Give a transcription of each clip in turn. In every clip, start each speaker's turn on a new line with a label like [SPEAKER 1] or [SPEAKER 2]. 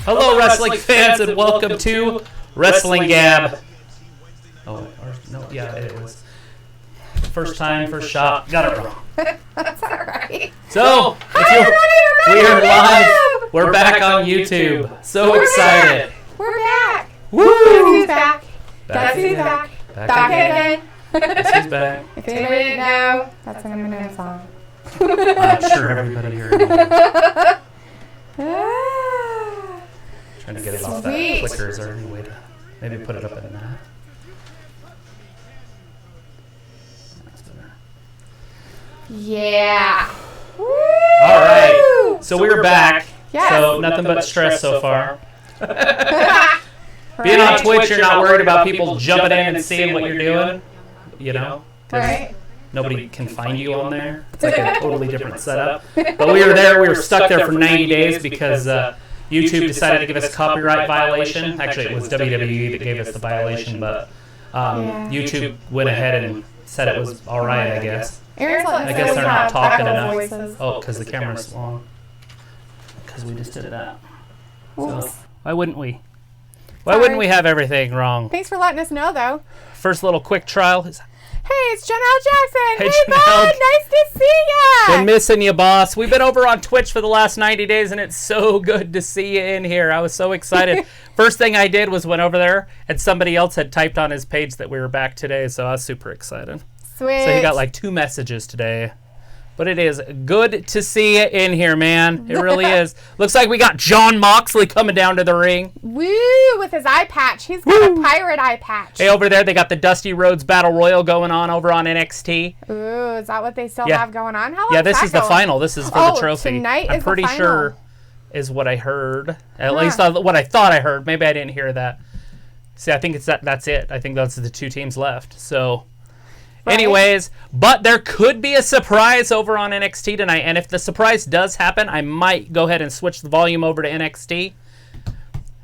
[SPEAKER 1] Hello, wrestling fans, and welcome to Wrestling Gab. Oh, no, yeah, it was. First time, first shot. Got it wrong.
[SPEAKER 2] That's all right.
[SPEAKER 1] So, we are live. We're back on YouTube. So excited.
[SPEAKER 2] We're back.
[SPEAKER 1] Woo!
[SPEAKER 2] Who's back?
[SPEAKER 1] Back
[SPEAKER 2] Guess who's back?
[SPEAKER 1] Back
[SPEAKER 2] Back
[SPEAKER 1] again.
[SPEAKER 2] again.
[SPEAKER 1] Guess who's back?
[SPEAKER 2] If anybody didn't know, that's an Eminem song.
[SPEAKER 1] I'm sure everybody here knows. Trying to get it off that
[SPEAKER 2] Sweet.
[SPEAKER 1] clicker. Is there any way to maybe put it up in a minute? That's better.
[SPEAKER 2] Yeah. Woo!
[SPEAKER 1] All right. So we're back.
[SPEAKER 2] Yes.
[SPEAKER 1] So nothing but stress so far. Being on Twitch, you're not worried about people jumping in and seeing what you're doing. You know? 'Cause
[SPEAKER 2] Right.
[SPEAKER 1] nobody can find you on there. It's like a totally different setup. But we were there. We were stuck there for 90 days because YouTube decided to give us a copyright violation. Actually, it was WWE that gave us the violation, but YouTube went ahead and said it was all right, I guess. I guess they're not talking enough.
[SPEAKER 2] Voices.
[SPEAKER 1] Oh, because the camera's long. Because we just did that. So
[SPEAKER 2] Oops.
[SPEAKER 1] why wouldn't we? Why wouldn't we have everything wrong?
[SPEAKER 2] Thanks for letting us know, though.
[SPEAKER 1] First little quick trial.
[SPEAKER 2] Hey, it's Janelle Jackson.
[SPEAKER 1] Hey,
[SPEAKER 2] Hey,
[SPEAKER 1] Janelle.
[SPEAKER 2] bud. Nice to see ya.
[SPEAKER 1] Been missing you, boss. We've been over on Twitch for the last 90 days, and it's so good to see you in here. I was so excited. First thing I did was went over there, and somebody else had typed on his page that we were back today, so I was super excited.
[SPEAKER 2] Sweet.
[SPEAKER 1] So he got like 2 messages today. But it is good to see you in here, man. It really is. Looks like we got Jon Moxley coming down to the ring.
[SPEAKER 2] Woo, with his eye patch. He's got a pirate eye patch.
[SPEAKER 1] Hey, over there, they got the Dusty Rhodes Battle Royal going on over on NXT.
[SPEAKER 2] Ooh, is that what they still
[SPEAKER 1] Yeah.
[SPEAKER 2] have going on? How long
[SPEAKER 1] Yeah, this is the
[SPEAKER 2] going?
[SPEAKER 1] final. This is for the trophy.
[SPEAKER 2] Tonight
[SPEAKER 1] I'm
[SPEAKER 2] is
[SPEAKER 1] pretty
[SPEAKER 2] the final.
[SPEAKER 1] sure is what I heard. At least what I thought I heard. Maybe I didn't hear that. See, I think it's that's it. I think those are the 2 teams left. So, anyways, but there could be a surprise over on NXT tonight. And if the surprise does happen, I might go ahead and switch the volume over to NXT.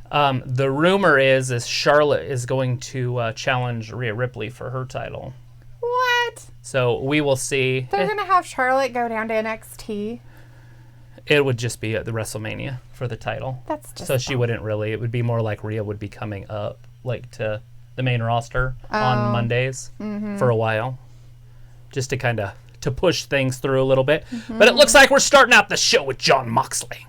[SPEAKER 1] The rumor is Charlotte is going to challenge Rhea Ripley for her title.
[SPEAKER 2] What?
[SPEAKER 1] So we will see.
[SPEAKER 2] They're going to have Charlotte go down to NXT.
[SPEAKER 1] It would just be at the WrestleMania for the title.
[SPEAKER 2] That's just
[SPEAKER 1] so she wouldn't really. It would be more like Rhea would be coming up, like to the main roster on Mondays for a while, just to kind of to push things through a little bit. But it looks like we're starting out the show with Jon Moxley,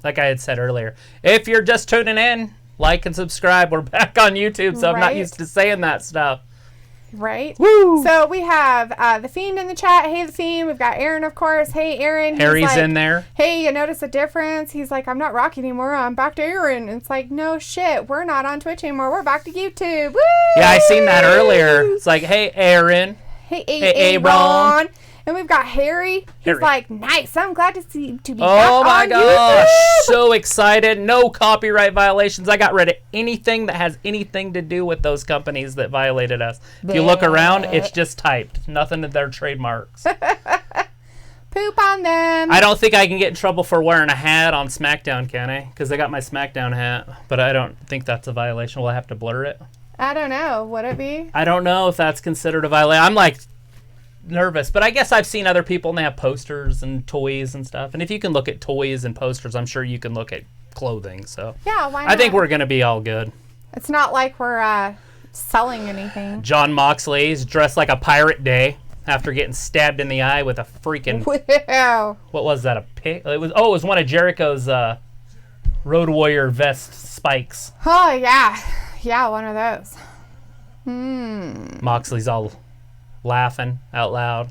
[SPEAKER 1] like I had said earlier. If you're just tuning in, like and subscribe. We're back on YouTube, so I'm not used to saying that stuff.
[SPEAKER 2] Right?
[SPEAKER 1] Woo!
[SPEAKER 2] So we have The Fiend in the chat. Hey, The Fiend. We've got Aaron, of course. Hey, Aaron. He's
[SPEAKER 1] Harry's
[SPEAKER 2] like,
[SPEAKER 1] in there.
[SPEAKER 2] Hey, you notice a difference? He's like, I'm not Rocky anymore. I'm back to Aaron. And it's like, no shit. We're not on Twitch anymore. We're back to YouTube. Woo!
[SPEAKER 1] Yeah, I seen that earlier. It's like, hey, Aaron.
[SPEAKER 2] Hey,
[SPEAKER 1] Aaron.
[SPEAKER 2] And we've got Harry. He's
[SPEAKER 1] Harry.
[SPEAKER 2] like, nice. I'm glad to be back
[SPEAKER 1] Oh my
[SPEAKER 2] on
[SPEAKER 1] gosh,
[SPEAKER 2] YouTube.
[SPEAKER 1] so excited. No copyright violations. I got rid of anything that has anything to do with those companies that violated us. If you look around, it's just typed. Nothing of their trademarks.
[SPEAKER 2] Poop on them.
[SPEAKER 1] I don't think I can get in trouble for wearing a hat on SmackDown, can I? Because I got my SmackDown hat, but I don't think that's a violation. Will I have to blur it?
[SPEAKER 2] I don't know. Would it be?
[SPEAKER 1] I don't know if that's considered a violation. I'm like nervous, but I guess I've seen other people and they have posters and toys and stuff. And if you can look at toys and posters, I'm sure you can look at clothing. So
[SPEAKER 2] Yeah, why not?
[SPEAKER 1] I think we're going to be all good.
[SPEAKER 2] It's not like we're selling anything.
[SPEAKER 1] Jon Moxley's dressed like a pirate day after getting stabbed in the eye with a freaking
[SPEAKER 2] Wow.
[SPEAKER 1] what was that, a pig? It was one of Jericho's Road Warrior vest spikes.
[SPEAKER 2] Oh, yeah. Yeah, one of those.
[SPEAKER 1] Moxley's all laughing out loud.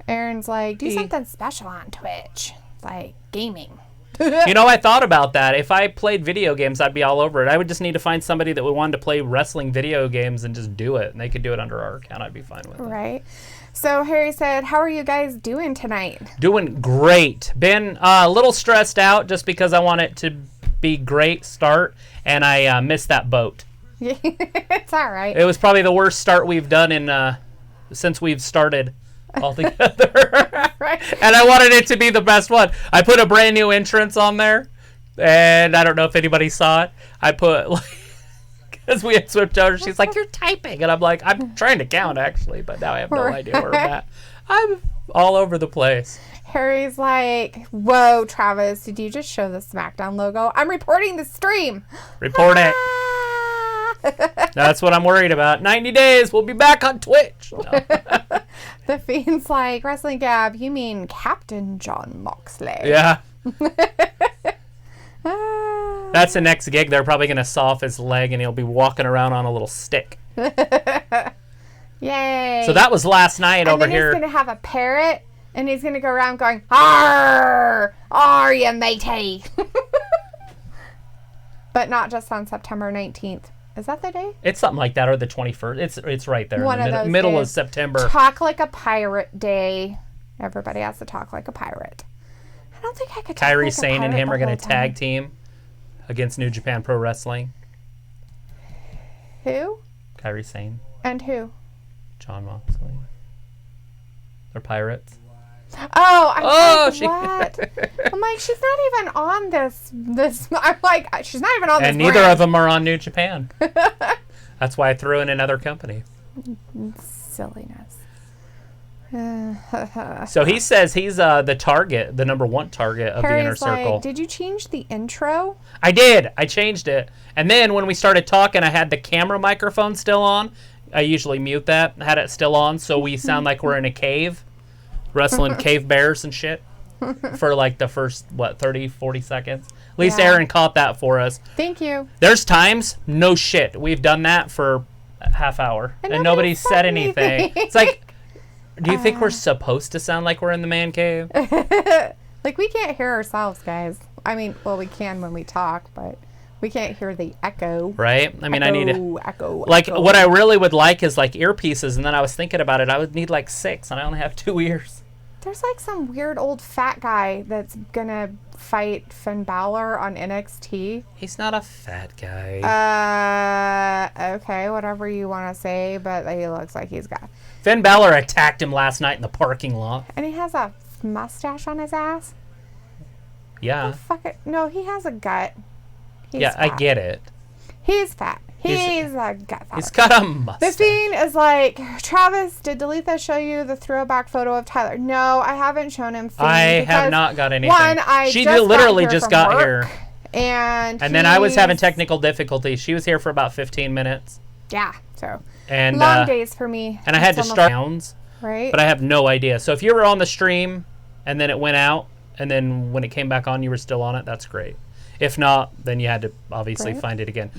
[SPEAKER 2] Aaron's like, do something special on Twitch. Like gaming.
[SPEAKER 1] You know, I thought about that. If I played video games, I'd be all over it. I would just need to find somebody that would want to play wrestling video games and just do it. And they could do it under our account. I'd be fine with it.
[SPEAKER 2] Right. So Harry said, how are you guys doing tonight?
[SPEAKER 1] Doing great. Been a little stressed out just because I want it to be great start. And I missed that boat.
[SPEAKER 2] It's all right.
[SPEAKER 1] It was probably the worst start we've done in since we've started all together.
[SPEAKER 2] Right.
[SPEAKER 1] And I wanted it to be the best one. I put a brand new entrance on there, and I don't know if anybody saw it. I put like As we had switched over, she's like, "You're typing," and I'm like, "I'm trying to count actually, but now I have no idea where I'm at. I'm all over the place."
[SPEAKER 2] Harry's like, "Whoa, Travis, did you just show the SmackDown logo? I'm reporting the stream."
[SPEAKER 1] Report it. That's what I'm worried about. 90 days, we'll be back on Twitch. No.
[SPEAKER 2] The Fiend's like, "Wrestling Gab, you mean Captain John Moxley?"
[SPEAKER 1] Yeah. That's the next gig. They're probably going to saw off his leg and he'll be walking around on a little stick.
[SPEAKER 2] Yay.
[SPEAKER 1] So that was last night
[SPEAKER 2] and
[SPEAKER 1] over
[SPEAKER 2] then
[SPEAKER 1] here.
[SPEAKER 2] He's going to have a parrot and he's going to go around going, "Arr! Are you, matey?" But not just on September 19th. Is that the day?
[SPEAKER 1] It's something like that, or the 21st. It's right there
[SPEAKER 2] One
[SPEAKER 1] in the
[SPEAKER 2] of those
[SPEAKER 1] middle
[SPEAKER 2] days.
[SPEAKER 1] of September.
[SPEAKER 2] Talk like a pirate day. Everybody has to talk like a pirate. I don't think I could talk
[SPEAKER 1] Kairi
[SPEAKER 2] like a
[SPEAKER 1] Sane and
[SPEAKER 2] pirate
[SPEAKER 1] him
[SPEAKER 2] the
[SPEAKER 1] are going
[SPEAKER 2] whole
[SPEAKER 1] to tag
[SPEAKER 2] time.
[SPEAKER 1] team against New Japan Pro Wrestling.
[SPEAKER 2] Who?
[SPEAKER 1] Kairi Sane,
[SPEAKER 2] And who?
[SPEAKER 1] John Moxley. They're pirates.
[SPEAKER 2] Oh, I'm like,
[SPEAKER 1] she-
[SPEAKER 2] what? I'm like, she's not even on this. I'm like, she's not even on this.
[SPEAKER 1] And neither
[SPEAKER 2] brand.
[SPEAKER 1] of them are on New Japan. That's why I threw in another company.
[SPEAKER 2] Silliness.
[SPEAKER 1] So he says he's the target, the number one target of the Inner
[SPEAKER 2] Harry's like,
[SPEAKER 1] Circle.
[SPEAKER 2] "Did you change the intro?"
[SPEAKER 1] I did. I changed it. And then when we started talking, I had the camera microphone still on. I usually mute that. I had it still on so we sound like we're in a cave, wrestling cave bears and shit for like the first, 30, 40 seconds. At least
[SPEAKER 2] Yeah.
[SPEAKER 1] Aaron caught that for us.
[SPEAKER 2] Thank you.
[SPEAKER 1] There's times, no shit, we've done that for a half hour and nobody
[SPEAKER 2] nobody
[SPEAKER 1] said
[SPEAKER 2] said
[SPEAKER 1] anything.
[SPEAKER 2] anything.
[SPEAKER 1] It's like, do you think we're supposed to sound like we're in the man cave?
[SPEAKER 2] Like, we can't hear ourselves, guys. I mean, well, we can when we talk, but we can't hear the echo.
[SPEAKER 1] Right? I mean, I need
[SPEAKER 2] echo.
[SPEAKER 1] like, what I really would like is like earpieces, and then I was thinking about it, I would need like 6, and I only have 2 ears.
[SPEAKER 2] There's like some weird old fat guy that's gonna fight Finn Balor on NXT.
[SPEAKER 1] He's not a fat guy.
[SPEAKER 2] Okay, whatever you want to say, but he looks like he's got.
[SPEAKER 1] Finn Balor attacked him last night in the parking lot.
[SPEAKER 2] And he has a mustache on his ass.
[SPEAKER 1] Yeah.
[SPEAKER 2] Oh, fuck it. No, he has a gut. He's
[SPEAKER 1] Yeah, I
[SPEAKER 2] fat.
[SPEAKER 1] get it.
[SPEAKER 2] He's fat.
[SPEAKER 1] He's-
[SPEAKER 2] He's a gut fat.
[SPEAKER 1] He's got a
[SPEAKER 2] The
[SPEAKER 1] mustache.
[SPEAKER 2] Fiend is like, "Travis, did Dalitha show you the throwback photo of Tyler?" "No, I haven't shown him Fiend
[SPEAKER 1] I have
[SPEAKER 2] because,
[SPEAKER 1] not got anything.
[SPEAKER 2] One, I
[SPEAKER 1] she
[SPEAKER 2] just
[SPEAKER 1] literally
[SPEAKER 2] got here
[SPEAKER 1] just
[SPEAKER 2] from
[SPEAKER 1] got
[SPEAKER 2] work,
[SPEAKER 1] here.
[SPEAKER 2] And
[SPEAKER 1] And then I was having
[SPEAKER 2] he's-
[SPEAKER 1] technical difficulties. She was here for about 15 minutes.
[SPEAKER 2] Yeah, so.
[SPEAKER 1] And
[SPEAKER 2] Long days for me.
[SPEAKER 1] and I had to
[SPEAKER 2] It's almost-
[SPEAKER 1] start sounds,
[SPEAKER 2] Right?
[SPEAKER 1] but I have no idea. So if you were on the stream and then it went out and then when it came back on you were still on it, that's great. If not, then you had to obviously
[SPEAKER 2] Right.
[SPEAKER 1] find it again.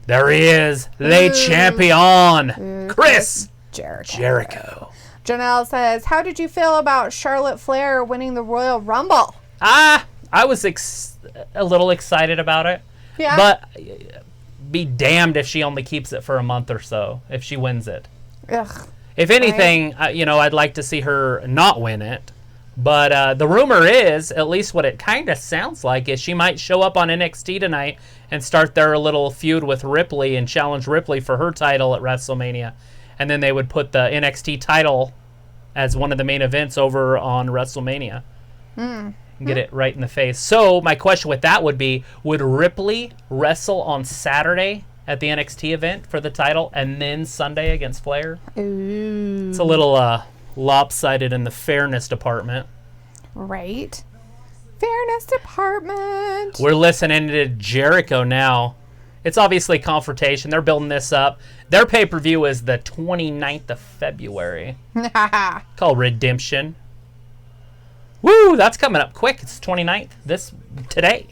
[SPEAKER 1] There he is, Le Champion, Chris Jericho.
[SPEAKER 2] Janelle says, "How did you feel about Charlotte Flair winning the Royal Rumble?"
[SPEAKER 1] I was a little excited about it.
[SPEAKER 2] Yeah.
[SPEAKER 1] But be damned if she only keeps it for a month or so, if she wins it.
[SPEAKER 2] Ugh.
[SPEAKER 1] If anything, I'd like to see her not win it. But the rumor is, at least what it kind of sounds like, is she might show up on NXT tonight and start their little feud with Ripley and challenge Ripley for her title at WrestleMania. And then they would put the NXT title as one of the main events over on WrestleMania. Get it right in the face. So my question with that would be, would Ripley wrestle on Saturday at the NXT event for the title and then Sunday against Flair?
[SPEAKER 2] Ooh.
[SPEAKER 1] It's a little lopsided in the fairness department.
[SPEAKER 2] Right. Fairness department.
[SPEAKER 1] We're listening to Jericho now. It's obviously confrontation. They're building this up. Their pay-per-view is the 29th of February. Called Redemption. Woo, that's coming up quick. It's 29th. Today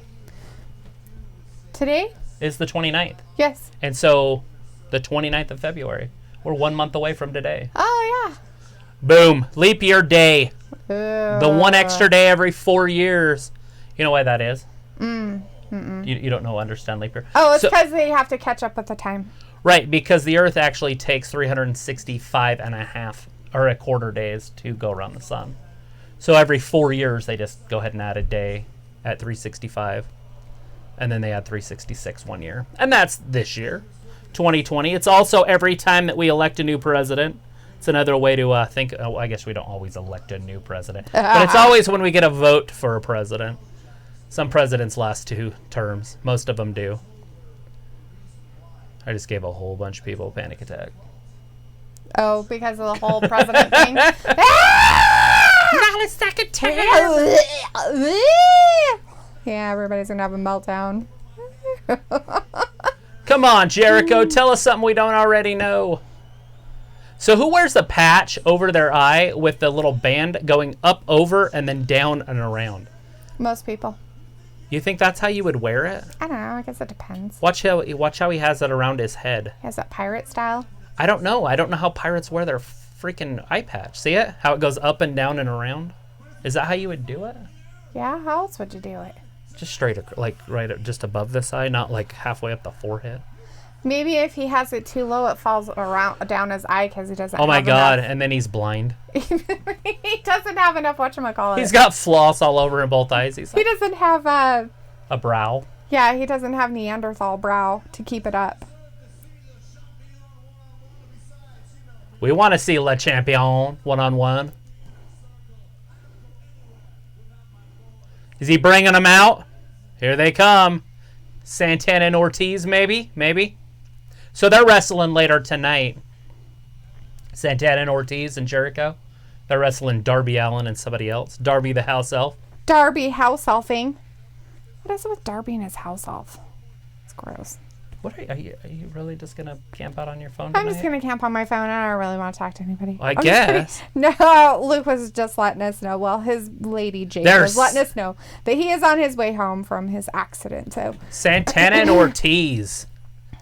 [SPEAKER 2] Today?
[SPEAKER 1] is the 29th.
[SPEAKER 2] Yes.
[SPEAKER 1] And so the 29th of February. We're 1 month away from today.
[SPEAKER 2] Oh, yeah.
[SPEAKER 1] Boom. Leap year day.
[SPEAKER 2] Ooh.
[SPEAKER 1] The one extra day every 4 years. You know why that is? You don't know, understand leap year.
[SPEAKER 2] Oh, it's
[SPEAKER 1] So-
[SPEAKER 2] because they have to catch up with the time.
[SPEAKER 1] Right, because the Earth actually takes 365 and a half or a quarter days to go around the sun. So every 4 years, they just go ahead and add a day at 365. And then they add 366 1 year. And that's this year, 2020. It's also every time that we elect a new president. It's another way to think. Oh, I guess we don't always elect a new president. But it's always when we get a vote for a president. Some presidents last 2 terms. Most of them do. I just gave a whole bunch of people a panic attack.
[SPEAKER 2] Oh, because of the whole president thing? Not
[SPEAKER 1] a secretary.
[SPEAKER 2] Yeah, everybody's going to have a meltdown.
[SPEAKER 1] Come on, Jericho. Tell us something we don't already know. So who wears the patch over their eye with the little band going up, over, and then down and around?
[SPEAKER 2] Most people.
[SPEAKER 1] You think that's how you would wear it?
[SPEAKER 2] I don't know. I guess it depends.
[SPEAKER 1] Watch how he has it around his head.
[SPEAKER 2] He has that pirate style.
[SPEAKER 1] I don't know. I don't know how pirates wear their freaking eye patch. See it? How it goes up and down and around? Is that how you would do it?
[SPEAKER 2] Yeah, how else would you do it?
[SPEAKER 1] Just straight, like right just above this eye, not like halfway up the forehead.
[SPEAKER 2] Maybe if he has it too low, it falls around down his eye because he doesn't.
[SPEAKER 1] Oh my God!
[SPEAKER 2] Enough.
[SPEAKER 1] And then he's blind.
[SPEAKER 2] He doesn't have enough. Whatchamacallit?
[SPEAKER 1] He's got floss all over in both eyes. He's like,
[SPEAKER 2] he doesn't have a
[SPEAKER 1] brow.
[SPEAKER 2] Yeah, he doesn't have Neanderthal brow to keep it up.
[SPEAKER 1] We want to see Le Champion one-on-one. Is he bringing them out? Here they come. Santana and Ortiz, maybe. So they're wrestling later tonight. Santana and Ortiz and Jericho. They're wrestling Darby Allin and somebody else. Darby the house elf.
[SPEAKER 2] Darby house elfing. What is it with Darby and his house elf? It's gross.
[SPEAKER 1] What are you really just going to camp out on your phone
[SPEAKER 2] I'm just going to camp on my phone. I don't really want to talk to anybody.
[SPEAKER 1] I guess.
[SPEAKER 2] No, Luke was just letting us know. Well, his lady Jade was letting us know that he is on his way home from his accident. So
[SPEAKER 1] Santana and Ortiz,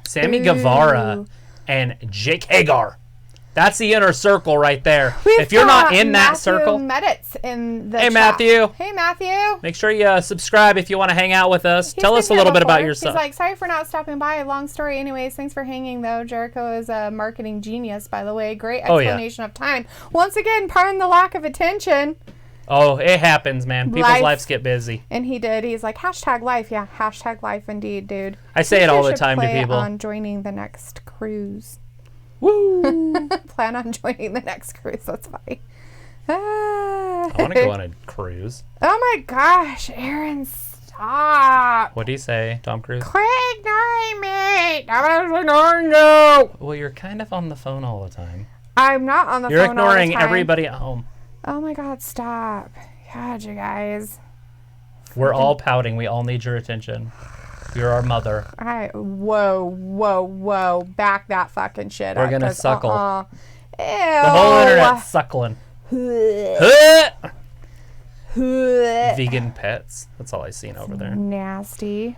[SPEAKER 1] Sammy Guevara, and Jake Hagar. That's the inner circle right there. If you're not in that circle,
[SPEAKER 2] Meditz in the
[SPEAKER 1] hey
[SPEAKER 2] chat.
[SPEAKER 1] Matthew.
[SPEAKER 2] Hey Matthew.
[SPEAKER 1] Make sure you subscribe if you want to hang out with us. Tell us a little bit about yourself.
[SPEAKER 2] He's like, sorry for not stopping by. Long story. Anyways, thanks for hanging though. Jericho is a marketing genius, by the way. Great explanation of time. Once again, pardon the lack of attention.
[SPEAKER 1] Oh, it happens, man. People's lives get busy.
[SPEAKER 2] And he did. He's like, hashtag life. Yeah, hashtag life indeed, dude.
[SPEAKER 1] I say it all the time to people.
[SPEAKER 2] On joining the next cruise.
[SPEAKER 1] Woo!
[SPEAKER 2] Plan on joining the next cruise. That's funny.
[SPEAKER 1] I want to go on a cruise.
[SPEAKER 2] Oh my gosh, Aaron, stop.
[SPEAKER 1] What do you say, Tom Cruise?
[SPEAKER 2] Quit ignoring me. Nobody's ignoring you.
[SPEAKER 1] Well, you're kind of on the phone all the time.
[SPEAKER 2] I'm not on the phone
[SPEAKER 1] You're
[SPEAKER 2] all the time.
[SPEAKER 1] ignoring everybody at home.
[SPEAKER 2] Oh my God, stop. God, you guys.
[SPEAKER 1] We're all pouting. We all need your attention. You're our mother.
[SPEAKER 2] Whoa. Back that fucking shit up.
[SPEAKER 1] We're going to suckle.
[SPEAKER 2] Ew.
[SPEAKER 1] The whole internet's suckling. Vegan pets. That's all I've seen over there.
[SPEAKER 2] Nasty.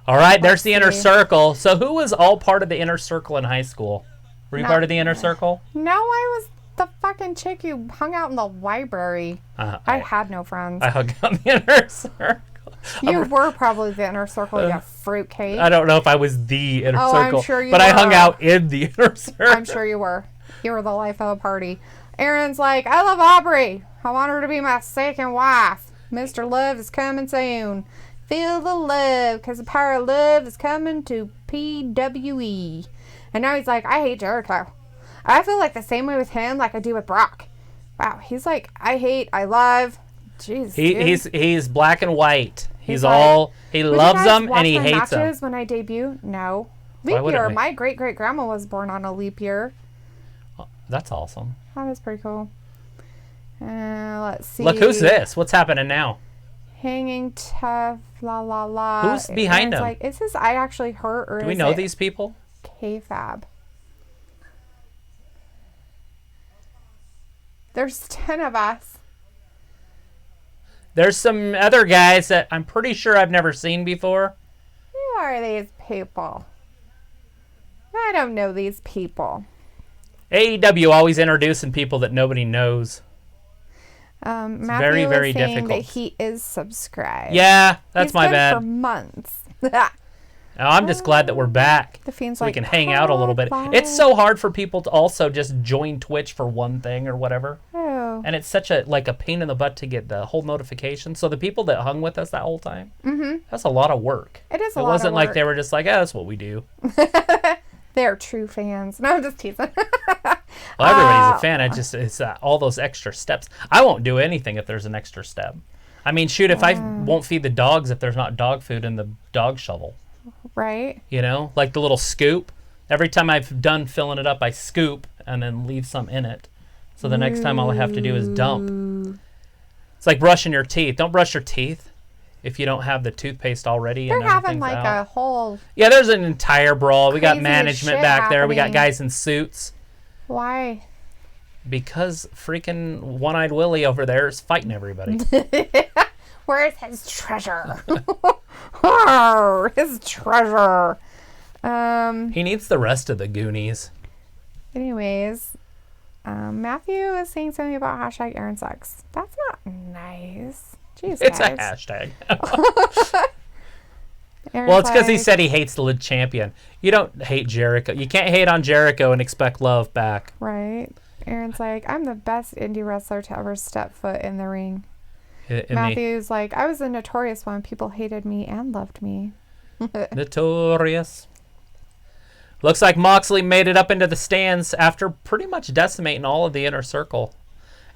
[SPEAKER 1] All right, there's the inner circle. So who was all part of the inner circle in high school? Were you part of the inner circle?
[SPEAKER 2] No, I was the fucking chick who hung out in the library. I had no friends.
[SPEAKER 1] I hung out in the inner circle.
[SPEAKER 2] You were probably the inner circle, you fruitcake.
[SPEAKER 1] I don't know if I was the inner circle,
[SPEAKER 2] I'm sure you
[SPEAKER 1] but
[SPEAKER 2] were.
[SPEAKER 1] I hung out in the inner circle.
[SPEAKER 2] I'm sure you were. You were the life of the party. Aaron's like, I love Aubrey. I want her to be my second wife. Mr. Love is coming soon. Feel the love, because the power of love is coming to PWE. And now he's like, I hate Jericho. I feel like the same way with him like I do with Brock. Wow, he's like, I hate, I love. Jeez,
[SPEAKER 1] he's black and white. He's all, he loves them and he hates them.
[SPEAKER 2] When I debut? No. Leap year. My great-great-grandma was born on a leap year.
[SPEAKER 1] Oh, that's awesome.
[SPEAKER 2] That is pretty cool. Let's see.
[SPEAKER 1] Look, who's this? What's happening now?
[SPEAKER 2] Hanging tough, la la la.
[SPEAKER 1] Who's behind him?
[SPEAKER 2] Like, is his eye actually hurt or
[SPEAKER 1] do we know these people?
[SPEAKER 2] K-Fab. There's 10 of us.
[SPEAKER 1] There's some other guys that I'm pretty sure I've never seen before.
[SPEAKER 2] Who are these people? I don't know these people.
[SPEAKER 1] AEW always introducing people that nobody knows.
[SPEAKER 2] Matthew
[SPEAKER 1] very, very
[SPEAKER 2] saying
[SPEAKER 1] difficult.
[SPEAKER 2] That he is subscribed.
[SPEAKER 1] Yeah, that's my
[SPEAKER 2] been
[SPEAKER 1] bad.
[SPEAKER 2] For months.
[SPEAKER 1] I'm just glad that we're back.
[SPEAKER 2] The Fiend's
[SPEAKER 1] so
[SPEAKER 2] like,
[SPEAKER 1] we can hang out a little bit. It's so hard for people to also just join Twitch for one thing or whatever.
[SPEAKER 2] Oh.
[SPEAKER 1] And it's such a pain in the butt to get the whole notification. So the people that hung with us that whole time, that's a lot of work.
[SPEAKER 2] It is a lot of work.
[SPEAKER 1] It wasn't like they were just like, that's what we do.
[SPEAKER 2] They're true fans. No, I'm just teasing.
[SPEAKER 1] Well, everybody's a fan. It's all those extra steps. I won't do anything if there's an extra step. I mean, shoot, if I won't feed the dogs if there's not dog food in the dog shovel.
[SPEAKER 2] Right.
[SPEAKER 1] You know, like the little scoop. Every time I've done filling it up, I scoop and then leave some in it. So the next time all I have to do is dump. It's like brushing your teeth. Don't brush your teeth if you don't have the toothpaste already.
[SPEAKER 2] They're
[SPEAKER 1] and
[SPEAKER 2] having like
[SPEAKER 1] out.
[SPEAKER 2] a whole...
[SPEAKER 1] Yeah, there's an entire brawl. We got
[SPEAKER 2] crazy
[SPEAKER 1] management
[SPEAKER 2] shit
[SPEAKER 1] back there. We got
[SPEAKER 2] happening.
[SPEAKER 1] guys in suits.
[SPEAKER 2] Why?
[SPEAKER 1] Because freaking One-Eyed Willie over there is fighting everybody.
[SPEAKER 2] Where's his treasure? His treasure.
[SPEAKER 1] He needs the rest of the Goonies.
[SPEAKER 2] Anyways, Matthew is saying something about hashtag Aaron sucks. That's not nice. Jeez,
[SPEAKER 1] It's
[SPEAKER 2] guys.
[SPEAKER 1] a hashtag.
[SPEAKER 2] Aaron's
[SPEAKER 1] Well, it's because he
[SPEAKER 2] like,
[SPEAKER 1] said he hates the champion. You don't hate Jericho. You can't hate on Jericho and expect love back.
[SPEAKER 2] Right. Aaron's like, I'm the best indie wrestler to ever step foot in the ring. Matthew's like, I was a notorious one. People hated me and loved me.
[SPEAKER 1] Notorious. Looks like Moxley made it up into the stands after pretty much decimating all of the inner circle.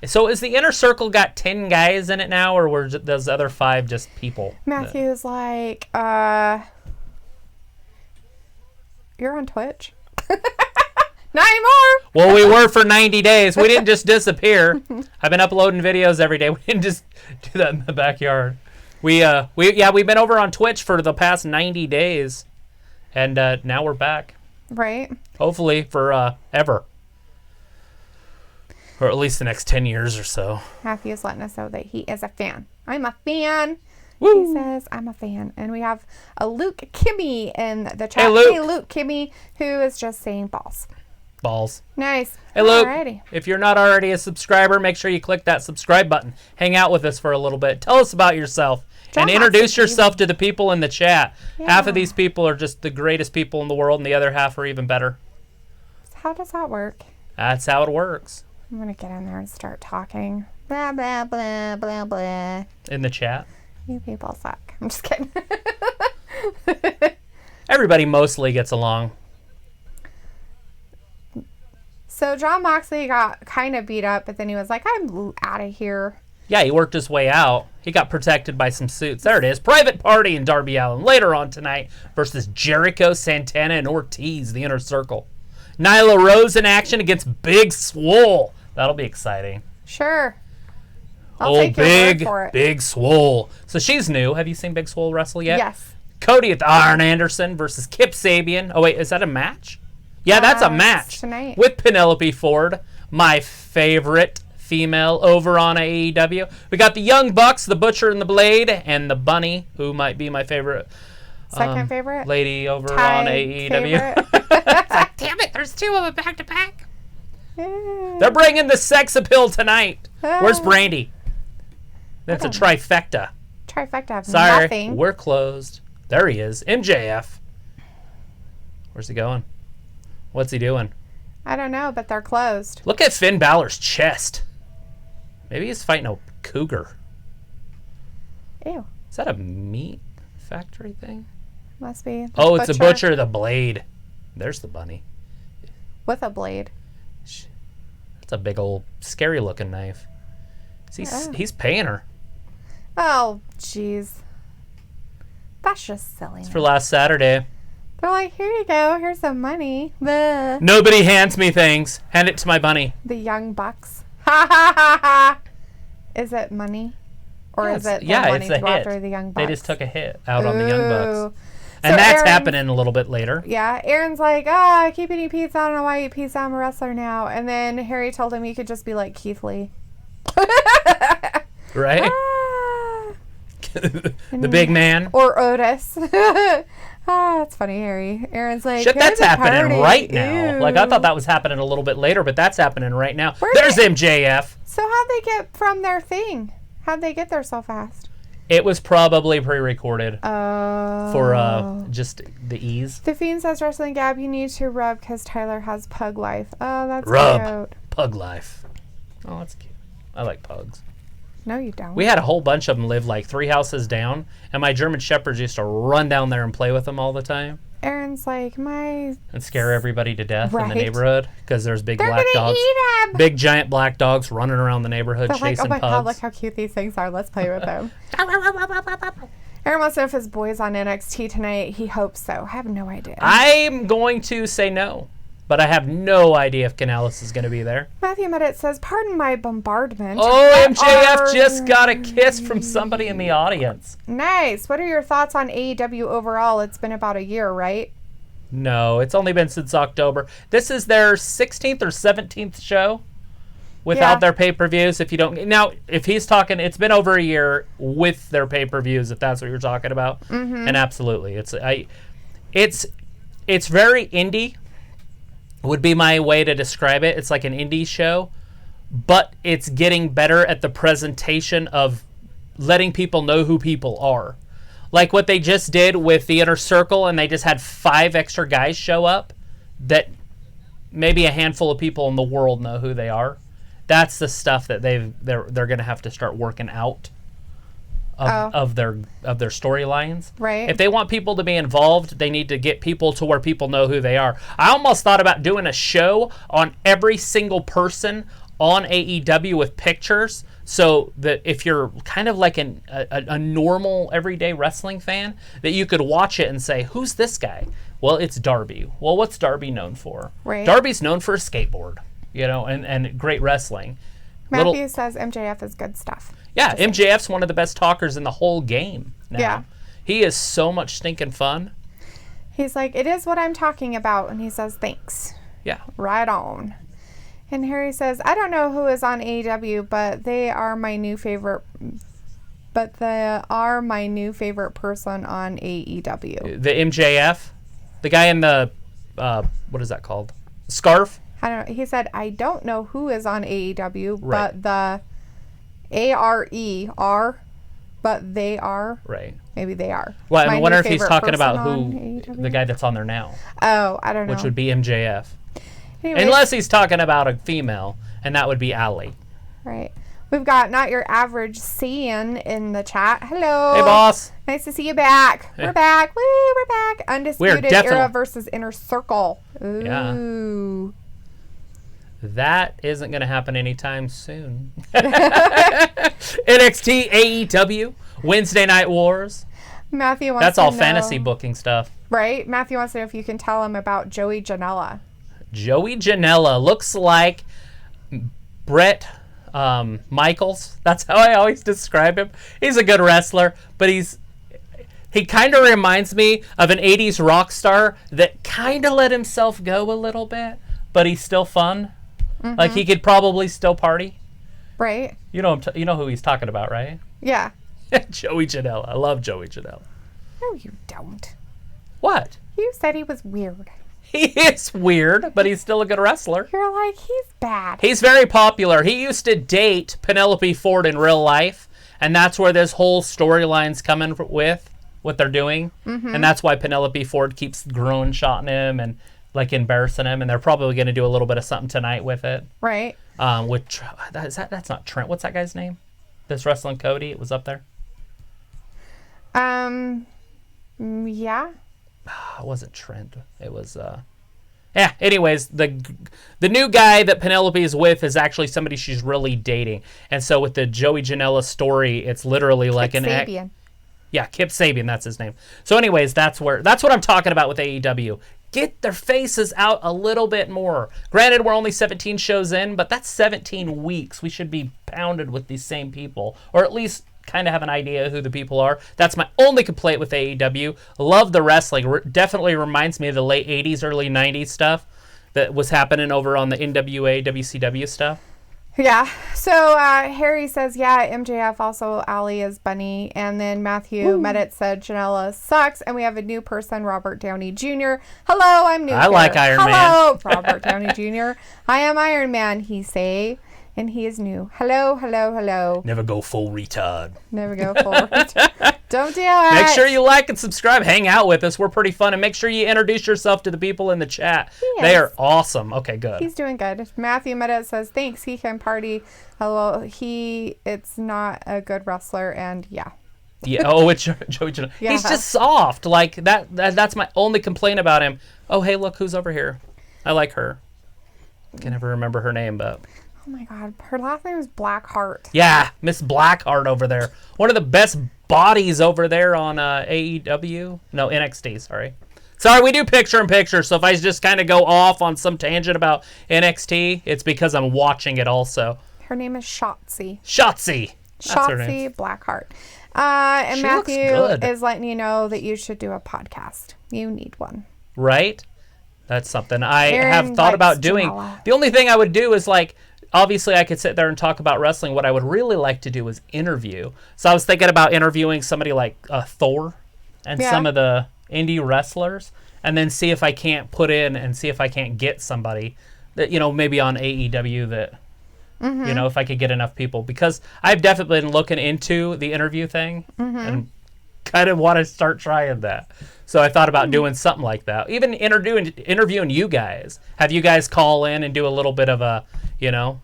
[SPEAKER 1] So is the inner circle got 10 guys in it now, or were those other 5 just people?
[SPEAKER 2] Matthew's like, you're on Twitch? Not anymore.
[SPEAKER 1] Well, we were for 90 days. We didn't just disappear. I've been uploading videos every day. We didn't just do that in the backyard. We've been over on Twitch for the past 90 days, and now we're back.
[SPEAKER 2] Right.
[SPEAKER 1] Hopefully for ever, or at least the next 10 years or so.
[SPEAKER 2] Matthew's letting us know that he is a fan. I'm a fan.
[SPEAKER 1] Woo.
[SPEAKER 2] He says, I'm a fan. And we have a Luke Kimmy in the chat.
[SPEAKER 1] Hey, Luke.
[SPEAKER 2] Hey, Luke Kimmy, who is just saying balls.
[SPEAKER 1] Balls.
[SPEAKER 2] Nice.
[SPEAKER 1] Hey, Luke,
[SPEAKER 2] Alrighty.
[SPEAKER 1] if you're not already a subscriber, make sure you click that subscribe button. Hang out with us for a little bit. Tell us about yourself.
[SPEAKER 2] John
[SPEAKER 1] And introduce
[SPEAKER 2] Moxley.
[SPEAKER 1] yourself to the people in the chat.
[SPEAKER 2] Yeah.
[SPEAKER 1] Half of these people are just the greatest people in the world, and the other half are even better.
[SPEAKER 2] How does that work?
[SPEAKER 1] That's how it works.
[SPEAKER 2] I'm going to get in there and start talking. Blah, blah, blah, blah, blah.
[SPEAKER 1] In the chat.
[SPEAKER 2] You people suck. I'm just kidding.
[SPEAKER 1] Everybody mostly gets along.
[SPEAKER 2] So John Moxley got kind of beat up, but then he was like, I'm out of here.
[SPEAKER 1] Yeah, he worked his way out. He got protected by some suits. There it is. Private Party and Darby Allin later on tonight versus Jericho, Santana, and Ortiz, the Inner Circle. Nyla Rose in action against Big Swole. That'll be exciting.
[SPEAKER 2] Sure. I'll take your word for it.
[SPEAKER 1] Big Swole. So she's new. Have you seen Big Swole wrestle yet?
[SPEAKER 2] Yes.
[SPEAKER 1] Cody with Arn Anderson versus Kip Sabian. Oh, wait, is that a match? Yeah, that's a match.
[SPEAKER 2] Tonight.
[SPEAKER 1] With Penelope Ford, my favorite female over on AEW. We got the Young Bucks, the Butcher and the Blade, and the Bunny, who might be my favorite.
[SPEAKER 2] Second favorite?
[SPEAKER 1] Lady over
[SPEAKER 2] Ty
[SPEAKER 1] on AEW.
[SPEAKER 2] favorite?
[SPEAKER 1] It's like, damn it, there's 2 of them back to back.
[SPEAKER 2] Yeah.
[SPEAKER 1] They're bringing the sex appeal tonight. Where's
[SPEAKER 2] Ah.
[SPEAKER 1] Brandy? That's a trifecta.
[SPEAKER 2] Trifecta of
[SPEAKER 1] Sorry,
[SPEAKER 2] nothing.
[SPEAKER 1] we're closed. There he is, MJF. Where's he going? What's he doing?
[SPEAKER 2] I don't know, but they're closed.
[SPEAKER 1] Look at Finn Balor's chest. Maybe he's fighting a cougar.
[SPEAKER 2] Ew.
[SPEAKER 1] Is that a meat factory thing?
[SPEAKER 2] Must be.
[SPEAKER 1] Oh, it's a butcher, the blade. There's the bunny.
[SPEAKER 2] With a blade.
[SPEAKER 1] That's a big old scary looking knife. He's paying her.
[SPEAKER 2] Oh, jeez. That's just silly.
[SPEAKER 1] It's for last Saturday.
[SPEAKER 2] They're like, here you go. Here's some money. Bleh.
[SPEAKER 1] Nobody hands me things. Hand it to my bunny.
[SPEAKER 2] The Young Bucks. Ha ha ha ha. Is it money? Or is it
[SPEAKER 1] yeah,
[SPEAKER 2] money
[SPEAKER 1] it's a
[SPEAKER 2] to go
[SPEAKER 1] hit.
[SPEAKER 2] after the Young Bucks?
[SPEAKER 1] They just took a hit out on the Young
[SPEAKER 2] Ooh.
[SPEAKER 1] Bucks. And
[SPEAKER 2] So
[SPEAKER 1] that's
[SPEAKER 2] Aaron's-
[SPEAKER 1] happening a little bit later.
[SPEAKER 2] Yeah, Aaron's like, I keep eating pizza. I don't know why I eat pizza. I'm a wrestler now. And then Harry told him you could just be like Keith Lee.
[SPEAKER 1] Right?
[SPEAKER 2] Ah.
[SPEAKER 1] The big man.
[SPEAKER 2] Or Otis. That's funny, Harry. Aaron's like,
[SPEAKER 1] Shit, that's
[SPEAKER 2] "Here's a
[SPEAKER 1] happening
[SPEAKER 2] party."
[SPEAKER 1] right now.
[SPEAKER 2] Ew.
[SPEAKER 1] Like, I thought that was happening a little bit later, but that's happening right now.
[SPEAKER 2] Where
[SPEAKER 1] There's
[SPEAKER 2] did-
[SPEAKER 1] MJF.
[SPEAKER 2] So how'd they get from their thing? How'd they get there so fast?
[SPEAKER 1] It was probably pre-recorded
[SPEAKER 2] Oh.
[SPEAKER 1] for just the ease.
[SPEAKER 2] The Fiend says, Wrestling Gab, you need to rub because Tyler has pug life. Oh, that's
[SPEAKER 1] Rub.
[SPEAKER 2] cute.
[SPEAKER 1] Pug life. Oh, that's cute. I like pugs.
[SPEAKER 2] No, you don't.
[SPEAKER 1] We had a whole bunch of them live like 3 houses down, and my German Shepherds used to run down there and play with them all the time
[SPEAKER 2] Aaron's like, my...
[SPEAKER 1] and scare everybody to death in the
[SPEAKER 2] Right.
[SPEAKER 1] neighborhood because there's big
[SPEAKER 2] They're
[SPEAKER 1] black
[SPEAKER 2] gonna
[SPEAKER 1] dogs.
[SPEAKER 2] eat him!
[SPEAKER 1] Big giant black dogs running around the neighborhood
[SPEAKER 2] They're like,
[SPEAKER 1] chasing
[SPEAKER 2] oh my
[SPEAKER 1] pugs.
[SPEAKER 2] god, look how cute these things are. Let's play with them. Aaron wants to know if his boy's on NXT tonight. He hopes so. I have no idea.
[SPEAKER 1] I'm going to say no, but I have no idea if Canales is going to be there.
[SPEAKER 2] Matthew Medit says, pardon my bombardment.
[SPEAKER 1] Oh, MJF just got a kiss from somebody in the audience.
[SPEAKER 2] Nice. What are your thoughts on AEW overall? It's been about a year, right?
[SPEAKER 1] No, it's only been since October. This is their 16th or 17th show without their pay-per-views. If you don't now, if he's talking, it's been over a year with their pay-per-views. If that's what you're talking about, and absolutely, it's very indie. Would be my way to describe it. It's like an indie show, but it's getting better at the presentation of letting people know who people are. Like what they just did with the Inner Circle, and they just had 5 extra guys show up that maybe a handful of people in the world know who they are. That's the stuff that they're going to have to start working out of their storylines.
[SPEAKER 2] Right.
[SPEAKER 1] If they want people to be involved, they need to get people to where people know who they are. I almost thought about doing a show on every single person on AEW with pictures, so that if you're kind of like a normal everyday wrestling fan, that you could watch it and say, who's this guy? Well, it's Darby. Well, what's Darby known for?
[SPEAKER 2] Right.
[SPEAKER 1] Darby's known for a skateboard, and great wrestling.
[SPEAKER 2] Matthew says MJF is good stuff.
[SPEAKER 1] Yeah, MJF's one of the best talkers in the whole game now.
[SPEAKER 2] Yeah.
[SPEAKER 1] He is so much stinking fun.
[SPEAKER 2] He's like, it is what I'm talking about. And he says, thanks.
[SPEAKER 1] Yeah.
[SPEAKER 2] Right on. And Harry says, I don't know who is on AEW, but they are my new favorite. But they are my new favorite person on AEW.
[SPEAKER 1] The MJF? The guy in the, what is that called? Scarf?
[SPEAKER 2] I don't know. He said, I don't know who is on AEW,
[SPEAKER 1] Right.
[SPEAKER 2] but the ARE are, but they are.
[SPEAKER 1] Right.
[SPEAKER 2] Maybe they are.
[SPEAKER 1] Well,
[SPEAKER 2] My
[SPEAKER 1] I wonder
[SPEAKER 2] new
[SPEAKER 1] if he's
[SPEAKER 2] favorite
[SPEAKER 1] talking about
[SPEAKER 2] person
[SPEAKER 1] who,
[SPEAKER 2] on AEW.
[SPEAKER 1] the guy that's on there now,
[SPEAKER 2] Oh, I don't know.
[SPEAKER 1] which would be MJF.
[SPEAKER 2] Anyways,
[SPEAKER 1] Unless he's talking about a female, and that would be Allie.
[SPEAKER 2] right. We've got Not Your Average Cian in the chat. Hello.
[SPEAKER 1] Hey, boss.
[SPEAKER 2] Nice to see you back.
[SPEAKER 1] Hey.
[SPEAKER 2] We're back. Woo, we're back. Undisputed
[SPEAKER 1] definitely-
[SPEAKER 2] Era versus Inner Circle. Ooh.
[SPEAKER 1] That isn't going to happen anytime soon. NXT, AEW, Wednesday Night Wars.
[SPEAKER 2] Matthew wants
[SPEAKER 1] That's
[SPEAKER 2] to
[SPEAKER 1] all
[SPEAKER 2] know,
[SPEAKER 1] fantasy booking stuff.
[SPEAKER 2] Right? Matthew wants to know if you can tell him about Joey Janela.
[SPEAKER 1] Joey Janela looks like Brett Michaels. That's how I always describe him. He's a good wrestler, but he kind of reminds me of an 80s rock star that kind of let himself go a little bit, but he's still fun. Like he could probably still party.
[SPEAKER 2] Right?
[SPEAKER 1] You know who he's talking about, right?
[SPEAKER 2] Yeah.
[SPEAKER 1] Joey Janela. I love Joey Janela.
[SPEAKER 2] No, you don't.
[SPEAKER 1] What?
[SPEAKER 2] You said he was weird.
[SPEAKER 1] He is weird, but he's still a good wrestler.
[SPEAKER 2] You're like, he's bad.
[SPEAKER 1] He's very popular. He used to date Penelope Ford in real life, and that's where this whole storyline's coming with what they're doing. And that's why Penelope Ford keeps growing shotting him and like embarrassing him, and they're probably going to do a little bit of something tonight with it.
[SPEAKER 2] Right.
[SPEAKER 1] That's not Trent. What's that guy's name? This wrestling Cody. It was up there.
[SPEAKER 2] Yeah.
[SPEAKER 1] It wasn't Trent. It was yeah, anyways, the new guy that Penelope is with is actually somebody she's really dating. And so with the Joey Janela story, it's literally like
[SPEAKER 2] Kip Sabian.
[SPEAKER 1] Yeah, Kip Sabian, that's his name. So anyways, that's what I'm talking about with AEW. Get their faces out a little bit more. Granted, we're only 17 shows in, but that's 17 weeks. We should be pounded with these same people, or at least kind of have an idea who the people are. That's my only complaint with AEW. Love the wrestling. Definitely reminds me of the late 80s, early 90s stuff that was happening over on the NWA, WCW stuff.
[SPEAKER 2] Yeah. So Harry says, yeah, MJF, also Ali is Bunny. And then Matthew Medit said Janela sucks. And we have a new person, Robert Downey Jr. Hello, I'm new.
[SPEAKER 1] I like Iron Man.
[SPEAKER 2] Hello, Robert Downey Jr. I am Iron Man, he say. And he is new. Hello, hello, hello.
[SPEAKER 1] Never go full retard.
[SPEAKER 2] Never go forward. Don't do it.
[SPEAKER 1] Make sure you like and subscribe. Hang out with us. We're pretty fun. And make sure you introduce yourself to the people in the chat.
[SPEAKER 2] Yes.
[SPEAKER 1] They are awesome. Okay, good.
[SPEAKER 2] He's doing good. Matthew Medit says, thanks, he can party. Hello, it's not a good wrestler. And yeah.
[SPEAKER 1] Yeah. Oh, it's Joey Janela.
[SPEAKER 2] Yeah.
[SPEAKER 1] He's just soft. Like that's my only complaint about him. Oh, hey, look who's over here. I like her. I can never remember her name, but...
[SPEAKER 2] Oh my God, her last name is Blackheart.
[SPEAKER 1] Yeah, Miss Blackheart over there. One of the best bodies over there on AEW. No, NXT, sorry. Sorry, we do picture-in-picture, so if I just kind of go off on some tangent about NXT, it's because I'm watching it also.
[SPEAKER 2] Her name is Shotzi.
[SPEAKER 1] Shotzi! That's her name.
[SPEAKER 2] Shotzi Blackheart. And
[SPEAKER 1] She
[SPEAKER 2] Matthew
[SPEAKER 1] looks good.
[SPEAKER 2] is letting you know that you should do a podcast. You need one.
[SPEAKER 1] Right? That's something I
[SPEAKER 2] Aaron
[SPEAKER 1] have thought about
[SPEAKER 2] likes
[SPEAKER 1] doing.
[SPEAKER 2] Jamala.
[SPEAKER 1] The only thing I would do is, like, obviously I could sit there and talk about wrestling. What I would really like to do is interview. So I was thinking about interviewing somebody like Thor and
[SPEAKER 2] Yeah.
[SPEAKER 1] some of the indie wrestlers, and then see if I can't put in and see if I can't get somebody that, you know, maybe on AEW that, you know, if I could get enough people. Because I've definitely been looking into the interview thing and kind of want to start trying that. So I thought about doing something like that. Even interviewing you guys. Have you guys call in and do a little bit of a, you know,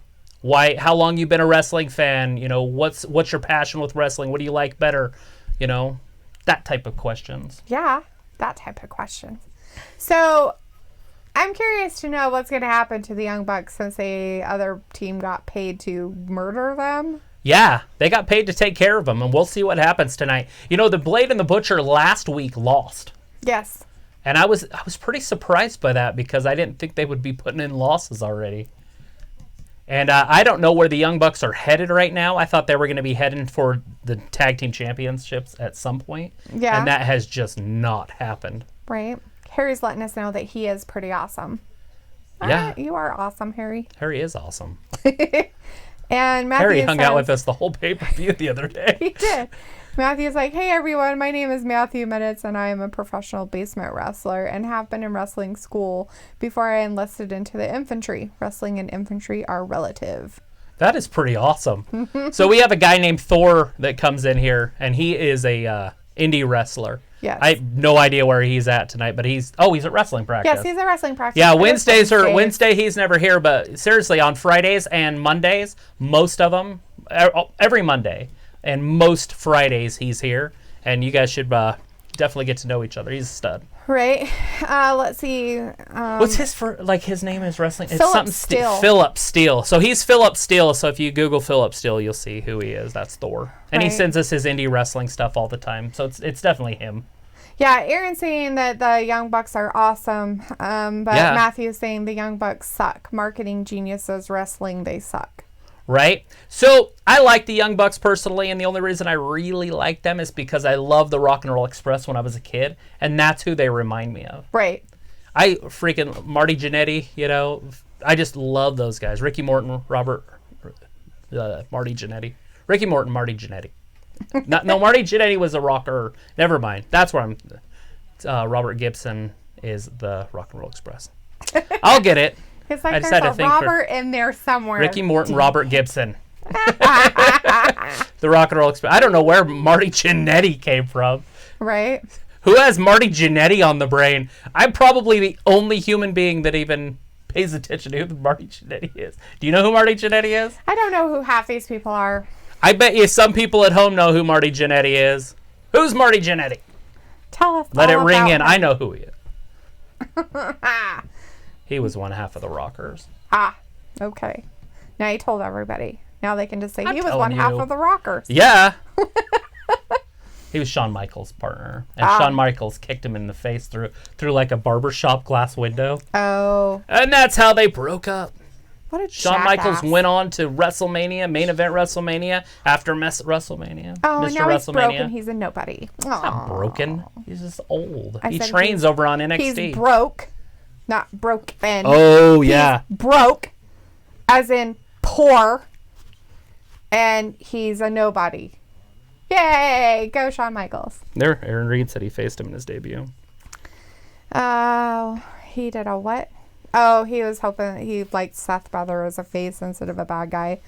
[SPEAKER 1] how long you been a wrestling fan? You know, what's your passion with wrestling? What do you like better? You know, that type of questions.
[SPEAKER 2] Yeah, that type of questions. So I'm curious to know what's going to happen to the Young Bucks since the other team got paid to murder them.
[SPEAKER 1] Yeah, they got paid to take care of them, and we'll see what happens tonight. You know, the Blade and the Butcher last week lost.
[SPEAKER 2] Yes.
[SPEAKER 1] And I was pretty surprised by that because I didn't think they would be putting in losses already. And I don't know where the Young Bucks are headed right now. I thought they were going to be heading for the Tag Team Championships at some point.
[SPEAKER 2] Yeah.
[SPEAKER 1] And that has just not happened.
[SPEAKER 2] Right. Harry's letting us know that he is pretty awesome.
[SPEAKER 1] Yeah.
[SPEAKER 2] You are awesome, Harry.
[SPEAKER 1] Harry is awesome.
[SPEAKER 2] And Matthew
[SPEAKER 1] Harry hung out
[SPEAKER 2] says-
[SPEAKER 1] with us the whole pay-per-view the other day.
[SPEAKER 2] He did. Matthew's like, hey everyone, my name is Matthew Minutes and I am a professional basement wrestler and have been in wrestling school before I enlisted into the infantry. Wrestling and infantry are relative.
[SPEAKER 1] That is pretty awesome. So we have a guy named Thor that comes in here, and he is a indie wrestler.
[SPEAKER 2] Yes.
[SPEAKER 1] I have no idea where he's at tonight, but he's at wrestling practice.
[SPEAKER 2] Yes, he's at wrestling practice.
[SPEAKER 1] Yeah,
[SPEAKER 2] It is
[SPEAKER 1] Wednesday he's never here, but seriously, on Fridays and Mondays, most of them, every Monday and most Fridays he's here, and you guys should definitely get to know each other. He's a stud.
[SPEAKER 2] Right. Let's see.
[SPEAKER 1] What's his name is wrestling? It's
[SPEAKER 2] Philip
[SPEAKER 1] something
[SPEAKER 2] Steele.
[SPEAKER 1] Philip Steele. So he's Philip Steele. So if you Google Philip Steele, you'll see who he is. That's Thor, and he
[SPEAKER 2] Right.
[SPEAKER 1] sends us his indie wrestling stuff all the time. So it's definitely him.
[SPEAKER 2] Yeah, Aaron's saying that the Young Bucks are awesome, but
[SPEAKER 1] Yeah.
[SPEAKER 2] Matthew's saying the Young Bucks suck. Marketing geniuses, wrestling, they suck.
[SPEAKER 1] Right? So I like the Young Bucks personally, and the only reason I really like them is because I loved the Rock and Roll Express when I was a kid, and that's who they remind me of.
[SPEAKER 2] Right.
[SPEAKER 1] I freaking Marty Jannetty, you know, I just love those guys. Ricky Morton, Marty Jannetty. Ricky Morton, Marty Jannetty. No, Marty Jannetty was a rocker. Never mind. That's where I'm. Robert Gibson is the Rock and Roll Express. I'll get it.
[SPEAKER 2] It's
[SPEAKER 1] I
[SPEAKER 2] like
[SPEAKER 1] just
[SPEAKER 2] there's
[SPEAKER 1] had
[SPEAKER 2] a
[SPEAKER 1] to think for-
[SPEAKER 2] Robert in there somewhere.
[SPEAKER 1] Ricky Morton, Robert Gibson. The Rock and Roll Express. I don't know where Marty Jannetty came from.
[SPEAKER 2] Right?
[SPEAKER 1] Who has Marty Jannetty on the brain? I'm probably the only human being that even pays attention to who Marty Jannetty is. Do you know who Marty Jannetty is?
[SPEAKER 2] I don't know who half these people are.
[SPEAKER 1] I bet you some people at home know who Marty Jannetty is. Who's Marty Jannetty?
[SPEAKER 2] Tell us.
[SPEAKER 1] Let it
[SPEAKER 2] all
[SPEAKER 1] ring
[SPEAKER 2] about
[SPEAKER 1] in.
[SPEAKER 2] him.
[SPEAKER 1] I know who he is. He was one half of the Rockers.
[SPEAKER 2] Okay. Now you told everybody. Now they can just say
[SPEAKER 1] I'm
[SPEAKER 2] he was
[SPEAKER 1] telling
[SPEAKER 2] one half
[SPEAKER 1] you.
[SPEAKER 2] of the Rockers.
[SPEAKER 1] Yeah. He was Shawn Michaels' partner. And
[SPEAKER 2] Ah.
[SPEAKER 1] Shawn Michaels kicked him in the face through like a barbershop glass window.
[SPEAKER 2] Oh,
[SPEAKER 1] And that's how they broke up.
[SPEAKER 2] what a
[SPEAKER 1] Shawn
[SPEAKER 2] jackass.
[SPEAKER 1] Michaels went on to WrestleMania, main event WrestleMania, after WrestleMania.
[SPEAKER 2] Oh,
[SPEAKER 1] Mr.
[SPEAKER 2] now he's
[SPEAKER 1] WrestleMania.
[SPEAKER 2] broken. He's a nobody.
[SPEAKER 1] Not broken. He's just old.
[SPEAKER 2] I
[SPEAKER 1] He
[SPEAKER 2] said
[SPEAKER 1] trains
[SPEAKER 2] he's-
[SPEAKER 1] over on NXT.
[SPEAKER 2] He's broke, not broken.
[SPEAKER 1] Oh, yeah.
[SPEAKER 2] Broke, as in poor, and he's a nobody. Yay! Go Shawn Michaels.
[SPEAKER 1] There, Aaron Reed said he faced him in his debut.
[SPEAKER 2] Oh, he did a what? Oh, he was hoping he liked Seth Brother as a face instead of a bad guy.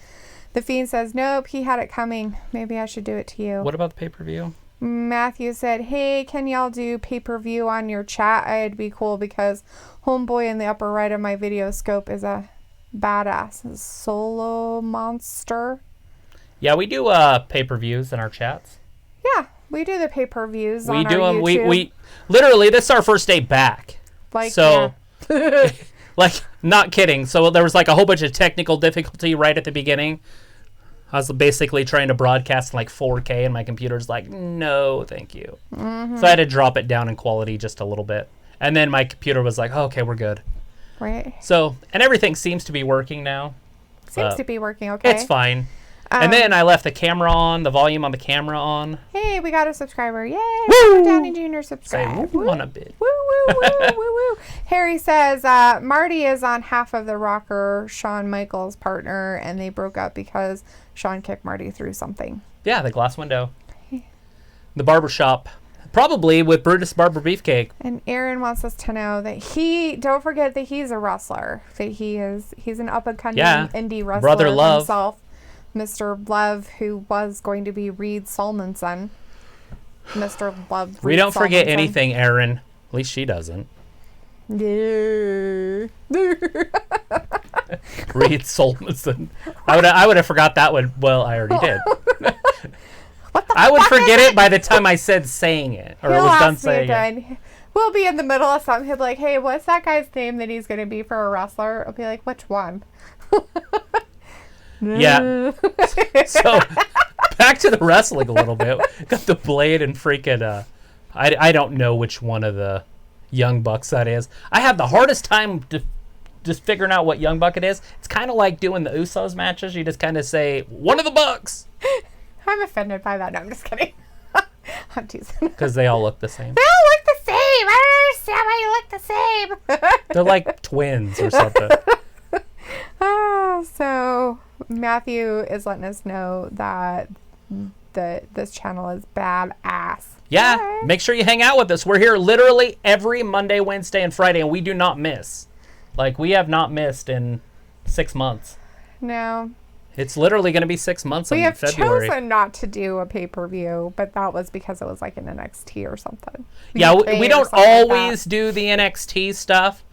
[SPEAKER 2] The Fiend says, nope, he had it coming. Maybe I should do it to you.
[SPEAKER 1] What about the pay-per-view?
[SPEAKER 2] Matthew said, hey, can y'all do pay-per-view on your chat? It'd be cool because homeboy in the upper right of my video scope is a badass solo monster.
[SPEAKER 1] Yeah, we do pay-per-views in our chats.
[SPEAKER 2] Yeah, we do the pay-per-views on
[SPEAKER 1] We do
[SPEAKER 2] our
[SPEAKER 1] them.
[SPEAKER 2] YouTube.
[SPEAKER 1] We literally, this is our first day back.
[SPEAKER 2] Like,
[SPEAKER 1] So,
[SPEAKER 2] yeah.
[SPEAKER 1] like, not kidding. So there was like a whole bunch of technical difficulty right at the beginning. I was basically trying to broadcast in like 4K, and my computer's like, no, thank you. Mm-hmm. So I had to drop it down in quality just a little bit. And then my computer was like, oh, okay, we're good.
[SPEAKER 2] Right.
[SPEAKER 1] So, and everything seems to be working now.
[SPEAKER 2] Seems to be working okay.
[SPEAKER 1] It's fine. And then I left the camera on, the volume on the camera on.
[SPEAKER 2] Hey, we got a subscriber. Yay!
[SPEAKER 1] Woo!
[SPEAKER 2] Downey Jr. subscribe.
[SPEAKER 1] Say woo on a bit.
[SPEAKER 2] Woo, woo, woo, woo, woo. Harry says Marty is on half of the rocker, Shawn Michaels' partner, and they broke up because Shawn kicked Marty through something.
[SPEAKER 1] Yeah, the glass window. The barbershop. Probably with Brutus Barber Beefcake.
[SPEAKER 2] And Aaron wants us to know that don't forget that he's a wrestler. That he's an up-and-coming indie wrestler
[SPEAKER 1] Brother Love.
[SPEAKER 2] himself. Mr. Love, who was going to be Reed Solmanson. Mr. Love.
[SPEAKER 1] We don't forget anything, Aaron. At least she doesn't.
[SPEAKER 2] Yeah.
[SPEAKER 1] Reed Solmanson. I would have forgot that one. Well, I already did. I would forget it by the time I said saying it, or was done saying it.
[SPEAKER 2] We'll be in the middle of something. He'll be like, "Hey, what's that guy's name that he's going to be for a wrestler?" I'll be like, "Which one?"
[SPEAKER 1] Yeah. So back to the wrestling a little bit. Got the Blade and freaking. I don't know which one of the Young Bucks that is. I have the hardest time just figuring out what Young Buck it is. It's kind of like doing the Usos matches. You just kind of say one of the Bucks.
[SPEAKER 2] I'm offended by that. No, I'm just kidding. I'm teasing.
[SPEAKER 1] Because they all look the same.
[SPEAKER 2] They all look the same. I don't understand why you look the same.
[SPEAKER 1] They're like twins or something.
[SPEAKER 2] So Matthew is letting us know that this channel is badass.
[SPEAKER 1] Yeah,
[SPEAKER 2] Right.
[SPEAKER 1] Make sure you hang out with us. We're here literally every Monday, Wednesday, and Friday, and we do not miss. Like, we have not missed in 6 months.
[SPEAKER 2] No.
[SPEAKER 1] It's literally going to be 6 months in February.
[SPEAKER 2] We have chosen not to do a pay-per-view, but that was because it was like an NXT or something.
[SPEAKER 1] Yeah, we don't always do the NXT stuff.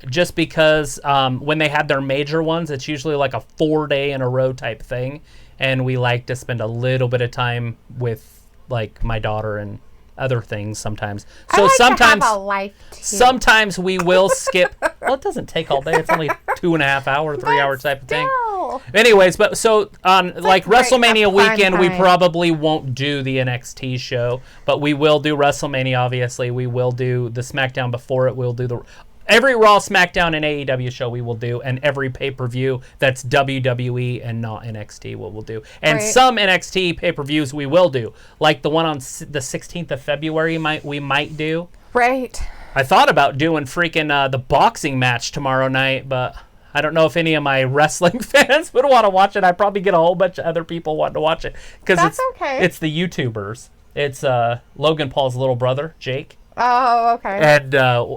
[SPEAKER 1] Just because when they had their major ones, it's usually like a 4-day-in-a-row type thing. And we like to spend a little bit of time with, like, my daughter and other things sometimes. So sometimes,
[SPEAKER 2] to have a life too.
[SPEAKER 1] Sometimes we will skip. Well, it doesn't take all day. It's only 2.5 hour, 3 hour type of thing. Anyways, but so on like WrestleMania weekend, we probably won't do the NXT show, but we will do WrestleMania. Obviously, we will do the SmackDown before it. We'll do every Raw, SmackDown, and AEW show we will do, and every pay-per-view that's WWE and not NXT we'll do. And some NXT pay-per-views we will do, like the one on the 16th of February we might do.
[SPEAKER 2] Right.
[SPEAKER 1] I thought about doing freaking the boxing match tomorrow night, but I don't know if any of my wrestling fans would want to watch it. I'd probably get a whole bunch of other people wanting to watch it.
[SPEAKER 2] That's okay.
[SPEAKER 1] It's the YouTubers. It's Logan Paul's little brother, Jake.
[SPEAKER 2] Oh, okay.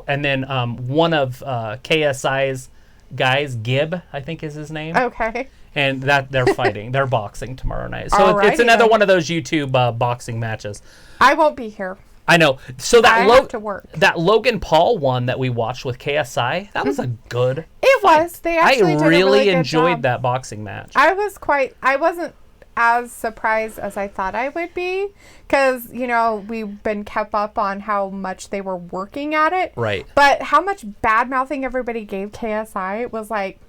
[SPEAKER 1] And then one of KSI's guys, Gibb, I think is his name.
[SPEAKER 2] Okay.
[SPEAKER 1] And that they're fighting. They're boxing tomorrow night. So it's another one of those YouTube boxing matches.
[SPEAKER 2] I won't be here.
[SPEAKER 1] I know. So
[SPEAKER 2] I have to work.
[SPEAKER 1] That Logan Paul one that we watched with KSI, that was a good.
[SPEAKER 2] It was. They actually did a really good
[SPEAKER 1] enjoyed
[SPEAKER 2] job.
[SPEAKER 1] that boxing match.
[SPEAKER 2] I wasn't as surprised as I thought I would be, because we've been kept up on how much they were working at it.
[SPEAKER 1] Right.
[SPEAKER 2] But how much bad mouthing everybody gave KSI was like,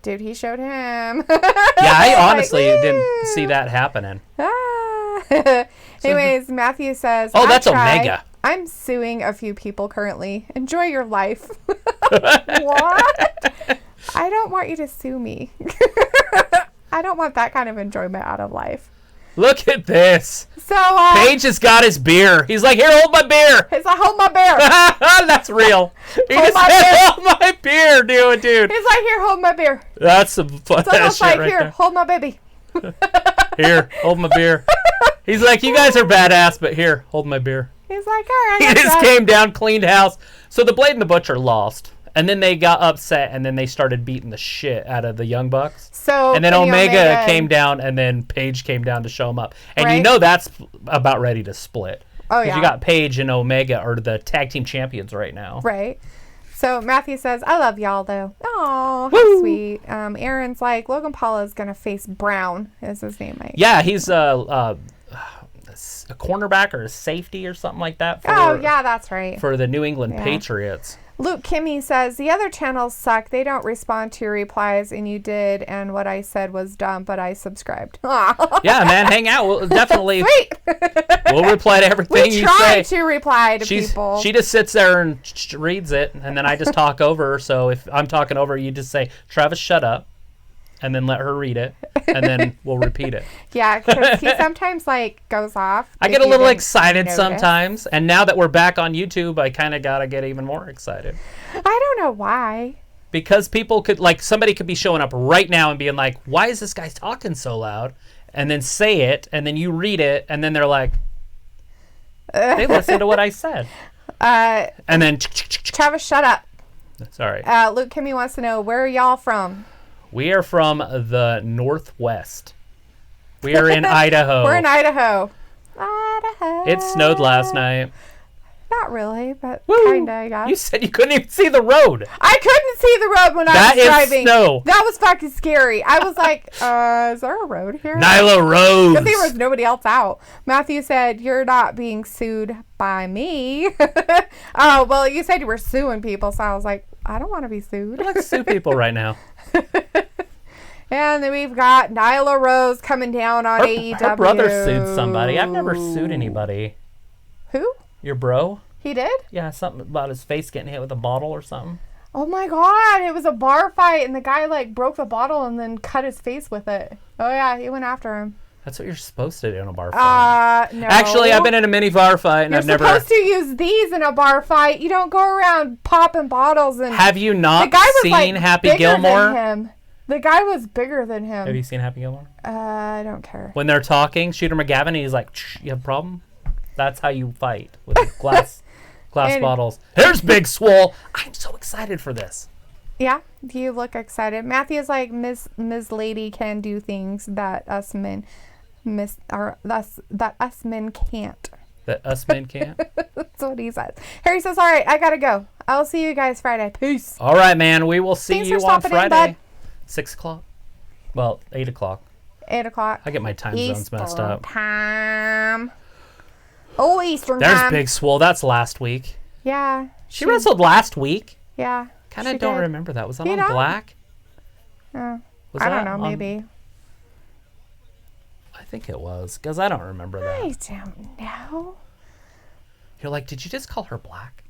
[SPEAKER 2] dude, he showed him.
[SPEAKER 1] Yeah, I honestly didn't see that happening.
[SPEAKER 2] Anyways, Matthew says,
[SPEAKER 1] "Oh, that's Omega."
[SPEAKER 2] I'm suing a few people currently. Enjoy your life. What? I don't want you to sue me. I don't want that kind of enjoyment out of life.
[SPEAKER 1] Look at this.
[SPEAKER 2] So,
[SPEAKER 1] Paige has got his beer. He's like, here, hold my beer.
[SPEAKER 2] He's like, hold my beer.
[SPEAKER 1] That's real. He just said, hold my beer, dude.
[SPEAKER 2] He's like, here, hold my beer.
[SPEAKER 1] That's some fun shit
[SPEAKER 2] like,
[SPEAKER 1] right
[SPEAKER 2] here,
[SPEAKER 1] there.
[SPEAKER 2] hold my baby.
[SPEAKER 1] Here, hold my beer. He's like, you guys are badass, but here, hold my beer.
[SPEAKER 2] He's like, all right.
[SPEAKER 1] He just came down, cleaned house. So the Blade and the Butcher lost. And then they got upset, and then they started beating the shit out of the Young Bucks.
[SPEAKER 2] And
[SPEAKER 1] then Omega came down, and then Paige came down to show them up. And that's about ready to split.
[SPEAKER 2] Oh, yeah.
[SPEAKER 1] Because you got Paige and Omega are the tag team champions right now.
[SPEAKER 2] Right. So Matthew says, I love y'all, though. Oh, how sweet. Aaron's like, Logan Paul is going to face Brown, is his name, right?
[SPEAKER 1] Yeah, he's a cornerback or a safety or something like that.
[SPEAKER 2] Yeah, that's right.
[SPEAKER 1] For the New England Patriots.
[SPEAKER 2] Luke Kimmy says, the other channels suck. They don't respond to your replies, and you did, and what I said was dumb, but I subscribed.
[SPEAKER 1] Yeah, man, hang out. We'll definitely.
[SPEAKER 2] Sweet.
[SPEAKER 1] We'll reply to everything you say.
[SPEAKER 2] We try to reply to people.
[SPEAKER 1] She just sits there and reads it, and then I just talk over her. So if I'm talking over, you just say, Travis, shut up, and then let her read it, and then we'll repeat it.
[SPEAKER 2] Yeah, because he sometimes, like, goes off.
[SPEAKER 1] I get a little excited sometimes, and now that we're back on YouTube, I kind of got to get even more excited.
[SPEAKER 2] I don't know why.
[SPEAKER 1] Because people could, like, somebody could be showing up right now and being like, why is this guy talking so loud? And then say it, and then you read it, and then they're like, they listened to what I said. And then...
[SPEAKER 2] Travis, shut up.
[SPEAKER 1] Sorry.
[SPEAKER 2] Luke Kimmy wants to know, where are y'all from?
[SPEAKER 1] We are from the Northwest. We are in Idaho.
[SPEAKER 2] We're in Idaho. Idaho.
[SPEAKER 1] It snowed last night.
[SPEAKER 2] Not really, but
[SPEAKER 1] Woo!
[SPEAKER 2] kinda, I guess.
[SPEAKER 1] You said you couldn't even see the road.
[SPEAKER 2] I couldn't see the road when I was driving.
[SPEAKER 1] That is snow.
[SPEAKER 2] That was fucking scary. I was like, is there a road here?
[SPEAKER 1] Nyla Rose.
[SPEAKER 2] Because there was nobody else out. Matthew said, you're not being sued by me. Oh, well, you said you were suing people, so I was like, I don't want to be sued.
[SPEAKER 1] Let's sue people right now.
[SPEAKER 2] And then we've got Nyla Rose coming down on AEW.
[SPEAKER 1] Her brother sued somebody. I've never sued anybody.
[SPEAKER 2] Who?
[SPEAKER 1] Your bro?
[SPEAKER 2] He did?
[SPEAKER 1] Yeah, something about his face getting hit with a bottle or something.
[SPEAKER 2] Oh my god, it was a bar fight and the guy like broke the bottle and then cut his face with it. Oh yeah, he went after him.
[SPEAKER 1] That's what you're supposed to do in a bar fight.
[SPEAKER 2] No.
[SPEAKER 1] Actually, I've been in a mini bar fight and
[SPEAKER 2] You're
[SPEAKER 1] I've never...
[SPEAKER 2] supposed to use these in a bar fight. You don't go around popping bottles and...
[SPEAKER 1] Have you not seen Happy Gilmore?
[SPEAKER 2] Than him. The guy was bigger than him.
[SPEAKER 1] Have you seen Happy Gilmore?
[SPEAKER 2] I don't care.
[SPEAKER 1] When they're talking, Shooter McGavin, and he's like, you have a problem? That's how you fight with glass bottles. Here's Big Swole. I'm so excited for this.
[SPEAKER 2] Yeah, you look excited. Matthew's like, Ms. Lady can do things that us men that us men can't.
[SPEAKER 1] That us men can't?
[SPEAKER 2] That's what he says. Harry says, all right, I gotta go. I'll see you guys Friday. Peace.
[SPEAKER 1] All right, man. We will see you on Friday. 6 o'clock? Well, 8 o'clock.
[SPEAKER 2] 8 o'clock.
[SPEAKER 1] I get my time zones messed up.
[SPEAKER 2] Time. Oh, Eastern
[SPEAKER 1] There's
[SPEAKER 2] time.
[SPEAKER 1] Big Swole. That's last week.
[SPEAKER 2] Yeah.
[SPEAKER 1] She wrestled last week?
[SPEAKER 2] Yeah.
[SPEAKER 1] Kind of don't remember that. Was that on Black?
[SPEAKER 2] I don't know. Maybe.
[SPEAKER 1] I think it was, because I don't remember that.
[SPEAKER 2] I don't know.
[SPEAKER 1] You're like, did you just call her Black?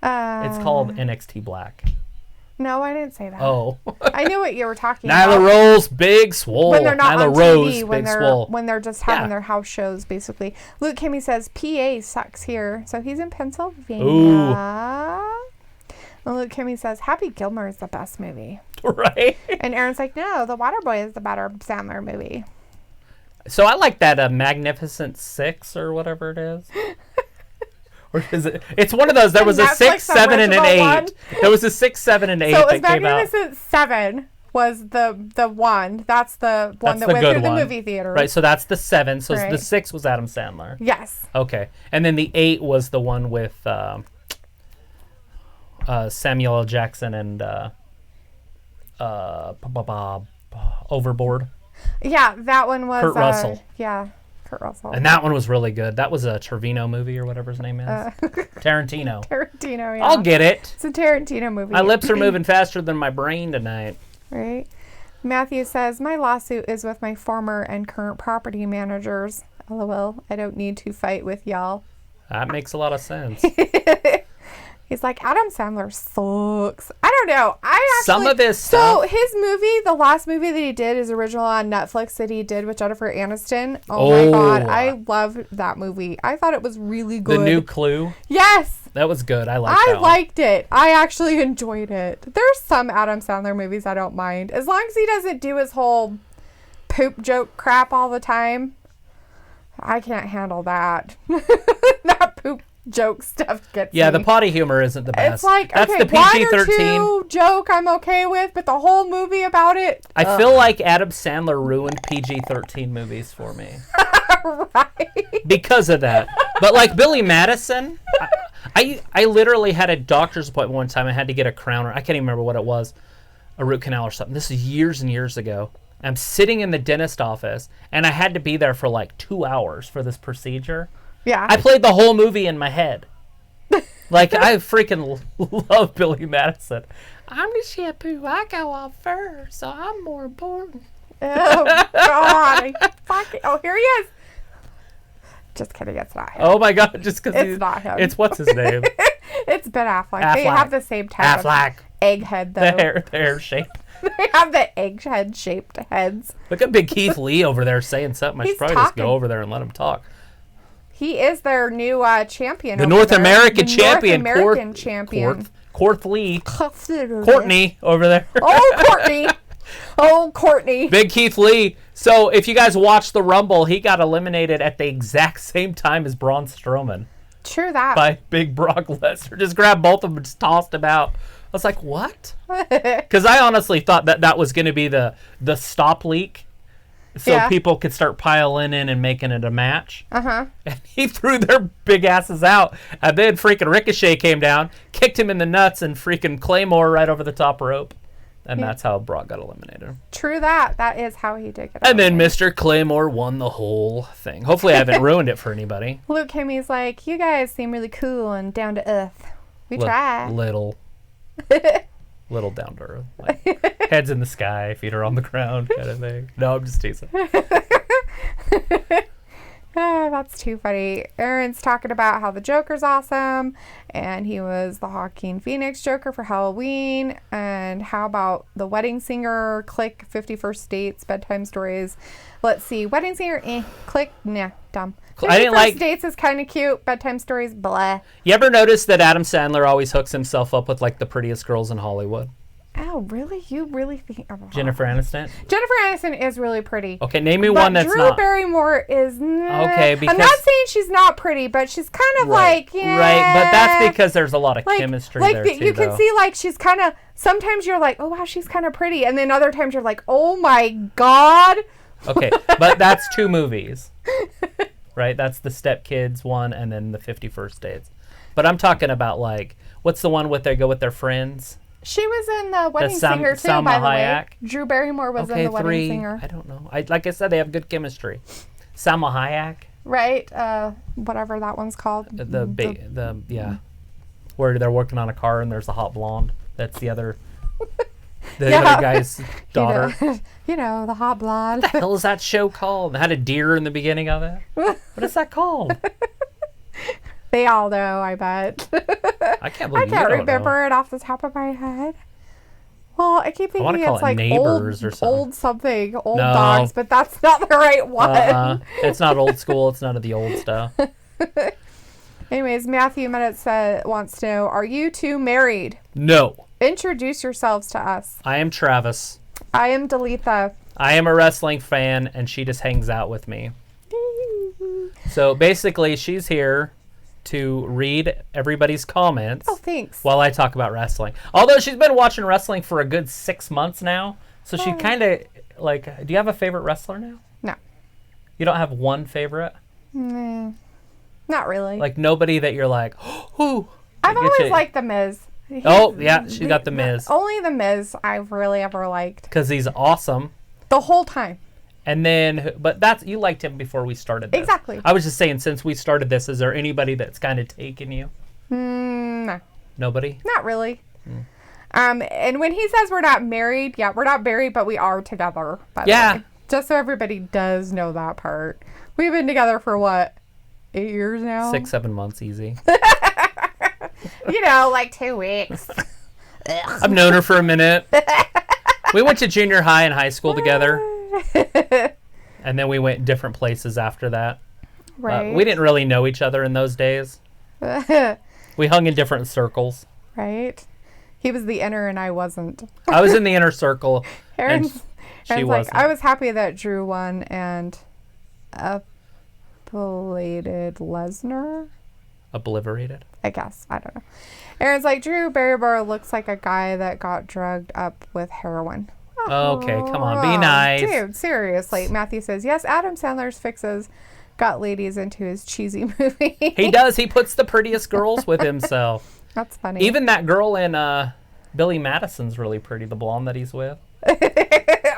[SPEAKER 1] It's called NXT Black.
[SPEAKER 2] No, I didn't say that.
[SPEAKER 1] Oh.
[SPEAKER 2] I knew what you were talking about.
[SPEAKER 1] Nyla Rose, Big Swole.
[SPEAKER 2] When they're not
[SPEAKER 1] Nyla
[SPEAKER 2] on
[SPEAKER 1] Rose,
[SPEAKER 2] TV, when they're just having their house shows, basically. Luke Kimmy says, PA sucks here. So he's in Pennsylvania.
[SPEAKER 1] Ooh.
[SPEAKER 2] And Luke Kimmy says, Happy Gilmore is the best movie.
[SPEAKER 1] Right.
[SPEAKER 2] And Aaron's like, no, The Waterboy is the better Sandler movie.
[SPEAKER 1] So I like that Magnificent Six or whatever it is. Or is it? It's one of those. There was a 6, 7, and an 8. There was a 6, 7, and 8
[SPEAKER 2] so
[SPEAKER 1] that came out.
[SPEAKER 2] Magnificent 7 was the one. That's the one that went through the movie theater.
[SPEAKER 1] Right. So that's the 7. So
[SPEAKER 2] right.
[SPEAKER 1] The 6 was Adam Sandler.
[SPEAKER 2] Yes.
[SPEAKER 1] Okay. And then the 8 was the one with Samuel L. Jackson and Overboard.
[SPEAKER 2] Yeah, that one was
[SPEAKER 1] Kurt Russell.
[SPEAKER 2] Yeah. Russell.
[SPEAKER 1] And that one was really good. That was a Trevino movie or whatever his name is. Tarantino.
[SPEAKER 2] Tarantino, yeah.
[SPEAKER 1] I'll get it.
[SPEAKER 2] It's a Tarantino movie.
[SPEAKER 1] My lips are moving faster than my brain tonight.
[SPEAKER 2] Right. Matthew says, my lawsuit is with my former and current property managers. LOL. I don't need to fight with y'all.
[SPEAKER 1] That makes a lot of sense.
[SPEAKER 2] He's like, Adam Sandler sucks. I don't know.
[SPEAKER 1] Some of his stuff.
[SPEAKER 2] So his movie, the last movie that he did is original on Netflix that he did with Jennifer Aniston. Oh my God. I loved that movie. I thought it was really good.
[SPEAKER 1] The New Clue?
[SPEAKER 2] Yes.
[SPEAKER 1] That was good. I liked that.
[SPEAKER 2] I liked it. I actually enjoyed it. There's some Adam Sandler movies I don't mind. As long as he doesn't do his whole poop joke crap all the time. I can't handle that. That poop joke stuff gets me.
[SPEAKER 1] The potty humor isn't the best.
[SPEAKER 2] It's like,
[SPEAKER 1] that's
[SPEAKER 2] okay,
[SPEAKER 1] the PG-13
[SPEAKER 2] 1 or 2 joke I'm okay with, but the whole movie about it.
[SPEAKER 1] I feel like Adam Sandler ruined PG-13 movies for me.
[SPEAKER 2] Right.
[SPEAKER 1] Because of that. But like Billy Madison, I literally had a doctor's appointment one time. I had to get a crown, or I can't even remember what it was, a root canal or something. This is years and years ago. I'm sitting in the dentist office, and I had to be there for like 2 hours for this procedure.
[SPEAKER 2] Yeah.
[SPEAKER 1] I played the whole movie in my head. Like, I freaking love Billy Madison. I'm the shampoo. I go off first, so I'm more important.
[SPEAKER 2] Oh, God. Oh, here he is. Just kidding. It's not him.
[SPEAKER 1] Oh, my God. Just because
[SPEAKER 2] It's not him.
[SPEAKER 1] It's what's his name?
[SPEAKER 2] It's Ben Affleck. They have the same type
[SPEAKER 1] Affleck.
[SPEAKER 2] of egghead, though.
[SPEAKER 1] The hair shape.
[SPEAKER 2] They have the egghead-shaped heads.
[SPEAKER 1] Look at Big Keith Lee over there saying something. I should probably just go over there and let him talk.
[SPEAKER 2] He is their new champion.
[SPEAKER 1] The North American champion.
[SPEAKER 2] North American champion.
[SPEAKER 1] Courtney over there.
[SPEAKER 2] Oh, Courtney. Oh, Courtney.
[SPEAKER 1] Big Keith Lee. So if you guys watched the Rumble, he got eliminated at the exact same time as Braun Strowman.
[SPEAKER 2] True that.
[SPEAKER 1] By Big Brock Lesnar. Just grabbed both of them and just tossed him out. I was like, what? Because I honestly thought that was going to be the stop leak. So people could start piling in and making it a match.
[SPEAKER 2] Uh-huh.
[SPEAKER 1] And he threw their big asses out. And then freaking Ricochet came down, kicked him in the nuts, and freaking Claymore right over the top rope. And that's how Brock got eliminated.
[SPEAKER 2] True that. That is how he did get
[SPEAKER 1] eliminated. And then Mr. Claymore won the whole thing. Hopefully I haven't ruined it for anybody.
[SPEAKER 2] Luke Kimmy's like, you guys seem really cool and down to earth. We try.
[SPEAKER 1] Little down to earth. Like, heads in the sky, feet are on the ground kind of thing. No, I'm just teasing.
[SPEAKER 2] Oh, that's too funny. Aaron's talking about how the Joker's awesome, and he was the Joaquin Phoenix Joker for Halloween, and how about the Wedding Singer, click 51st Dates, Bedtime Stories. Let's see, Wedding Singer, click, nah, dumb. 51st Dates is kind of cute, Bedtime Stories, blah.
[SPEAKER 1] You ever notice that Adam Sandler always hooks himself up with like the prettiest girls in Hollywood?
[SPEAKER 2] Oh, really? You really think... Oh,
[SPEAKER 1] Jennifer Aniston?
[SPEAKER 2] Jennifer Aniston is really pretty.
[SPEAKER 1] Okay, name me one that's
[SPEAKER 2] Drew
[SPEAKER 1] not.
[SPEAKER 2] Drew Barrymore is...
[SPEAKER 1] Okay, because...
[SPEAKER 2] I'm not saying she's not pretty, but she's kind of like... Yeah,
[SPEAKER 1] right, but that's because there's a lot of chemistry there, too,
[SPEAKER 2] you can see, like, she's kind of... Sometimes you're like, oh, wow, she's kind of pretty. And then other times you're like, oh, my God.
[SPEAKER 1] Okay, but that's 2 movies. Right? That's the Step Kids one and then the 51st Dates. But I'm talking about, like... What's the one with they go with their friends?
[SPEAKER 2] She was in the Wedding Singer, too, by the way. Drew Barrymore was in the Wedding Singer.
[SPEAKER 1] I don't know. Like I said, they have good chemistry. Salma Hayek.
[SPEAKER 2] Right. Whatever that one's called.
[SPEAKER 1] Yeah. Where they're working on a car and there's a hot blonde. That's the other... The other guy's daughter.
[SPEAKER 2] You know, the hot blonde.
[SPEAKER 1] What the hell is that show called? It had a deer in the beginning of it. What is that called?
[SPEAKER 2] They all know, I bet.
[SPEAKER 1] I can't believe
[SPEAKER 2] I can't remember it off the top of my head. Well, I keep thinking it's like
[SPEAKER 1] Neighbors or something.
[SPEAKER 2] Old something, old dogs, but that's not the right one.
[SPEAKER 1] It's not old school. It's none of the old stuff.
[SPEAKER 2] Anyways, Matthew Minutes wants to know, are you two married?
[SPEAKER 1] No.
[SPEAKER 2] Introduce yourselves to us.
[SPEAKER 1] I am Travis.
[SPEAKER 2] I am Dalitha.
[SPEAKER 1] I am a wrestling fan, and she just hangs out with me. So basically, she's here to read everybody's comments.
[SPEAKER 2] Oh, thanks.
[SPEAKER 1] While I talk about wrestling. Although she's been watching wrestling for a good 6 months now. So she kind of, like, do you have a favorite wrestler now?
[SPEAKER 2] No.
[SPEAKER 1] You don't have one favorite?
[SPEAKER 2] Not really.
[SPEAKER 1] Like, nobody that you're like, oh.
[SPEAKER 2] I've always liked The Miz.
[SPEAKER 1] She got The Miz.
[SPEAKER 2] Only The Miz I've really ever liked.
[SPEAKER 1] Because he's awesome.
[SPEAKER 2] The whole time.
[SPEAKER 1] And then, but you liked him before we started this.
[SPEAKER 2] Exactly.
[SPEAKER 1] I was just saying, since we started this, is there anybody that's kind of taken you?
[SPEAKER 2] No.
[SPEAKER 1] Nobody?
[SPEAKER 2] Not really. And when he says we're not married, we're not married, but we are together. By the way. Just so everybody does know that part. We've been together for what? 8 years now?
[SPEAKER 1] 6-7 months, easy.
[SPEAKER 2] Like 2 weeks.
[SPEAKER 1] I've known her for a minute. We went to junior high and high school together. And then we went different places after that.
[SPEAKER 2] Right.
[SPEAKER 1] We didn't really know each other in those days. We hung in different circles.
[SPEAKER 2] Right. He was the inner and I wasn't.
[SPEAKER 1] I was in the inner circle.
[SPEAKER 2] Aaron's
[SPEAKER 1] she wasn't.
[SPEAKER 2] I was happy that Drew won and obliterated Lesnar.
[SPEAKER 1] Obliterated?
[SPEAKER 2] I guess. I don't know. Aaron's like, Drew Barrymore looks like a guy that got drugged up with heroin.
[SPEAKER 1] Okay, come on. Be nice.
[SPEAKER 2] Dude, seriously. Matthew says, yes, Adam Sandler's fixes got ladies into his cheesy movie.
[SPEAKER 1] He does. He puts the prettiest girls with himself.
[SPEAKER 2] That's funny.
[SPEAKER 1] Even that girl in Billy Madison's really pretty, the blonde that he's with.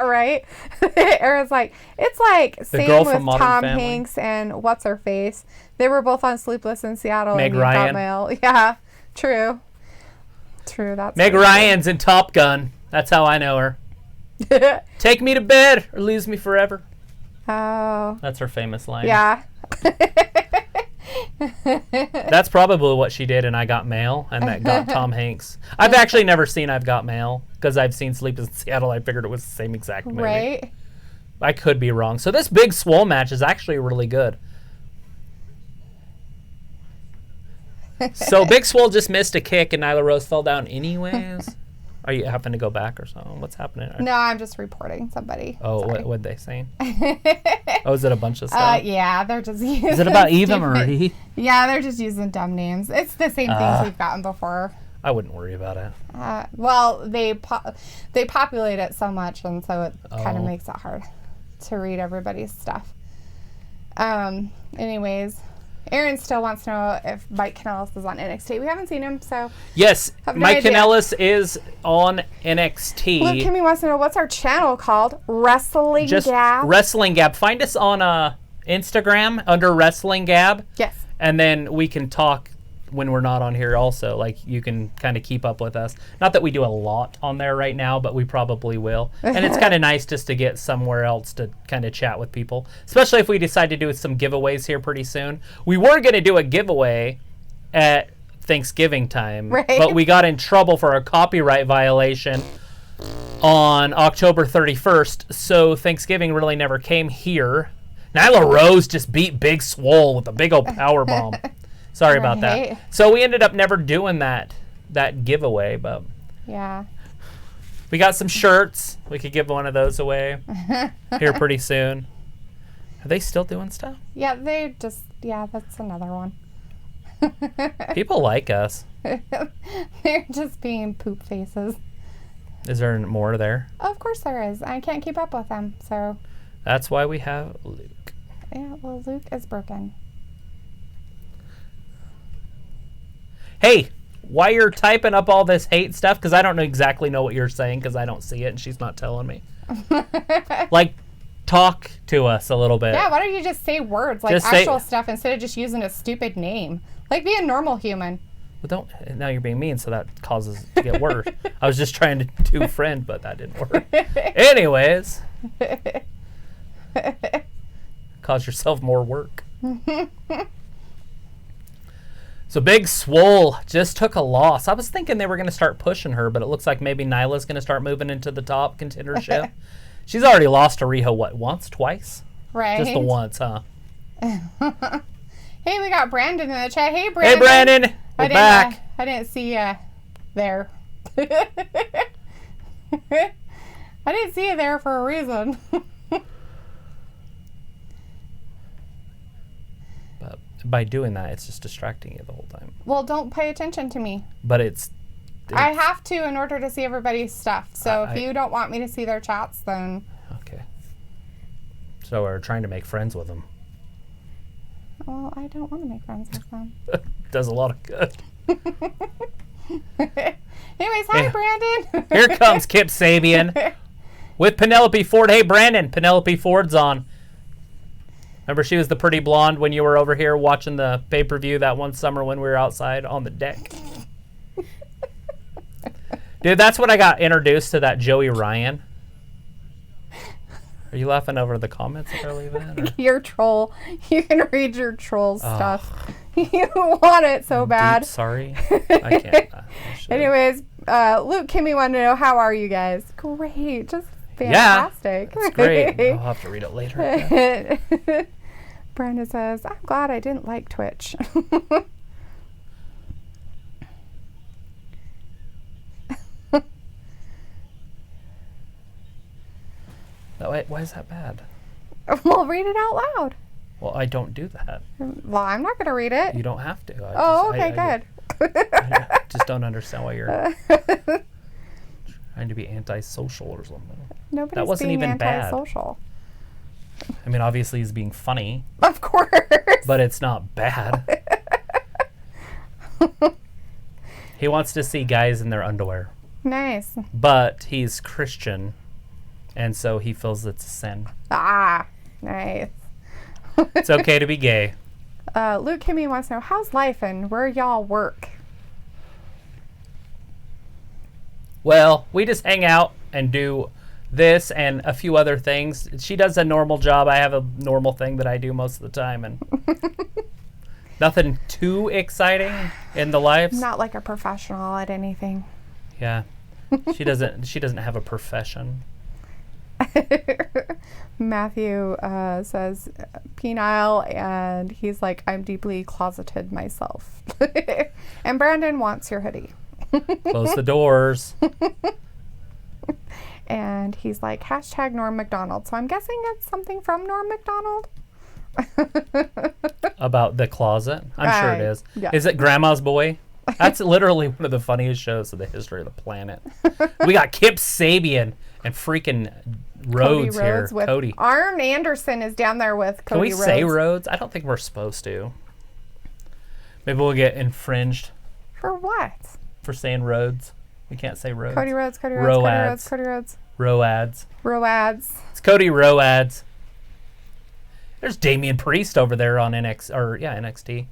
[SPEAKER 2] Right? Aaron's like, it's like
[SPEAKER 1] the
[SPEAKER 2] same with Tom Hanks and what's her face. They were both on Sleepless in Seattle.
[SPEAKER 1] Meg
[SPEAKER 2] and
[SPEAKER 1] Ryan.
[SPEAKER 2] Got mail. Yeah. True. That's
[SPEAKER 1] Meg
[SPEAKER 2] very
[SPEAKER 1] Ryan's in Top Gun. That's how I know her.
[SPEAKER 2] true.
[SPEAKER 1] Take me to bed or lose me forever.
[SPEAKER 2] Oh.
[SPEAKER 1] That's her famous line.
[SPEAKER 2] Yeah.
[SPEAKER 1] That's probably what she did in I Got Mail, and that got Tom Hanks. I've actually never seen I've Got Mail because I've seen Sleepless in Seattle. I figured it was the same exact movie.
[SPEAKER 2] Right.
[SPEAKER 1] I could be wrong. So this Big Swole match is actually really good. So Big Swole just missed a kick and Nyla Rose fell down anyways. Are you having to go back or something? What's happening?
[SPEAKER 2] No, I'm just reporting somebody.
[SPEAKER 1] Oh, what they saying? Oh, is it a bunch of stuff?
[SPEAKER 2] Yeah, they're just using
[SPEAKER 1] Is it about Eva
[SPEAKER 2] stupid-
[SPEAKER 1] Marie?
[SPEAKER 2] Yeah, they're just using dumb names. It's the same things we've gotten before.
[SPEAKER 1] I wouldn't worry about it.
[SPEAKER 2] Well, they populate it so much, and so it kind of
[SPEAKER 1] Oh.
[SPEAKER 2] makes it hard to read everybody's stuff. Anyways, Aaron still wants to know if Mike Kanellis is on NXT. We haven't seen him, so
[SPEAKER 1] Yes,
[SPEAKER 2] have no
[SPEAKER 1] Mike
[SPEAKER 2] idea.
[SPEAKER 1] Kanellis is on NXT.
[SPEAKER 2] Luke Kimmy wants to know what's our channel called? Wrestling
[SPEAKER 1] Just
[SPEAKER 2] Gab.
[SPEAKER 1] Wrestling Gab. Find us on Instagram under Wrestling Gab,
[SPEAKER 2] Yes.
[SPEAKER 1] and then we can talk when we're not on here also. Like, you can kind of keep up with us. Not that we do a lot on there right now, but we probably will. And it's kind of nice just to get somewhere else to kind of chat with people, especially if we decide to do some giveaways here pretty soon. We were going to do a giveaway at Thanksgiving time,
[SPEAKER 2] Right.
[SPEAKER 1] but we got in trouble for a copyright violation on October 31st, so Thanksgiving really never came here. Nyla Rose just beat Big Swole with a big old power bomb. Sorry about
[SPEAKER 2] Right.
[SPEAKER 1] that. So we ended up never doing that giveaway, but
[SPEAKER 2] Yeah.
[SPEAKER 1] we got some shirts. We could give one of those away here pretty soon. Are they still doing stuff?
[SPEAKER 2] Yeah, that's another one.
[SPEAKER 1] People like us.
[SPEAKER 2] They're just being poop faces.
[SPEAKER 1] Is there more there?
[SPEAKER 2] Of course there is. I can't keep up with them, so
[SPEAKER 1] That's why we have Luke.
[SPEAKER 2] yeah. Well, Luke is broken.
[SPEAKER 1] Hey, while you're typing up all this hate stuff, because I don't exactly know what you're saying because I don't see it and she's not telling me. Like, talk to us a little bit.
[SPEAKER 2] Yeah, why don't you just say words like
[SPEAKER 1] Just say-
[SPEAKER 2] actual stuff instead of just using a stupid name? Like, be a normal human.
[SPEAKER 1] But don't. Now you're being mean, so that causes it to get worse. I was just trying to do friend, but that didn't work. Anyways, cause yourself more work. So Big Swole just took a loss. I was thinking they were going to start pushing her, but it looks like maybe Nyla's going to start moving into the top contendership. She's already lost to Riho, what, once, twice?
[SPEAKER 2] Right.
[SPEAKER 1] Just the once, huh?
[SPEAKER 2] Hey, we got Brandon in the chat. Hey, Brandon.
[SPEAKER 1] Hey, Brandon, we're back.
[SPEAKER 2] I didn't see you there. I didn't see you there for a reason.
[SPEAKER 1] But by doing that, it's just distracting you the whole time.
[SPEAKER 2] Well, don't pay attention to me.
[SPEAKER 1] But it's
[SPEAKER 2] I have to in order to see everybody's stuff. So if
[SPEAKER 1] I-
[SPEAKER 2] you don't want me to see their chats, then
[SPEAKER 1] okay. So we're trying to make friends with them.
[SPEAKER 2] well, I don't want to make friends with them.
[SPEAKER 1] Does a lot of good.
[SPEAKER 2] Anyways, hi,
[SPEAKER 1] Yeah.
[SPEAKER 2] Brandon.
[SPEAKER 1] Here comes Kip Sabian with Penelope Ford. Hey, Brandon, Penelope Ford's on. Remember she was the pretty blonde when you were over here watching the pay-per-view that one summer when we were outside on the deck? Dude, that's when I got introduced to that Joey Ryan. Are you laughing over the comments that are leaving? Or?
[SPEAKER 2] Your troll. You can read your troll stuff. You want it so bad.
[SPEAKER 1] Deep sorry. I can't. I should.
[SPEAKER 2] Anyways, Luke, Kimmy wanted to know, how are you guys? Great. Just fantastic.
[SPEAKER 1] That's great. I'll have to read it later. Yeah.
[SPEAKER 2] Brenda says, I'm glad I didn't like Twitch.
[SPEAKER 1] Why is that bad?
[SPEAKER 2] Well, read it out loud.
[SPEAKER 1] Well, I don't do that.
[SPEAKER 2] Well, I'm not going to read it.
[SPEAKER 1] You don't have to.
[SPEAKER 2] Oh, okay, good.
[SPEAKER 1] I just don't understand why you're trying to be antisocial or something.
[SPEAKER 2] Nobody's
[SPEAKER 1] That wasn't
[SPEAKER 2] being
[SPEAKER 1] even bad.
[SPEAKER 2] antisocial.
[SPEAKER 1] I mean, obviously he's being funny,
[SPEAKER 2] Of course.
[SPEAKER 1] but it's not bad. He wants to see guys in their underwear,
[SPEAKER 2] Nice.
[SPEAKER 1] but he's Christian, and so he feels it's a sin.
[SPEAKER 2] Ah, nice.
[SPEAKER 1] It's okay to be gay.
[SPEAKER 2] Luke Kimmy wants to know, how's life and where y'all work?
[SPEAKER 1] well, we just hang out and do this and a few other things. She does a normal job. I have a normal thing that I do most of the time, and nothing too exciting in the lives.
[SPEAKER 2] Not like a professional at anything.
[SPEAKER 1] Yeah. She doesn't have a profession.
[SPEAKER 2] Matthew says penile, and he's like, I'm deeply closeted myself. And Brandon wants your hoodie.
[SPEAKER 1] Close the doors.
[SPEAKER 2] And he's like, hashtag Norm Macdonald. So I'm guessing it's something from Norm Macdonald.
[SPEAKER 1] About the closet? I'm sure it is.
[SPEAKER 2] Yeah.
[SPEAKER 1] Is it Grandma's Boy? That's literally one of the funniest shows of the history of the planet. We got Kip Sabian and freaking Rhodes here. Cody.
[SPEAKER 2] Arn Anderson is down there with Cody
[SPEAKER 1] Can we
[SPEAKER 2] Rhodes.
[SPEAKER 1] say Rhodes? I don't think we're supposed to. Maybe we'll get infringed.
[SPEAKER 2] For what?
[SPEAKER 1] For saying Rhodes. We can't say Rhodes.
[SPEAKER 2] Cody Rhodes, Cody Rhodes,
[SPEAKER 1] Roads.
[SPEAKER 2] Cody Rhodes,
[SPEAKER 1] Roads.
[SPEAKER 2] Roads.
[SPEAKER 1] It's Cody Roads. There's Damian Priest over there on NXT.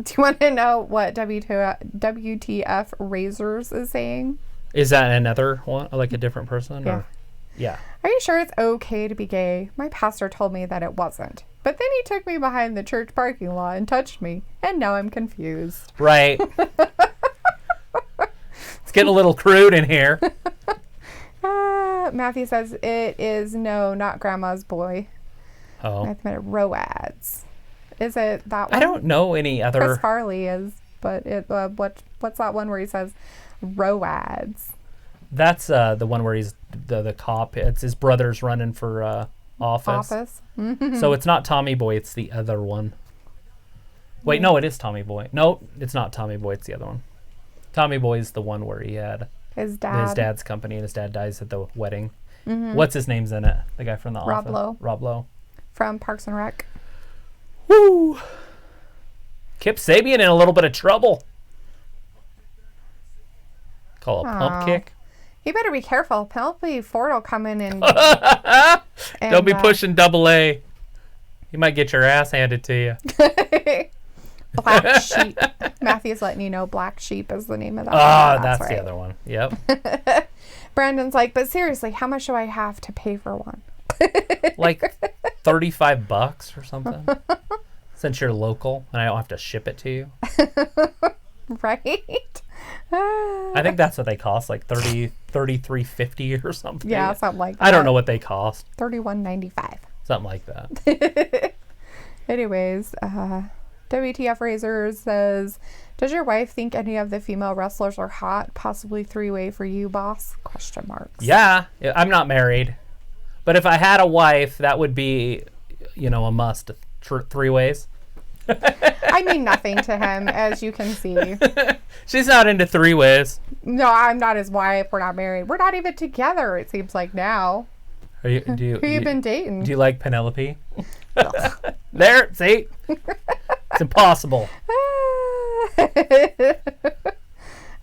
[SPEAKER 2] Do you want to know what WTF Razors is saying?
[SPEAKER 1] Is that another one? Like a different person?
[SPEAKER 2] Yeah.
[SPEAKER 1] Or? Yeah.
[SPEAKER 2] Are you sure it's okay to be gay? My pastor told me that it wasn't. But then he took me behind the church parking lot and touched me. And now I'm confused.
[SPEAKER 1] Right. It's getting a little crude in here.
[SPEAKER 2] Matthew says it is not Grandma's Boy.
[SPEAKER 1] Oh.
[SPEAKER 2] I meant Roads. Is it that one?
[SPEAKER 1] I don't know any other.
[SPEAKER 2] Chris Farley is, but what's that one where he says Roads?
[SPEAKER 1] That's the one where he's the cop. It's his brother's running for office.
[SPEAKER 2] Mm-hmm.
[SPEAKER 1] So it's not Tommy Boy. It's the other one. Wait, no, it is Tommy Boy. No, it's not Tommy Boy. It's the other one. Tommy Boy is the one where he had
[SPEAKER 2] his
[SPEAKER 1] dad's company, and his dad dies at the wedding.
[SPEAKER 2] Mm-hmm.
[SPEAKER 1] What's his name's in it? The guy from the
[SPEAKER 2] Rob
[SPEAKER 1] office.
[SPEAKER 2] Lowe.
[SPEAKER 1] Rob Lowe.
[SPEAKER 2] From Parks and Rec.
[SPEAKER 1] Woo! Kip Sabian in a little bit of trouble. Call a pump kick.
[SPEAKER 2] You better be careful. Penelope Ford will come in and
[SPEAKER 1] don't be pushing double A. You might get your ass handed to you.
[SPEAKER 2] Black Sheep. Matthew's letting you know Black Sheep is the name of that one.
[SPEAKER 1] That's
[SPEAKER 2] right.
[SPEAKER 1] the other one. Yep.
[SPEAKER 2] Brandon's like, but seriously, how much do I have to pay for one?
[SPEAKER 1] Like $35 or something. Since you're local and I don't have to ship it to you.
[SPEAKER 2] Right?
[SPEAKER 1] I think that's what they cost, like $33.50 or something.
[SPEAKER 2] Yeah, something like that.
[SPEAKER 1] I don't know what they cost.
[SPEAKER 2] $31.95.
[SPEAKER 1] Something like that.
[SPEAKER 2] Anyways, WTF Razors says, does your wife think any of the female wrestlers are hot? Possibly three-way for you, boss? Question marks.
[SPEAKER 1] Yeah, I'm not married. But if I had a wife, that would be, a must. Three ways.
[SPEAKER 2] I mean nothing to him, as you can see.
[SPEAKER 1] She's not into three ways.
[SPEAKER 2] No, I'm not his wife. We're not married. We're not even together, it seems like now.
[SPEAKER 1] Who you
[SPEAKER 2] been dating?
[SPEAKER 1] Do you like Penelope? There, see? It's impossible.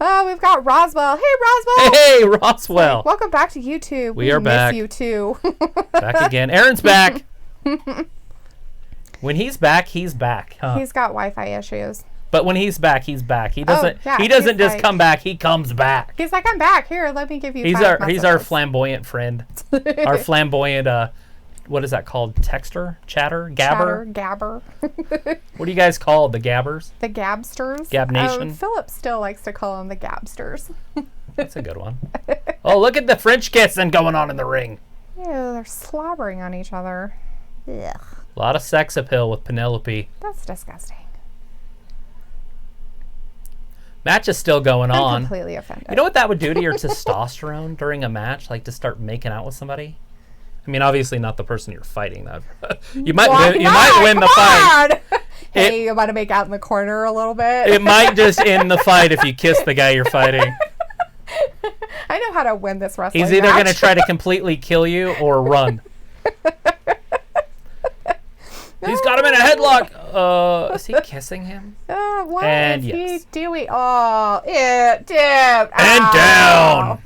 [SPEAKER 2] Oh, we've got Roswell. Hey, Roswell.
[SPEAKER 1] Hey, Roswell.
[SPEAKER 2] Welcome back to YouTube.
[SPEAKER 1] We are back.
[SPEAKER 2] Miss you too.
[SPEAKER 1] Back again. Aaron's back. When he's back, he's back. Huh?
[SPEAKER 2] He's got Wi-Fi issues.
[SPEAKER 1] But when he's back, he's back. He doesn't.
[SPEAKER 2] yeah,
[SPEAKER 1] he doesn't just
[SPEAKER 2] like,
[SPEAKER 1] come back. He comes back.
[SPEAKER 2] He's like, I'm back. Here, let me give you.
[SPEAKER 1] He's our flamboyant friend. Our flamboyant. What is that called? Texter, chatter, gabber.
[SPEAKER 2] Gabber.
[SPEAKER 1] What do you guys call the gabbers?
[SPEAKER 2] The Gabsters.
[SPEAKER 1] Gab Nation.
[SPEAKER 2] Philip still likes to call them the Gabsters.
[SPEAKER 1] That's a good one. Oh, look at the French kissing going on in the ring.
[SPEAKER 2] Ew, they're slobbering on each other. Ugh.
[SPEAKER 1] A lot of sex appeal with Penelope.
[SPEAKER 2] That's disgusting.
[SPEAKER 1] Match is still going
[SPEAKER 2] I'm
[SPEAKER 1] on.
[SPEAKER 2] completely offended.
[SPEAKER 1] You know what that would do to your testosterone during a match? Like to start making out with somebody? I mean, obviously not the person you're fighting. You might win the fight.
[SPEAKER 2] Hey, you want to make out in the corner a little bit?
[SPEAKER 1] It might just end the fight if you kiss the guy you're fighting.
[SPEAKER 2] I know how to win this wrestling
[SPEAKER 1] He's either
[SPEAKER 2] match.
[SPEAKER 1] going to try to completely kill you or run. He's got him in a headlock. Is he kissing him?
[SPEAKER 2] What
[SPEAKER 1] and
[SPEAKER 2] is
[SPEAKER 1] yes.
[SPEAKER 2] he doing? Oh, it did.
[SPEAKER 1] And down.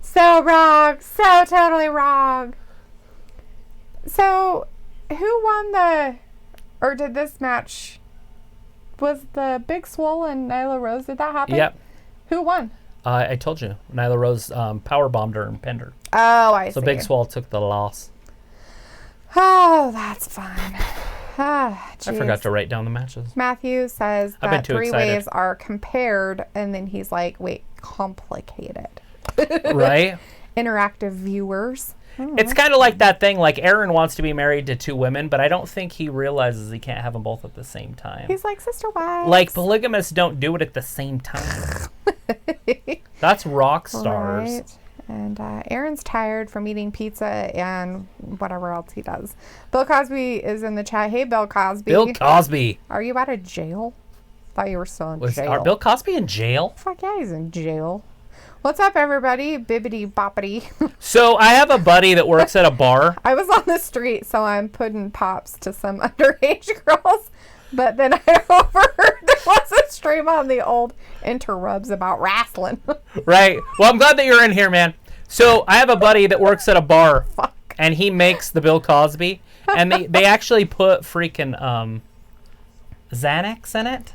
[SPEAKER 2] So wrong. So totally wrong. So, who won the Or did this match... Was the Big Swole and Nyla Rose, did that happen?
[SPEAKER 1] Yep.
[SPEAKER 2] Who won?
[SPEAKER 1] I told you. Nyla Rose power bombed her and pinned her.
[SPEAKER 2] Oh, I see.
[SPEAKER 1] So Big Swole took the loss.
[SPEAKER 2] Oh, that's fine. Ah,
[SPEAKER 1] I forgot to write down the matches.
[SPEAKER 2] Matthew says
[SPEAKER 1] I've been
[SPEAKER 2] that
[SPEAKER 1] too
[SPEAKER 2] three-ways
[SPEAKER 1] excited.
[SPEAKER 2] are compared, and then he's like, wait, complicated.
[SPEAKER 1] Right?
[SPEAKER 2] Interactive viewers.
[SPEAKER 1] It's kind of like that thing, like Aaron wants to be married to 2 women, but I don't think he realizes he can't have them both at the same time.
[SPEAKER 2] He's like, sister wives.
[SPEAKER 1] Like, polygamists don't do it at the same time. That's rock stars.
[SPEAKER 2] Right. And Aaron's tired from eating pizza and whatever else he does. Bill Cosby is in the chat. Hey, Bill Cosby.
[SPEAKER 1] Bill Cosby.
[SPEAKER 2] Are you out of jail? Thought you were still in
[SPEAKER 1] Are
[SPEAKER 2] jail.
[SPEAKER 1] Bill Cosby in jail?
[SPEAKER 2] Fuck yeah, he's in jail. What's up, everybody? Bibbity boppity.
[SPEAKER 1] So I have a buddy that works at a bar.
[SPEAKER 2] I was on the street, so I'm putting pops to some underage girls. But then I overheard there was a stream on the old interrubs about wrestling.
[SPEAKER 1] Right. Well, I'm glad that you're in here, man. So I have a buddy that works at a bar.
[SPEAKER 2] Fuck.
[SPEAKER 1] And he makes the Bill Cosby. And they actually put freaking Xanax in it.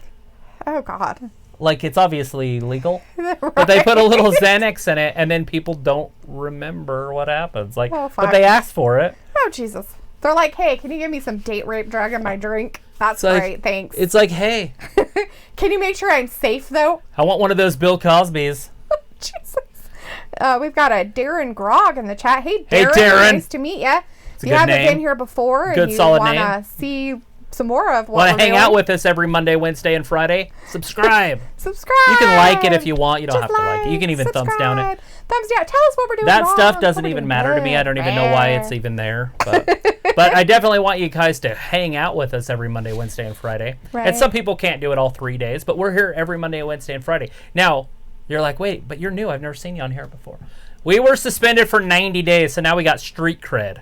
[SPEAKER 2] Oh, God.
[SPEAKER 1] Like, it's obviously legal. But they put a little Xanax in it, and then people don't remember what happens. Like,
[SPEAKER 2] Oh,
[SPEAKER 1] but
[SPEAKER 2] fuck.
[SPEAKER 1] they asked for it.
[SPEAKER 2] Oh, Jesus. They're like, hey, can you give me some date rape drug in my drink? That's
[SPEAKER 1] It's like-
[SPEAKER 2] great, thanks.
[SPEAKER 1] It's like, hey,
[SPEAKER 2] Can you make sure I'm safe, though?
[SPEAKER 1] I want one of those Bill Cosbys.
[SPEAKER 2] Jesus. We've got a Darren Grog in the chat. Hey, Darren.
[SPEAKER 1] Hey, Darren.
[SPEAKER 2] Nice to meet you. If
[SPEAKER 1] a
[SPEAKER 2] you
[SPEAKER 1] good
[SPEAKER 2] haven't
[SPEAKER 1] name.
[SPEAKER 2] been here before
[SPEAKER 1] Good,
[SPEAKER 2] and you
[SPEAKER 1] solid
[SPEAKER 2] want
[SPEAKER 1] name.
[SPEAKER 2] to see some more of what
[SPEAKER 1] Want
[SPEAKER 2] we're
[SPEAKER 1] to hang
[SPEAKER 2] doing,
[SPEAKER 1] out with us every Monday, Wednesday, and Friday? Subscribe.
[SPEAKER 2] subscribe.
[SPEAKER 1] You can like it if you want. You don't
[SPEAKER 2] Just
[SPEAKER 1] have to like it. You can even thumbs down it.
[SPEAKER 2] Thumbs down. Tell us what we're doing
[SPEAKER 1] That
[SPEAKER 2] wrong,
[SPEAKER 1] stuff
[SPEAKER 2] what
[SPEAKER 1] doesn't
[SPEAKER 2] we're
[SPEAKER 1] even
[SPEAKER 2] doing
[SPEAKER 1] matter to me. I don't even know why it's
[SPEAKER 2] good.
[SPEAKER 1] even there. But I definitely want you guys to hang out with us every Monday, Wednesday, and Friday.
[SPEAKER 2] Right.
[SPEAKER 1] And some people can't do it all 3 days, but we're here every Monday, Wednesday, and Friday. Now, you're like, wait, but you're new. I've never seen you on here before. We were suspended for 90 days, so now we got street cred.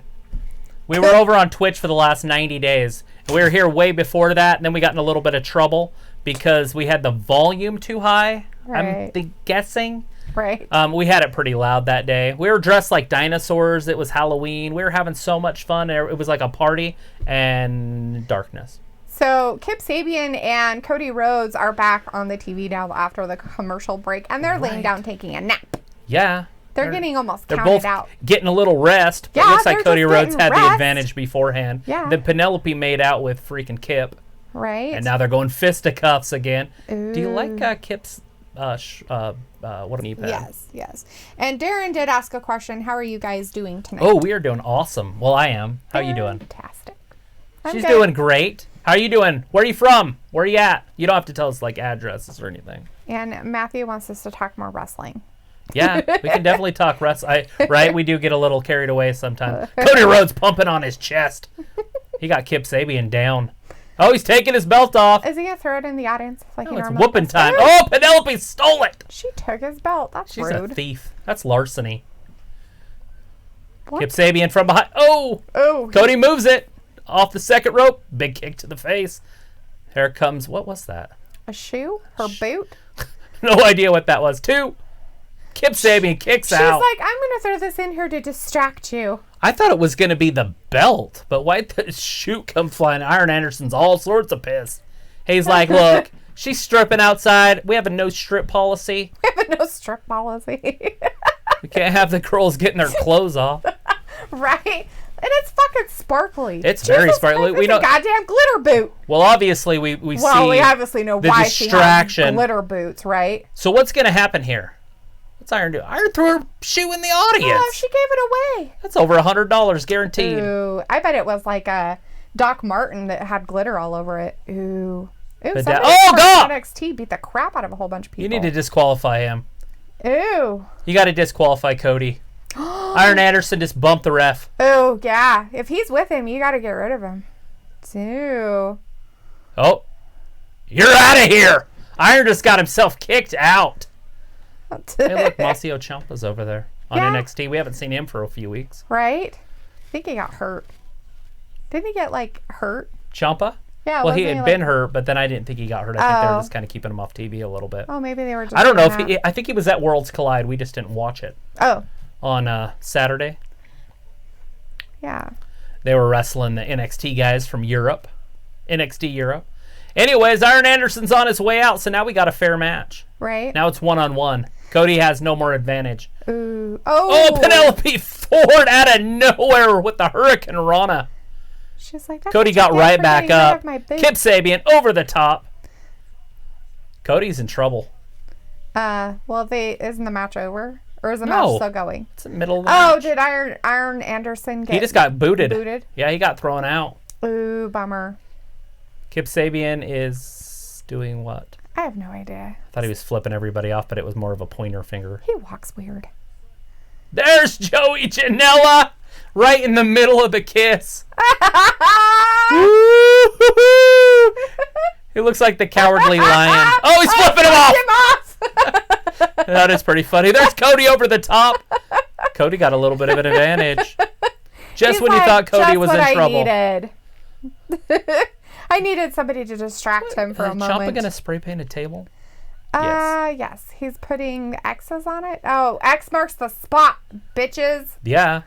[SPEAKER 1] We were over on Twitch for the last 90 days. And we were here way before that, and then we got in a little bit of trouble because we had the volume too high,
[SPEAKER 2] Right.
[SPEAKER 1] I'm guessing.
[SPEAKER 2] Right.
[SPEAKER 1] We had it pretty loud that day. We were dressed like dinosaurs. It was Halloween. We were having so much fun. It was like a party and darkness.
[SPEAKER 2] So Kip Sabian and Cody Rhodes are back on the TV now after the commercial break, and they're laying
[SPEAKER 1] Right.
[SPEAKER 2] down taking a nap.
[SPEAKER 1] Yeah.
[SPEAKER 2] They're getting almost
[SPEAKER 1] They're
[SPEAKER 2] counted
[SPEAKER 1] both
[SPEAKER 2] out.
[SPEAKER 1] getting a little rest. But
[SPEAKER 2] Yeah,
[SPEAKER 1] it looks like
[SPEAKER 2] they're
[SPEAKER 1] Cody
[SPEAKER 2] just
[SPEAKER 1] Rhodes
[SPEAKER 2] getting
[SPEAKER 1] had the
[SPEAKER 2] rest.
[SPEAKER 1] advantage beforehand.
[SPEAKER 2] Yeah.
[SPEAKER 1] Then Penelope made out with freaking Kip.
[SPEAKER 2] Right.
[SPEAKER 1] And now they're going fisticuffs again. Do you
[SPEAKER 2] Ooh.
[SPEAKER 1] like Kip's what knee pad?
[SPEAKER 2] Yes, yes. And Darren did ask a question. How are you guys doing tonight?
[SPEAKER 1] Oh, we are doing awesome. Well, I am. How you doing?
[SPEAKER 2] Fantastic.
[SPEAKER 1] She's doing great. How are you doing? Where are you from? Where are you at? You don't have to tell us like addresses or anything.
[SPEAKER 2] And Matthew wants us to talk more wrestling.
[SPEAKER 1] Yeah, we can definitely talk wrestling. Right? We do get a little carried away sometimes. Cody Rhodes pumping on his chest. He got Kip Sabian down. Oh, he's taking his belt off.
[SPEAKER 2] Is he gonna throw it in the audience like he
[SPEAKER 1] Oh, it's
[SPEAKER 2] normally
[SPEAKER 1] whooping
[SPEAKER 2] does?
[SPEAKER 1] time.
[SPEAKER 2] Ooh,
[SPEAKER 1] Oh, Penelope stole it.
[SPEAKER 2] she took his belt. That's
[SPEAKER 1] She's
[SPEAKER 2] rude.
[SPEAKER 1] a thief. That's larceny.
[SPEAKER 2] What?
[SPEAKER 1] Kip Sabian from behind. Oh,
[SPEAKER 2] Oh,
[SPEAKER 1] Cody moves it off the second rope. Big kick to the face. Here comes, what was that?
[SPEAKER 2] a shoe? Her boot?
[SPEAKER 1] No idea what that was. 2. Kip Sabian kicks
[SPEAKER 2] She's
[SPEAKER 1] out.
[SPEAKER 2] like, I'm gonna throw this in here to distract you.
[SPEAKER 1] I thought it was going to be the belt, but why'd the shoot come flying? Iron Anderson's all sorts of pissed. He's like, look, she's stripping outside. We have a no strip policy.
[SPEAKER 2] We have a no strip policy.
[SPEAKER 1] We can't have the girls getting their clothes off.
[SPEAKER 2] Right? And it's fucking sparkly.
[SPEAKER 1] It's very
[SPEAKER 2] Jesus
[SPEAKER 1] sparkly.
[SPEAKER 2] Christ,
[SPEAKER 1] We
[SPEAKER 2] it's
[SPEAKER 1] know-
[SPEAKER 2] a goddamn glitter boot.
[SPEAKER 1] Well, obviously, we
[SPEAKER 2] Well,
[SPEAKER 1] see
[SPEAKER 2] we obviously know
[SPEAKER 1] the
[SPEAKER 2] why she has
[SPEAKER 1] distraction.
[SPEAKER 2] glitter boots, right?
[SPEAKER 1] So what's going to happen here? What's Iron do? Iron threw her shoe in the audience.
[SPEAKER 2] Oh, she gave it away.
[SPEAKER 1] That's over $100 guaranteed.
[SPEAKER 2] Ooh, I bet it was like a Doc Martin that had glitter all over it. Ooh. Ooh,
[SPEAKER 1] But
[SPEAKER 2] somebody
[SPEAKER 1] oh,
[SPEAKER 2] from
[SPEAKER 1] God!
[SPEAKER 2] NXT beat the crap out of a whole bunch of people.
[SPEAKER 1] You need to disqualify him.
[SPEAKER 2] Ooh.
[SPEAKER 1] You got to disqualify Cody. Iron Anderson just bumped the ref.
[SPEAKER 2] Oh, yeah. If he's with him, you got to get rid of him. Ooh.
[SPEAKER 1] Oh, you're out of here. Iron just got himself kicked out. Hey, look, Masio Ciampa's over there on
[SPEAKER 2] Yeah.
[SPEAKER 1] NXT. We haven't seen him for a few weeks.
[SPEAKER 2] Right? I think he got hurt. Didn't he get, like, hurt?
[SPEAKER 1] Ciampa?
[SPEAKER 2] Yeah.
[SPEAKER 1] Well, he
[SPEAKER 2] wasn't
[SPEAKER 1] had been
[SPEAKER 2] like-
[SPEAKER 1] hurt, but then I didn't think he got hurt. I think they
[SPEAKER 2] Oh.
[SPEAKER 1] were just kind of keeping him off TV a little bit.
[SPEAKER 2] Oh, maybe they were just...
[SPEAKER 1] I don't know if
[SPEAKER 2] doing
[SPEAKER 1] he... I think he was at Worlds Collide. We just didn't watch it
[SPEAKER 2] that. Oh,
[SPEAKER 1] on Saturday.
[SPEAKER 2] yeah.
[SPEAKER 1] They were wrestling the NXT guys from Europe. NXT Europe. Anyways, Iron Anderson's on his way out, so now we got a fair match.
[SPEAKER 2] Right.
[SPEAKER 1] Now it's 1-on-1. Cody has no more advantage.
[SPEAKER 2] Ooh.
[SPEAKER 1] Oh, Penelope Ford out of nowhere with the Hurricane Rana.
[SPEAKER 2] She's like,
[SPEAKER 1] Cody got right back up. Kip Sabian over the top. Cody's in trouble.
[SPEAKER 2] Well, isn't the match over? Or is the match still going?
[SPEAKER 1] It's the middle of the match.
[SPEAKER 2] Oh, did Iron Anderson get...
[SPEAKER 1] He just got booted. Yeah, he got thrown out.
[SPEAKER 2] Ooh, bummer.
[SPEAKER 1] Kip Sabian is doing what?
[SPEAKER 2] I have no idea.
[SPEAKER 1] I thought he was flipping everybody off, but it was more of a pointer finger.
[SPEAKER 2] He walks weird.
[SPEAKER 1] There's Joey Janela right in the middle of the kiss. He looks like the Cowardly Lion. Oh, he's flipping him off. That is pretty funny. There's Cody over the top. Cody got a little bit of an advantage. Just when you thought Cody was in trouble.
[SPEAKER 2] I needed somebody to distract him for a moment.
[SPEAKER 1] Ciampa gonna spray paint a table?
[SPEAKER 2] Yes. He's putting X's on it. Oh, X marks the spot, bitches.
[SPEAKER 1] Yeah.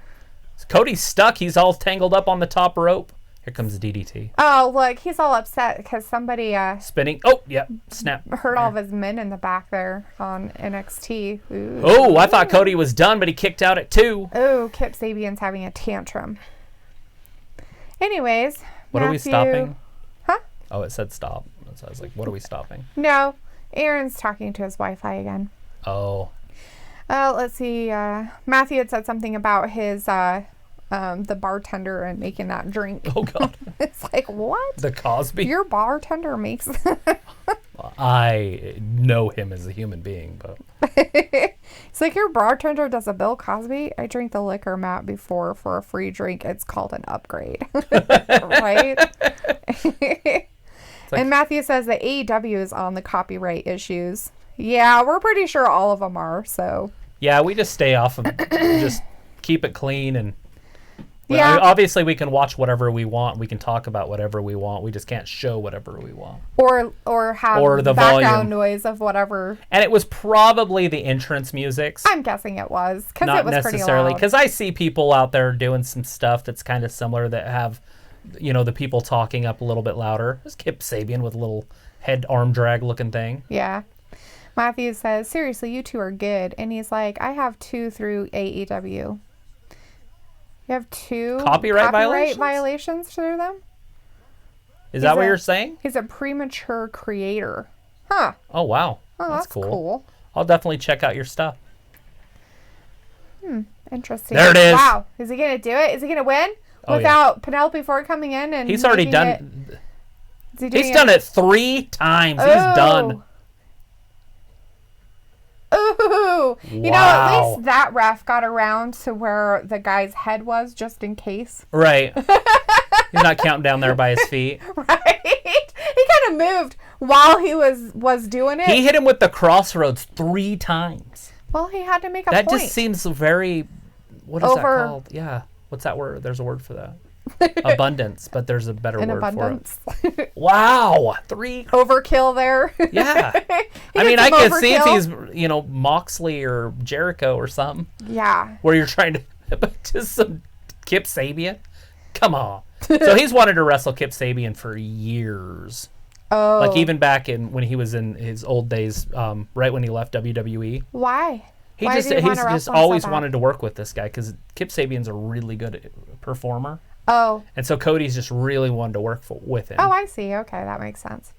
[SPEAKER 1] Cody's stuck. He's all tangled up on the top rope. Here comes DDT.
[SPEAKER 2] Oh, look, he's all upset because somebody
[SPEAKER 1] spinning. Oh, yep. Snap.
[SPEAKER 2] Hurt all of his men in the back there on NXT. Ooh.
[SPEAKER 1] Oh, I thought Cody was done, but he kicked out at 2.
[SPEAKER 2] Oh, Kip Sabian's having a tantrum. Anyways,
[SPEAKER 1] what are we stopping?
[SPEAKER 2] Huh?
[SPEAKER 1] Oh, it said stop. So I was like, what are we stopping?
[SPEAKER 2] No, Aaron's talking to his Wi-Fi again.
[SPEAKER 1] Oh.
[SPEAKER 2] Let's see. Matthew had said something about his the bartender and making that drink.
[SPEAKER 1] Oh God.
[SPEAKER 2] It's like, what?
[SPEAKER 1] The Cosby?
[SPEAKER 2] Your bartender makes
[SPEAKER 1] I know him as a human being, but
[SPEAKER 2] it's like, your bartender does a Bill Cosby. I drink the liquor mat before for a free drink. It's called an upgrade. Right? Like, and Matthew says that AEW is on the copyright issues. Yeah, we're pretty sure all of them are, so.
[SPEAKER 1] Yeah, we just stay off of just keep it clean and
[SPEAKER 2] yeah.
[SPEAKER 1] I mean, obviously we can watch whatever we want. We can talk about whatever we want. We just can't show whatever we want.
[SPEAKER 2] Or have the background noise of whatever.
[SPEAKER 1] And it was probably the entrance music.
[SPEAKER 2] I'm guessing it was. Because it was pretty loud. Not
[SPEAKER 1] necessarily. Because I see people out there doing some stuff that's kind of similar that have, the people talking up a little bit louder. There's Kip Sabian with a little head arm drag looking thing.
[SPEAKER 2] Yeah. Matthew says, seriously, you two are good. And he's like, I have 2 through AEW. You have 2
[SPEAKER 1] copyright
[SPEAKER 2] violations through them?
[SPEAKER 1] Is that what you're saying?
[SPEAKER 2] He's a premature creator. Huh.
[SPEAKER 1] Oh, wow.
[SPEAKER 2] Oh, that's cool.
[SPEAKER 1] I'll definitely check out your stuff.
[SPEAKER 2] Interesting.
[SPEAKER 1] There it is.
[SPEAKER 2] Wow. Is he going to do it? Is he going to win? Without Penelope Ford coming in and
[SPEAKER 1] he's already done it. He's done it 3 times. He's done.
[SPEAKER 2] Ooh.
[SPEAKER 1] Wow.
[SPEAKER 2] At least that ref got around to where the guy's head was, just in case.
[SPEAKER 1] Right. He's not counting down there by his feet.
[SPEAKER 2] Right. He kind of moved while he was doing it.
[SPEAKER 1] He hit him with the crossroads 3 times.
[SPEAKER 2] Well, he had to make a
[SPEAKER 1] point.
[SPEAKER 2] That
[SPEAKER 1] just seems very, what is that called? Yeah. What's that word? There's a word for that. Abundance, but there's a better word
[SPEAKER 2] abundance.
[SPEAKER 1] For it. Wow. 3.
[SPEAKER 2] Overkill there.
[SPEAKER 1] Yeah. I mean, I could see if he's, Moxley or Jericho or something.
[SPEAKER 2] Yeah.
[SPEAKER 1] Where you're trying to, but just some Kip Sabian? Come on. So he's wanted to wrestle Kip Sabian for years.
[SPEAKER 2] Oh.
[SPEAKER 1] Like even back when he was in his old days, right when he left WWE.
[SPEAKER 2] Why?
[SPEAKER 1] He's just always wanted to work with this guy because Kip Sabian's a really good performer.
[SPEAKER 2] Oh.
[SPEAKER 1] And so Cody's just really wanted to work with him.
[SPEAKER 2] Oh, I see. Okay, that makes sense.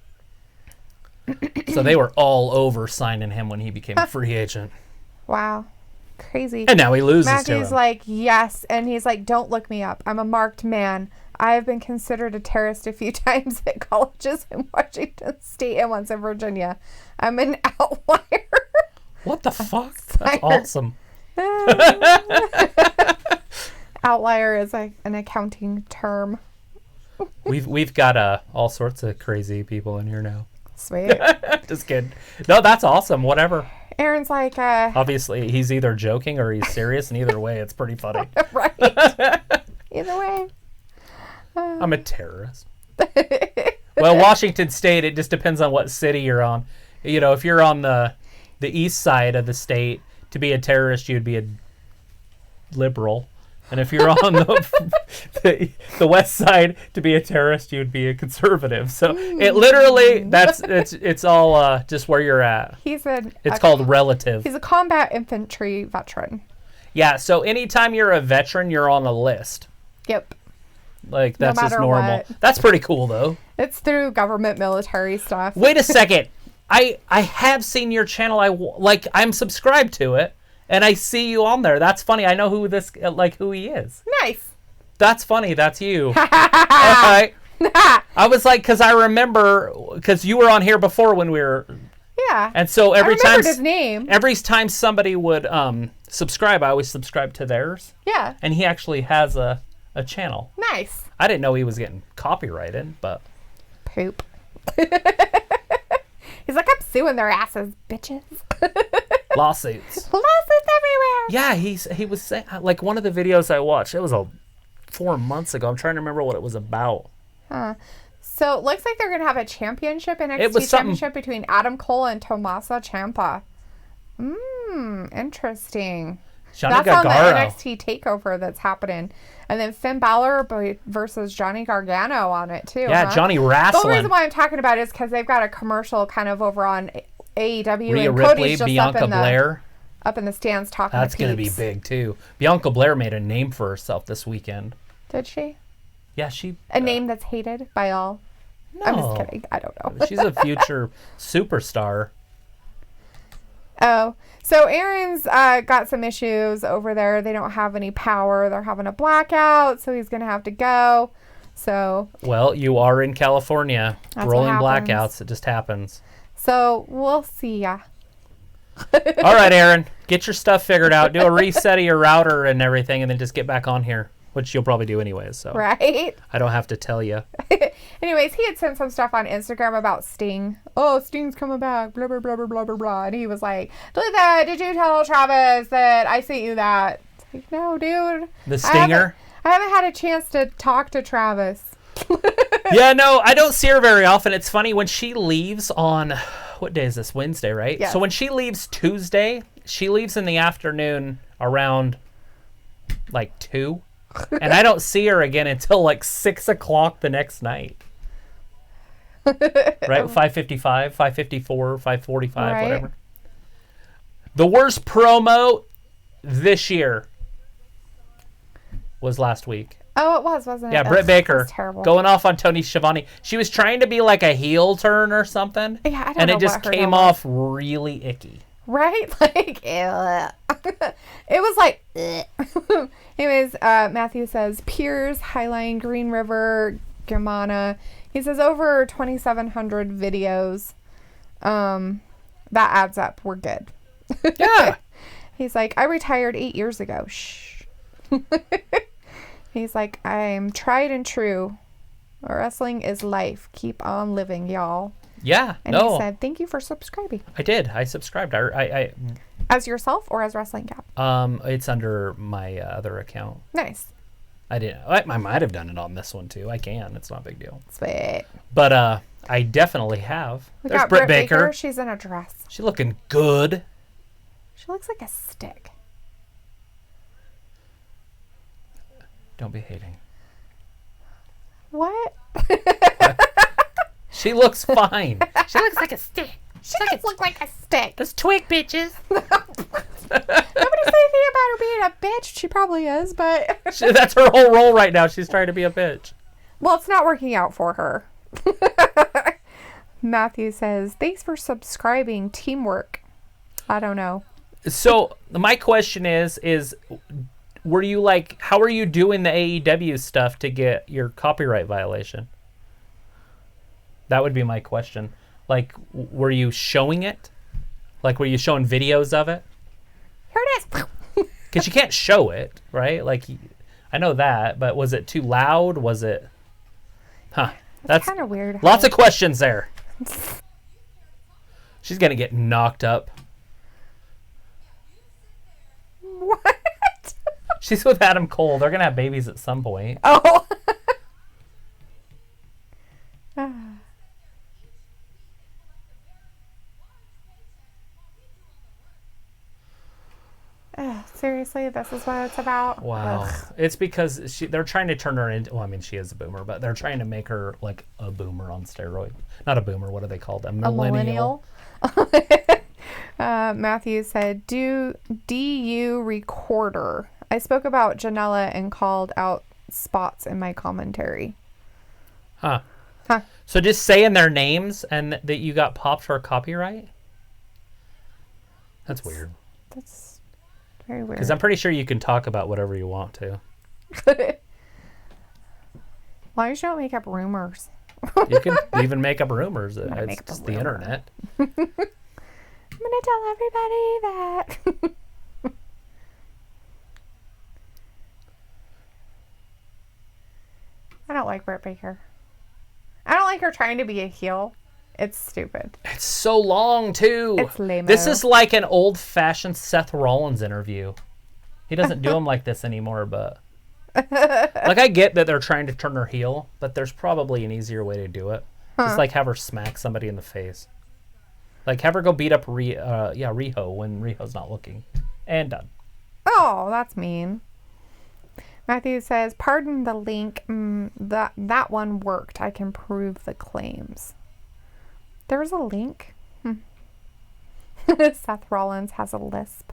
[SPEAKER 1] So they were all over signing him when he became a free agent.
[SPEAKER 2] Wow. Crazy.
[SPEAKER 1] And now he loses to him.
[SPEAKER 2] Matthew's like, yes. And he's like, don't look me up. I'm a marked man. I have been considered a terrorist a few times at colleges in Washington State and once in Virginia. I'm an outlier.
[SPEAKER 1] What the fuck? That's awesome.
[SPEAKER 2] Outlier is an accounting term.
[SPEAKER 1] We've got all sorts of crazy people in here now.
[SPEAKER 2] Sweet.
[SPEAKER 1] Just kidding. No, that's awesome. Whatever.
[SPEAKER 2] Aaron's like,
[SPEAKER 1] obviously, he's either joking or he's serious, and either way, it's pretty funny.
[SPEAKER 2] Right. Either way.
[SPEAKER 1] I'm a terrorist. Well, Washington State, it just depends on what city you're on. If you're on the east side of the state, to be a terrorist, you'd be a liberal. And if you're on the west side, to be a terrorist, you'd be a conservative. So it literally, it's all just where you're at. It's called relative.
[SPEAKER 2] He's a combat infantry veteran.
[SPEAKER 1] Yeah, so anytime you're a veteran, you're on a list.
[SPEAKER 2] Yep.
[SPEAKER 1] Like, that's just normal. What. That's pretty cool, though.
[SPEAKER 2] It's through government military stuff.
[SPEAKER 1] Wait a second. I have seen your channel. I'm subscribed to it, and I see you on there. That's funny. I know who he is.
[SPEAKER 2] Nice.
[SPEAKER 1] That's funny. That's you. Okay. I was like, because I remember, because you were on here before when we were.
[SPEAKER 2] Yeah.
[SPEAKER 1] And so every time
[SPEAKER 2] his name.
[SPEAKER 1] Every time somebody would subscribe, I always subscribe to theirs.
[SPEAKER 2] Yeah.
[SPEAKER 1] And he actually has a channel.
[SPEAKER 2] Nice.
[SPEAKER 1] I didn't know he was getting copyrighted, but
[SPEAKER 2] poop. He's like, I'm suing their asses, bitches.
[SPEAKER 1] Lawsuits.
[SPEAKER 2] Lawsuits everywhere.
[SPEAKER 1] Yeah, he was saying, like, one of the videos I watched, it was 4 months ago. I'm trying to remember what it was about.
[SPEAKER 2] Huh. So it looks like they're going to have a championship, NXT championship between Adam Cole and Tommaso Ciampa. Interesting.
[SPEAKER 1] Johnny
[SPEAKER 2] That's
[SPEAKER 1] Gargano.
[SPEAKER 2] on the NXT takeover that's happening. And then Finn Balor versus Johnny Gargano on it, too.
[SPEAKER 1] Yeah, huh? Johnny wrestling.
[SPEAKER 2] The only reason why I'm talking about it is because they've got a commercial kind of over on AEW.
[SPEAKER 1] Rhea
[SPEAKER 2] and
[SPEAKER 1] Ripley,
[SPEAKER 2] Cody's just
[SPEAKER 1] Bianca Blair.
[SPEAKER 2] Up in the stands talking
[SPEAKER 1] That's
[SPEAKER 2] to
[SPEAKER 1] going to be big, too. Bianca Blair made a name for herself this weekend.
[SPEAKER 2] Did she?
[SPEAKER 1] Yeah, she...
[SPEAKER 2] A name that's hated by all?
[SPEAKER 1] No.
[SPEAKER 2] I'm just kidding. I don't know.
[SPEAKER 1] She's a future superstar.
[SPEAKER 2] Oh, so Aaron's got some issues over there. They don't have any power. They're having a blackout, so he's going to have to go. So.
[SPEAKER 1] Well, you are in California. Rolling blackouts. It just happens.
[SPEAKER 2] So we'll see ya.
[SPEAKER 1] All right, Aaron. Get your stuff figured out. Do a reset of your router and everything, and then just get back on here. Which you'll probably do anyways. So.
[SPEAKER 2] Right.
[SPEAKER 1] I don't have to tell you.
[SPEAKER 2] Anyways, he had sent some stuff on Instagram about Sting. Oh, Sting's coming back. Blah, blah, blah, blah, blah, blah, blah. And he was like, delete that. Did you tell Travis that I sent you that? It's like, no, dude.
[SPEAKER 1] The Stinger?
[SPEAKER 2] I haven't had a chance to talk to Travis.
[SPEAKER 1] Yeah, no, I don't see her very often. It's funny, when she leaves on, what day is this? Wednesday, right?
[SPEAKER 2] Yes.
[SPEAKER 1] So when she leaves Tuesday, she leaves in the afternoon around like 2. And I don't see her again until like 6 o'clock the next night. Right? 5:55, 5:54, 5:45, right. Whatever. The worst promo this year was last week.
[SPEAKER 2] Oh, it was, wasn't it?
[SPEAKER 1] Yeah, Britt Baker
[SPEAKER 2] terrible.
[SPEAKER 1] Going off on Tony Schiavone. She was trying to be like a heel turn or something.
[SPEAKER 2] Yeah, I don't know.
[SPEAKER 1] And it just came off really icky.
[SPEAKER 2] Right? Like, it was like, anyways, Matthew says, Piers, Highline, Green River, Germana. He says over 2,700 videos. That adds up. We're good.
[SPEAKER 1] Yeah.
[SPEAKER 2] He's like, I retired 8 years ago. Shh. He's like, I'm tried and true. Wrestling is life. Keep on living, y'all.
[SPEAKER 1] Yeah,
[SPEAKER 2] and he said, thank you for subscribing.
[SPEAKER 1] I did. I subscribed. I
[SPEAKER 2] As yourself or as Wrestling Cap?
[SPEAKER 1] It's under my other account.
[SPEAKER 2] Nice.
[SPEAKER 1] I didn't. I might have done it on this one too. I can. It's not a big deal.
[SPEAKER 2] Sweet.
[SPEAKER 1] But I definitely have.
[SPEAKER 2] We
[SPEAKER 1] There's
[SPEAKER 2] got
[SPEAKER 1] Britt Baker.
[SPEAKER 2] She's in a dress.
[SPEAKER 1] She's looking good.
[SPEAKER 2] She looks like a stick.
[SPEAKER 1] Don't be hating.
[SPEAKER 2] What?
[SPEAKER 1] She looks fine. She looks like a stick.
[SPEAKER 2] She does look like a stick.
[SPEAKER 1] Those twig bitches.
[SPEAKER 2] Nobody said anything about her being a bitch. She probably is, but...
[SPEAKER 1] That's her whole role right now. She's trying to be a bitch.
[SPEAKER 2] Well, it's not working out for her. Matthew says, thanks for subscribing. Teamwork. I don't know.
[SPEAKER 1] So, my question is... Were you like, how are you doing the AEW stuff to get your copyright violation? That would be my question. Like, were you showing it? Like, were you showing videos of it?
[SPEAKER 2] Here it is.
[SPEAKER 1] Because you can't show it, right? Like, I know that, but was it too loud? Was it? Huh.
[SPEAKER 2] That's kind of weird.
[SPEAKER 1] Lots of questions there. She's going to get knocked up.
[SPEAKER 2] What?
[SPEAKER 1] She's with Adam Cole. They're going to have babies at some point.
[SPEAKER 2] Oh. Seriously, this is what it's about?
[SPEAKER 1] Wow.
[SPEAKER 2] Ugh.
[SPEAKER 1] It's because they're trying to turn her into, well, I mean, she is a boomer, but they're trying to make her like a boomer on steroids. Not a boomer, what do they call them?
[SPEAKER 2] A millennial? Matthew said, DU recorder. I spoke about Janela and called out spots in my commentary.
[SPEAKER 1] Huh. So just saying their names and that you got popped for copyright? That's weird.
[SPEAKER 2] That's very weird.
[SPEAKER 1] Because I'm pretty sure you can talk about whatever you want to.
[SPEAKER 2] As long as you don't make up rumors.
[SPEAKER 1] You can even make up rumors. It's just the
[SPEAKER 2] rumor.
[SPEAKER 1] internet.
[SPEAKER 2] I'm going to tell everybody that. I don't like Britt Baker. I don't like her trying to be a heel. It's stupid.
[SPEAKER 1] It's so long, too.
[SPEAKER 2] It's lame.
[SPEAKER 1] This is like an old-fashioned Seth Rollins interview. He doesn't do them like this anymore, but... like, I get that they're trying to turn her heel, but there's probably an easier way to do it. Just, like, have her smack somebody in the face. Like, have her go beat up Riho when Riho's not looking. And done.
[SPEAKER 2] Oh, that's mean. Matthew says, pardon the link. That one worked. I can prove the claims. There's a link. Seth Rollins has a lisp.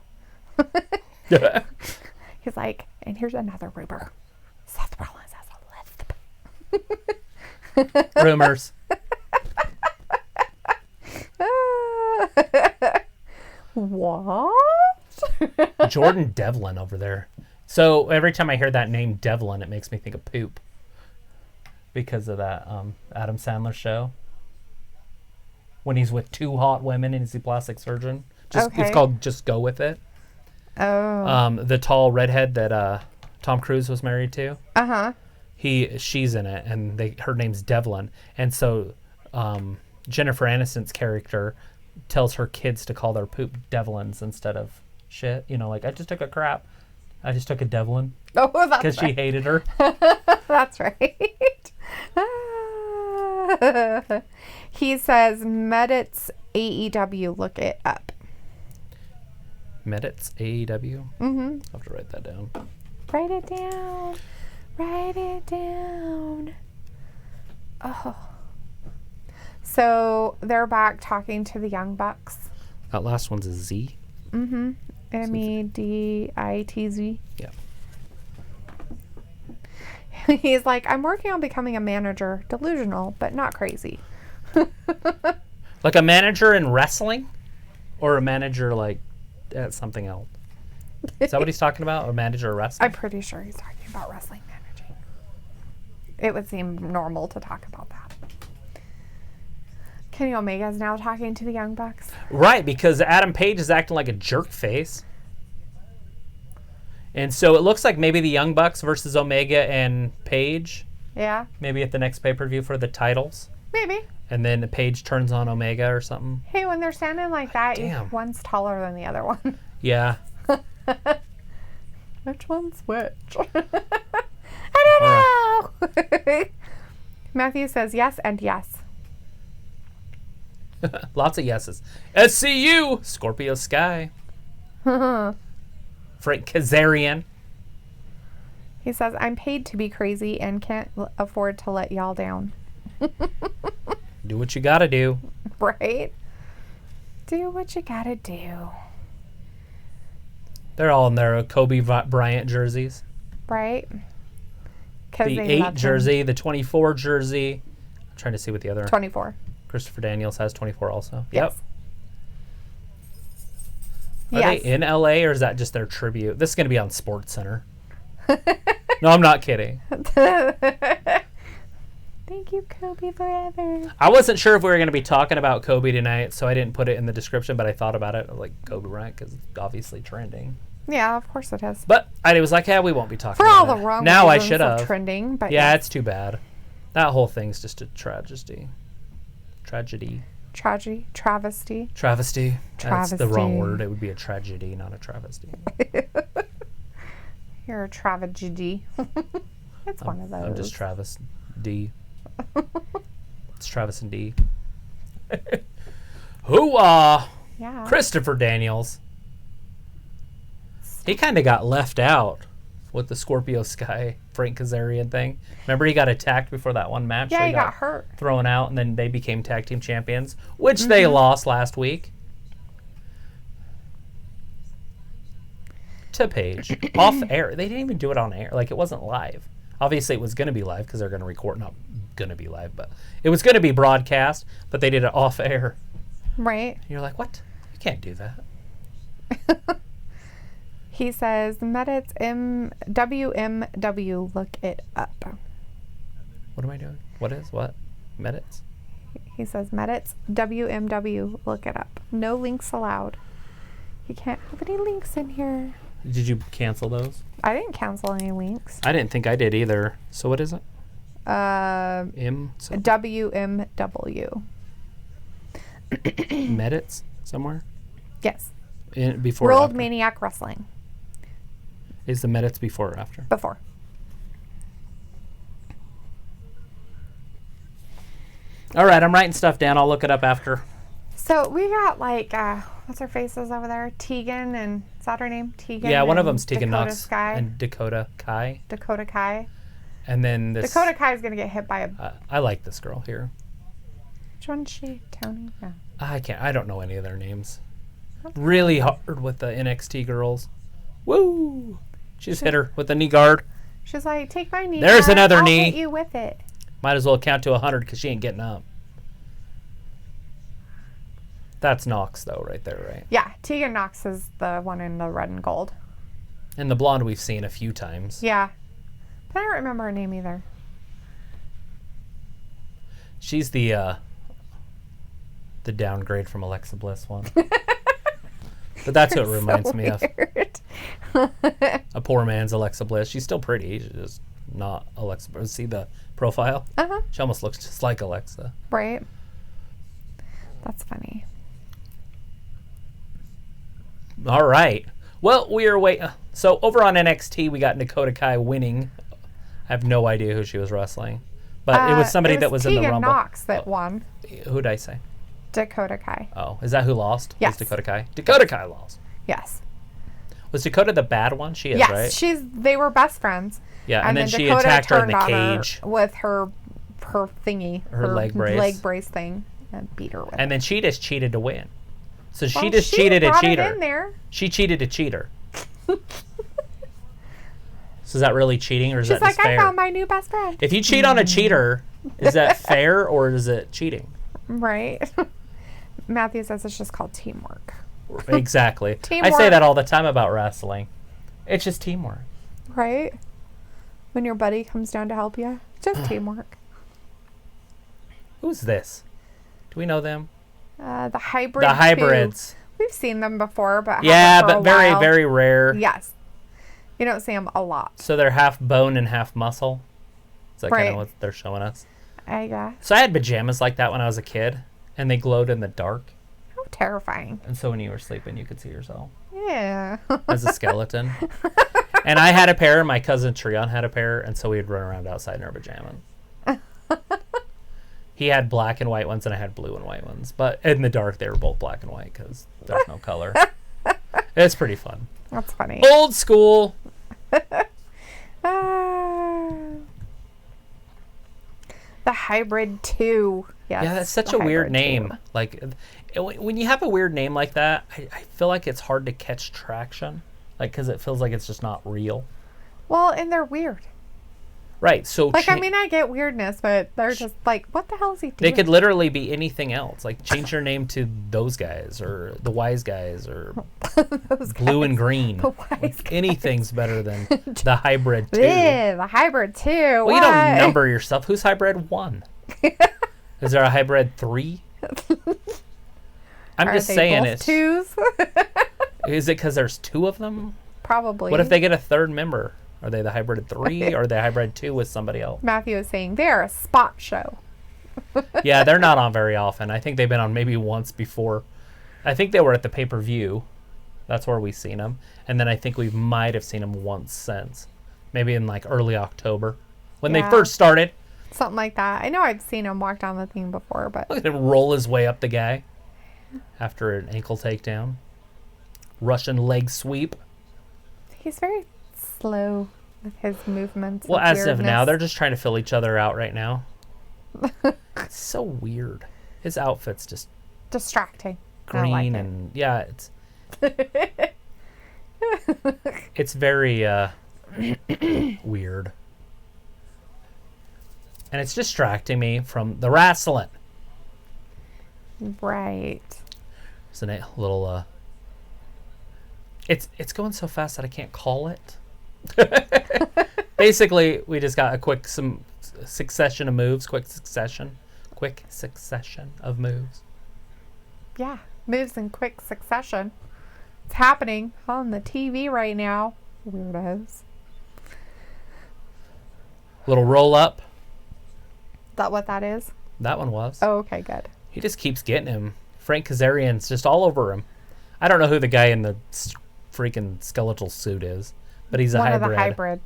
[SPEAKER 2] He's like, and here's another rumor. Seth Rollins has a lisp.
[SPEAKER 1] Rumors.
[SPEAKER 2] What?
[SPEAKER 1] Jordan Devlin over there. So every time I hear that name Devlin, it makes me think of poop. Because of that Adam Sandler show. When he's with two hot women and he's a plastic surgeon. It's called Just Go With It.
[SPEAKER 2] Oh.
[SPEAKER 1] The tall redhead that Tom Cruise was married to.
[SPEAKER 2] Uh-huh.
[SPEAKER 1] She's in it, and her name's Devlin. And so Jennifer Aniston's character tells her kids to call their poop Devlins instead of shit. You know, like, I just took a crap. I just took a Devlin.
[SPEAKER 2] Oh, that's
[SPEAKER 1] because she hated her.
[SPEAKER 2] That's right. He says, Medits AEW, look it up.
[SPEAKER 1] Medits AEW?
[SPEAKER 2] Mm-hmm.
[SPEAKER 1] I'll have to write that down.
[SPEAKER 2] Write it down. Write it down. Oh. So they're back talking to the Young Bucks.
[SPEAKER 1] That last one's a Z.
[SPEAKER 2] Mm-hmm. MEDITZ.
[SPEAKER 1] Yeah.
[SPEAKER 2] He's like, I'm working on becoming a manager. Delusional, but not crazy.
[SPEAKER 1] Like a manager in wrestling? Or a manager like at something else? Is that what he's talking about? A manager of wrestling?
[SPEAKER 2] I'm pretty sure he's talking about wrestling managing. It would seem normal to talk about that. Kenny Omega's now talking to the Young Bucks.
[SPEAKER 1] Right, because Adam Page is acting like a jerk face. And so it looks like maybe the Young Bucks versus Omega and Page.
[SPEAKER 2] Yeah.
[SPEAKER 1] Maybe at the next pay-per-view for the titles.
[SPEAKER 2] Maybe.
[SPEAKER 1] And then Page turns on Omega or something.
[SPEAKER 2] Hey, when they're standing like that, one's taller than the other one.
[SPEAKER 1] Yeah.
[SPEAKER 2] Which one's which? I don't know. Matthew says yes and yes.
[SPEAKER 1] Lots of yeses. SCU! Scorpio Sky. Frank Kazarian.
[SPEAKER 2] He says, I'm paid to be crazy and can't afford to let y'all down.
[SPEAKER 1] Do what you gotta do.
[SPEAKER 2] Right? Do what you gotta do.
[SPEAKER 1] They're all in their Kobe Bryant jerseys.
[SPEAKER 2] Right?
[SPEAKER 1] The 8 jersey, the 24 jersey. I'm trying to see what the other...
[SPEAKER 2] 24.
[SPEAKER 1] Christopher Daniels has 24 also.
[SPEAKER 2] Yes.
[SPEAKER 1] Yep. Are they in LA or is that just their tribute? This is going to be on Sports Center. No, I'm not kidding.
[SPEAKER 2] Thank you, Kobe, forever.
[SPEAKER 1] I wasn't sure if we were going to be talking about Kobe tonight, so I didn't put it in the description, but I thought about it. Like, Kobe Bryant, because it's obviously trending.
[SPEAKER 2] Yeah, of course it is.
[SPEAKER 1] But I was like, yeah, we won't be talking
[SPEAKER 2] For
[SPEAKER 1] about
[SPEAKER 2] all
[SPEAKER 1] it.
[SPEAKER 2] the wrong
[SPEAKER 1] now I
[SPEAKER 2] reasons
[SPEAKER 1] should
[SPEAKER 2] of
[SPEAKER 1] have.
[SPEAKER 2] Trending, but
[SPEAKER 1] yeah, it's too bad. That whole thing's just a tragedy. Tragedy.
[SPEAKER 2] Tragedy. Travesty.
[SPEAKER 1] Travesty. That's the wrong
[SPEAKER 2] Travesty.
[SPEAKER 1] word. It would be a tragedy, not a travesty.
[SPEAKER 2] You're a travesty. It's one of those.
[SPEAKER 1] I'm just Travis D. It's Travis and D. Hoo-ah!
[SPEAKER 2] Yeah.
[SPEAKER 1] Christopher Daniels. He kind of got left out with the Scorpio Sky Frank Kazarian thing. Remember, he got attacked before that one match?
[SPEAKER 2] Yeah,
[SPEAKER 1] So
[SPEAKER 2] he got hurt.
[SPEAKER 1] Thrown out, and then they became tag team champions, which they lost last week to Paige. Off air. They didn't even do it on air. Like, it wasn't live. Obviously, it was going to be live because they're going to record. Not going to be live, but it was going to be broadcast, but they did it off air.
[SPEAKER 2] Right.
[SPEAKER 1] And you're like, what? You can't do that.
[SPEAKER 2] He says, Medits WMW, look it up.
[SPEAKER 1] What am I doing? What? Medits?
[SPEAKER 2] He says, Medits WMW, look it up. No links allowed. You can't have any links in here.
[SPEAKER 1] Did you cancel those?
[SPEAKER 2] I didn't cancel any links.
[SPEAKER 1] I didn't think I did either. So what is it?
[SPEAKER 2] WMW.
[SPEAKER 1] Medits somewhere?
[SPEAKER 2] Yes.
[SPEAKER 1] Before
[SPEAKER 2] World
[SPEAKER 1] after?
[SPEAKER 2] Maniac Wrestling.
[SPEAKER 1] Is the Medits before or after?
[SPEAKER 2] Before.
[SPEAKER 1] All right, I'm writing stuff down. I'll look it up after.
[SPEAKER 2] So we got like, what's her faces over there? Tegan and, is that her name? Tegan.
[SPEAKER 1] Yeah, one of
[SPEAKER 2] and
[SPEAKER 1] them's Tegan
[SPEAKER 2] Dakota
[SPEAKER 1] Knox
[SPEAKER 2] Sky.
[SPEAKER 1] and Dakota Kai.
[SPEAKER 2] Dakota Kai.
[SPEAKER 1] And then this.
[SPEAKER 2] Dakota Kai is going to get hit by a...
[SPEAKER 1] I like this girl here.
[SPEAKER 2] Which one's she? Tony? Yeah.
[SPEAKER 1] I don't know any of their names. Really hard with the NXT girls. Woo! She just hit her with the knee guard.
[SPEAKER 2] She's like, take my knee.
[SPEAKER 1] There's
[SPEAKER 2] guard,
[SPEAKER 1] another
[SPEAKER 2] I'll
[SPEAKER 1] knee.
[SPEAKER 2] hit you with it.
[SPEAKER 1] Might as well count to 100 because she ain't getting up. That's Knox, though, right there, right?
[SPEAKER 2] Yeah, Tegan Knox is the one in the red and gold.
[SPEAKER 1] And the blonde we've seen a few times.
[SPEAKER 2] Yeah. But I don't remember her name either.
[SPEAKER 1] She's the downgrade from Alexa Bliss one. But that's what it reminds me of. A poor man's Alexa Bliss. She's still pretty. She's just not Alexa Bliss. See the profile?
[SPEAKER 2] Uh-huh.
[SPEAKER 1] She almost looks just like Alexa.
[SPEAKER 2] Right. That's funny.
[SPEAKER 1] All right. Well, we are waiting. So over on NXT, we got Dakota Kai winning. I have no idea who she was wrestling. But it was somebody that was in the
[SPEAKER 2] Tegan
[SPEAKER 1] Rumble.
[SPEAKER 2] Knox that won.
[SPEAKER 1] Who'd I say?
[SPEAKER 2] Dakota Kai.
[SPEAKER 1] Oh, is that who lost?
[SPEAKER 2] Yes.
[SPEAKER 1] Was Dakota Kai? Dakota Kai lost.
[SPEAKER 2] Yes.
[SPEAKER 1] Was Dakota the bad one? She is,
[SPEAKER 2] Yes,
[SPEAKER 1] right?
[SPEAKER 2] they were best friends.
[SPEAKER 1] Yeah, and then she
[SPEAKER 2] Dakota
[SPEAKER 1] attacked her in
[SPEAKER 2] turned
[SPEAKER 1] the
[SPEAKER 2] on her
[SPEAKER 1] cage.
[SPEAKER 2] with her thingy.
[SPEAKER 1] Her leg brace.
[SPEAKER 2] Leg brace thing. And beat her with
[SPEAKER 1] And
[SPEAKER 2] it.
[SPEAKER 1] then she just cheated to win. So she
[SPEAKER 2] Well,
[SPEAKER 1] just cheated a
[SPEAKER 2] brought it
[SPEAKER 1] cheater.
[SPEAKER 2] in there.
[SPEAKER 1] She cheated a cheater. So is that really cheating or is
[SPEAKER 2] She's
[SPEAKER 1] that just
[SPEAKER 2] like,
[SPEAKER 1] fair?
[SPEAKER 2] I found my new best friend.
[SPEAKER 1] If you cheat on a cheater, is that fair or is it cheating?
[SPEAKER 2] Right. Matthew says it's just called teamwork.
[SPEAKER 1] Exactly. I
[SPEAKER 2] Teamwork.
[SPEAKER 1] say that all the time about wrestling. It's just teamwork.
[SPEAKER 2] Right? When your buddy comes down to help you. It's just teamwork.
[SPEAKER 1] Who's this? Do we know them?
[SPEAKER 2] The hybrid.
[SPEAKER 1] The hybrids.
[SPEAKER 2] We've seen them before, but
[SPEAKER 1] Yeah,
[SPEAKER 2] haven't for
[SPEAKER 1] but
[SPEAKER 2] a
[SPEAKER 1] very,
[SPEAKER 2] while.
[SPEAKER 1] very rare.
[SPEAKER 2] Yes. You don't see them a lot.
[SPEAKER 1] So they're half bone and half muscle. Is that kind
[SPEAKER 2] Right.
[SPEAKER 1] of what they're showing us?
[SPEAKER 2] I guess.
[SPEAKER 1] So I had pajamas like that when I was a kid, and they glowed in the dark.
[SPEAKER 2] How terrifying.
[SPEAKER 1] And so when you were sleeping, you could see yourself
[SPEAKER 2] Yeah.
[SPEAKER 1] as a skeleton. And I had a pair, and my cousin Treon had a pair, and so we'd run around outside in our pajamas. He had black and white ones, and I had blue and white ones. But in the dark, they were both black and white because there's no color. It's pretty fun.
[SPEAKER 2] That's funny.
[SPEAKER 1] Old school.
[SPEAKER 2] The Hybrid 2. Yes.
[SPEAKER 1] Yeah, that's such
[SPEAKER 2] the
[SPEAKER 1] a weird
[SPEAKER 2] Hybrid
[SPEAKER 1] name.
[SPEAKER 2] 2.
[SPEAKER 1] Like, when you have a weird name like that, I feel like it's hard to catch traction. Like, because it feels like it's just not real.
[SPEAKER 2] Well, and they're weird.
[SPEAKER 1] Right, so...
[SPEAKER 2] Like, I mean, I get weirdness, but they're just like, what the hell is he doing?
[SPEAKER 1] They could literally be anything else. Like, change your name to Those Guys, or The Wise Guys, or
[SPEAKER 2] Those
[SPEAKER 1] Blue
[SPEAKER 2] guys.
[SPEAKER 1] and Green.
[SPEAKER 2] The Wise
[SPEAKER 1] Like,
[SPEAKER 2] Guys.
[SPEAKER 1] anything's better than the Hybrid 2.
[SPEAKER 2] Yeah, the Hybrid 2.
[SPEAKER 1] Well, you don't number yourself. Who's Hybrid 1? Is there a Hybrid 3? I'm
[SPEAKER 2] Are
[SPEAKER 1] just
[SPEAKER 2] they
[SPEAKER 1] saying
[SPEAKER 2] both
[SPEAKER 1] it's...
[SPEAKER 2] twos?
[SPEAKER 1] Is it because there's two of them?
[SPEAKER 2] Probably.
[SPEAKER 1] What if they get a third member? Are they the Hybrid 3 or the Hybrid 2 with somebody else?
[SPEAKER 2] Matthew is saying they're a spot show.
[SPEAKER 1] Yeah, they're not on very often. I think they've been on maybe once before. I think they were at the pay-per-view. That's where we've seen them. And then I think we might have seen them once since. Maybe in like early October. When they
[SPEAKER 2] Yeah.
[SPEAKER 1] first started.
[SPEAKER 2] Something like that. I know I've seen him walk down the thing before, but
[SPEAKER 1] Look at him roll his way up the guy. After an ankle takedown. Russian leg sweep.
[SPEAKER 2] He's very slow with his movements.
[SPEAKER 1] Well, as of now, they're just trying to fill each other out right now. It's so weird. His outfit's just
[SPEAKER 2] distracting.
[SPEAKER 1] Green and yeah, it's it's very weird. And it's distracting me from the wrestling.
[SPEAKER 2] Right.
[SPEAKER 1] It's a little it's going so fast that I can't call it. Basically, we just got a quick succession of moves, quick succession of moves.
[SPEAKER 2] Yeah, moves in quick succession. It's happening on the TV right now. Weirdos.
[SPEAKER 1] Little roll up.
[SPEAKER 2] Is that what that is?
[SPEAKER 1] That one was.
[SPEAKER 2] Oh, okay, good.
[SPEAKER 1] He just keeps getting him. Frank Kazarian's just all over him. I don't know who the guy in the freaking skeletal suit is, but he's a hybrid.
[SPEAKER 2] One of the hybrids.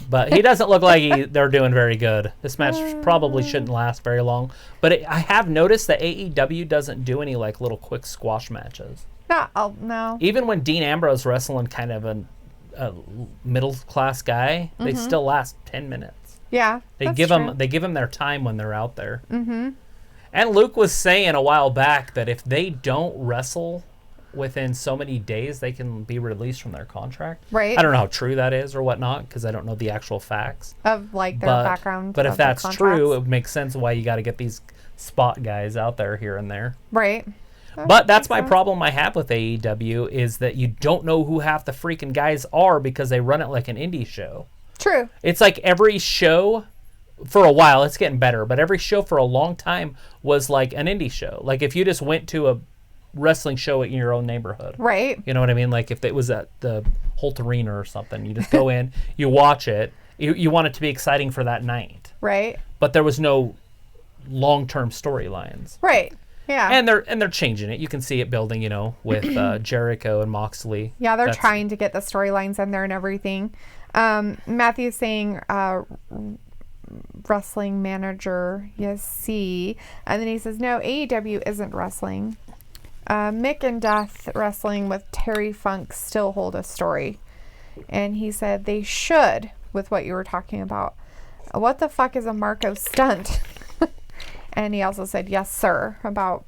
[SPEAKER 1] But he doesn't look like they're doing very good. This match probably shouldn't last very long. But I have noticed that AEW doesn't do any like little quick squash matches.
[SPEAKER 2] No.
[SPEAKER 1] Even when Dean Ambrose wrestling kind of a middle class guy, they still last 10 minutes.
[SPEAKER 2] Yeah,
[SPEAKER 1] they give them their time when they're out there. Mm-hmm. And Luke was saying a while back that if they don't wrestle within so many days, they can be released from their contract.
[SPEAKER 2] Right.
[SPEAKER 1] I don't know how true that is or whatnot because I don't know the actual facts
[SPEAKER 2] of like their background.
[SPEAKER 1] But if that's true, it would make sense why you got to get these spot guys out there here and there.
[SPEAKER 2] Right.
[SPEAKER 1] But that's my problem I have with AEW is that you don't know who half the freaking guys are because they run it like an indie show.
[SPEAKER 2] True.
[SPEAKER 1] It's like every show, for a while, it's getting better, but every show for a long time was like an indie show. Like if you just went to a wrestling show in your own neighborhood.
[SPEAKER 2] Right.
[SPEAKER 1] You know what I mean? Like if it was at the Holt Arena or something, you just go in, you watch it, you want it to be exciting for that night.
[SPEAKER 2] Right.
[SPEAKER 1] But there was no long-term storylines.
[SPEAKER 2] Right. Yeah.
[SPEAKER 1] And they're changing it. You can see it building, with Jericho and Moxley.
[SPEAKER 2] Yeah, they're trying to get the storylines in there and everything. Matthew's saying wrestling manager, yes, see. And then he says, no, AEW isn't wrestling. Mick and Death wrestling with Terry Funk still hold a story. And he said they should, with what you were talking about. What the fuck is a Marco stunt? And he also said, yes, sir, about